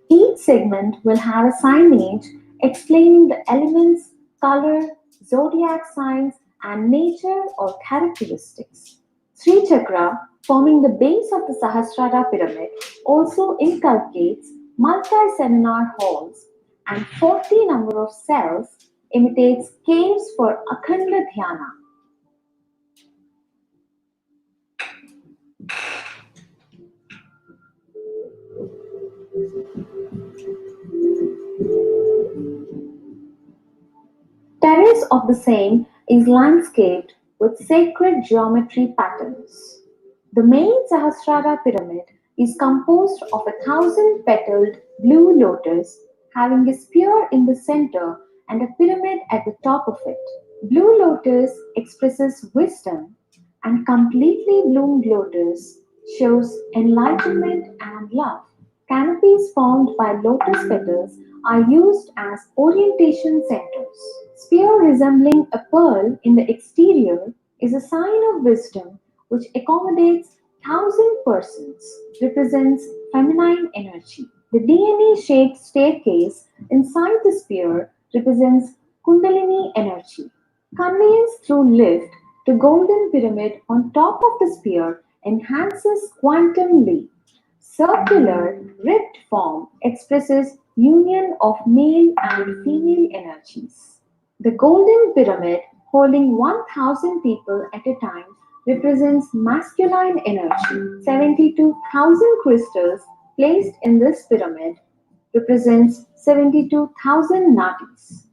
Each segment will have a signage explaining the elements, color, zodiac signs, and nature or characteristics. Sri Chakra, forming the base of the Sahasrara pyramid, also inculcates multi-seminar halls and 40 number of cells, imitates caves for Akhanda Dhyana. Terrace of the same is landscaped with sacred geometry patterns. The main Sahasrara pyramid is composed of 1,000-petaled blue lotus having a spear in the center and a pyramid at the top of it. Blue lotus expresses wisdom and completely bloomed lotus shows enlightenment and love. Canopies formed by lotus petals are used as orientation centers. Spear resembling a pearl in the exterior is a sign of wisdom which accommodates 1,000 persons, represents feminine energy. The DNA-shaped staircase inside the spear represents Kundalini energy. Conveyance through lift to golden pyramid on top of the spear enhances quantum leap. Circular, ribbed form expresses union of male and female energies. The golden pyramid, holding 1,000 people at a time, represents masculine energy. 72,000 crystals placed in this pyramid represents 72,000 nadis.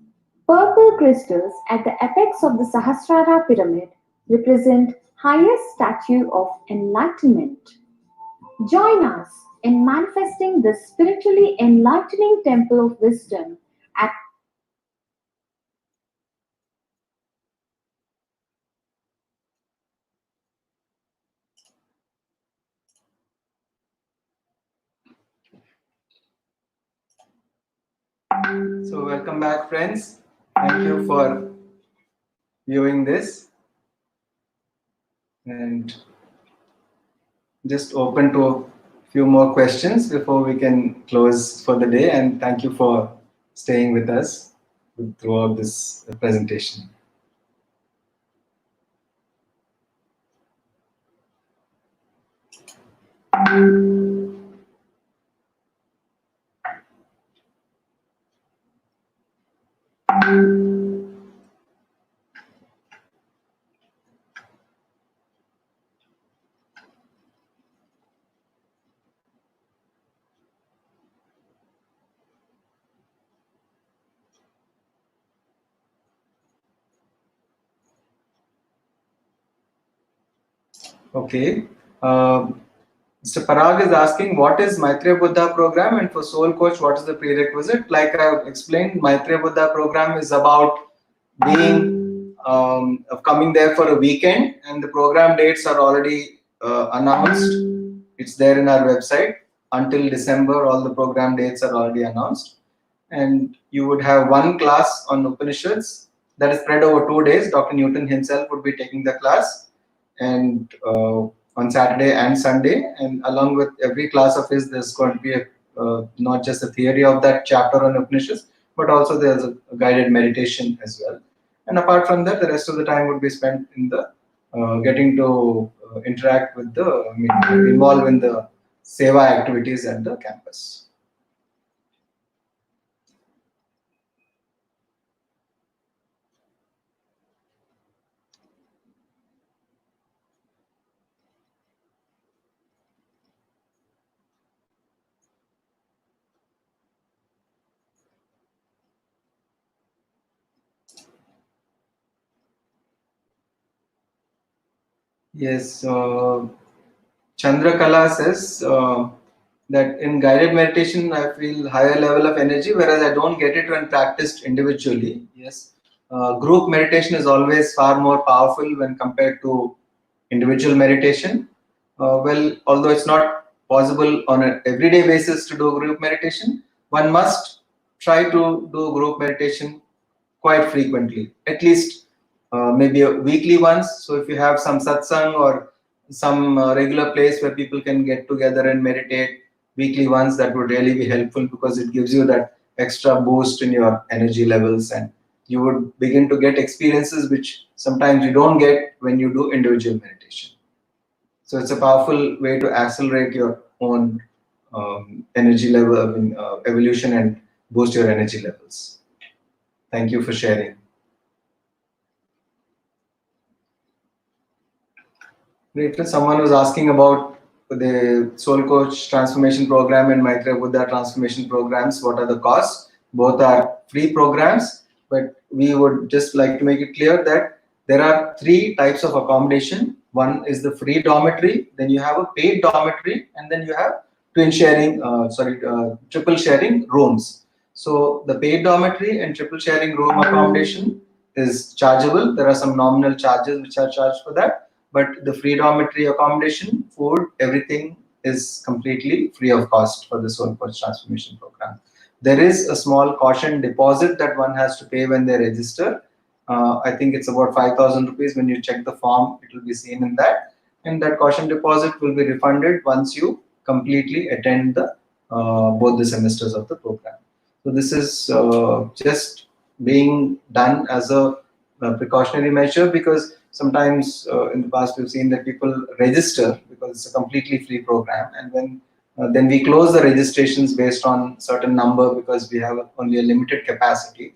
Purple crystals at the apex of the Sahasrara pyramid represent highest statue of enlightenment. Join us in manifesting this spiritually enlightening temple of wisdom at So welcome back, friends. Thank you for viewing this, and just open to a few more questions before we can close for the day. And thank you for staying with us throughout this presentation. Okay. Mr. Parag is asking, what is Maitreya Buddha program, and for Soul Coach, what is the prerequisite? Like I explained, Maitreya Buddha program is about being of coming there for a weekend, and the program dates are already announced. It's there in our website. Until December, all the program dates are already announced, and you would have one class on Upanishads that is spread over 2 days. Dr. Newton himself would be taking the class, and on Saturday and Sunday, and along with every class of his, there's going to be not just a theory of that chapter on Upanishads, but also there's a guided meditation as well. And apart from that, the rest of the time would be spent in the getting to interact with involved in the seva activities at the campus. Yes, Chandrakala says that in guided meditation I feel higher level of energy, whereas I don't get it when practiced individually. Yes, group meditation is always far more powerful when compared to individual meditation. Well, although it's not possible on an everyday basis to do group meditation, one must try to do group meditation quite frequently, at least maybe a weekly once. So if you have some satsang or some regular place where people can get together and meditate weekly once, that would really be helpful because it gives you that extra boost in your energy levels, and you would begin to get experiences which sometimes you don't get when you do individual meditation. So it's a powerful way to accelerate your own energy level, evolution, and boost your energy levels. Thank you for sharing. Later, someone was asking about the Soul Coach Transformation Program and Maitreya Buddha Transformation Programs. What are the costs? Both are free programs, but we would just like to make it clear that there are three types of accommodation. One is the free dormitory, then you have a paid dormitory, and then you have triple sharing rooms. So the paid dormitory and triple sharing room accommodation is chargeable. There are some nominal charges which are charged for that, but the free dormitory accommodation, food, everything is completely free of cost for the Soul Coach Transformation Program. There is a small caution deposit that one has to pay when they register. I think it's about 5,000 rupees. When you check the form, it will be seen in that. And that caution deposit will be refunded once you completely attend the both the semesters of the program. So this is just being done as a precautionary measure, because sometimes in the past we've seen that people register because it's a completely free program, and when then we close the registrations based on certain number because we have only a limited capacity,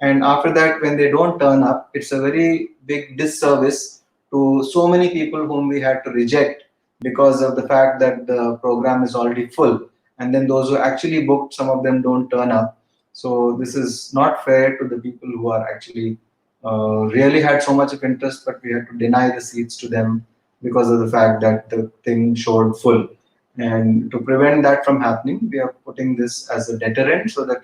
and after that when they don't turn up, it's a very big disservice to so many people whom we had to reject because of the fact that the program is already full, and then those who actually booked, some of them don't turn up. So this is not fair to the people who are actually really had so much of interest, but we had to deny the seats to them because of the fact that the thing showed full. And to prevent that from happening, we are putting this as a deterrent so that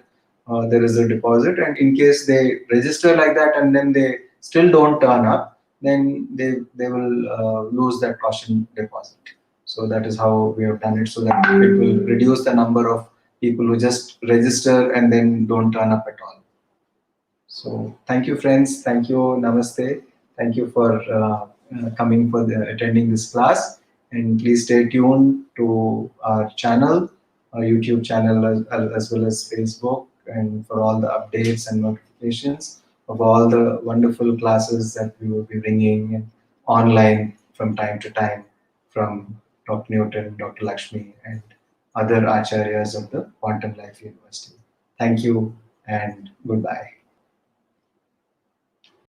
there is a deposit. And in case they register like that and then they still don't turn up, then they will lose that caution deposit. So that is how we have done it, so that it will reduce the number of people who just register and then don't turn up at all. So thank you, friends. Thank you, Namaste. Thank you for coming for attending this class. And please stay tuned to our channel, our YouTube channel, as well as Facebook, and for all the updates and notifications of all the wonderful classes that we will be bringing online from time to time from Dr. Newton, Dr. Lakshmi, and other Acharyas of the Quantum Life University. Thank you and goodbye.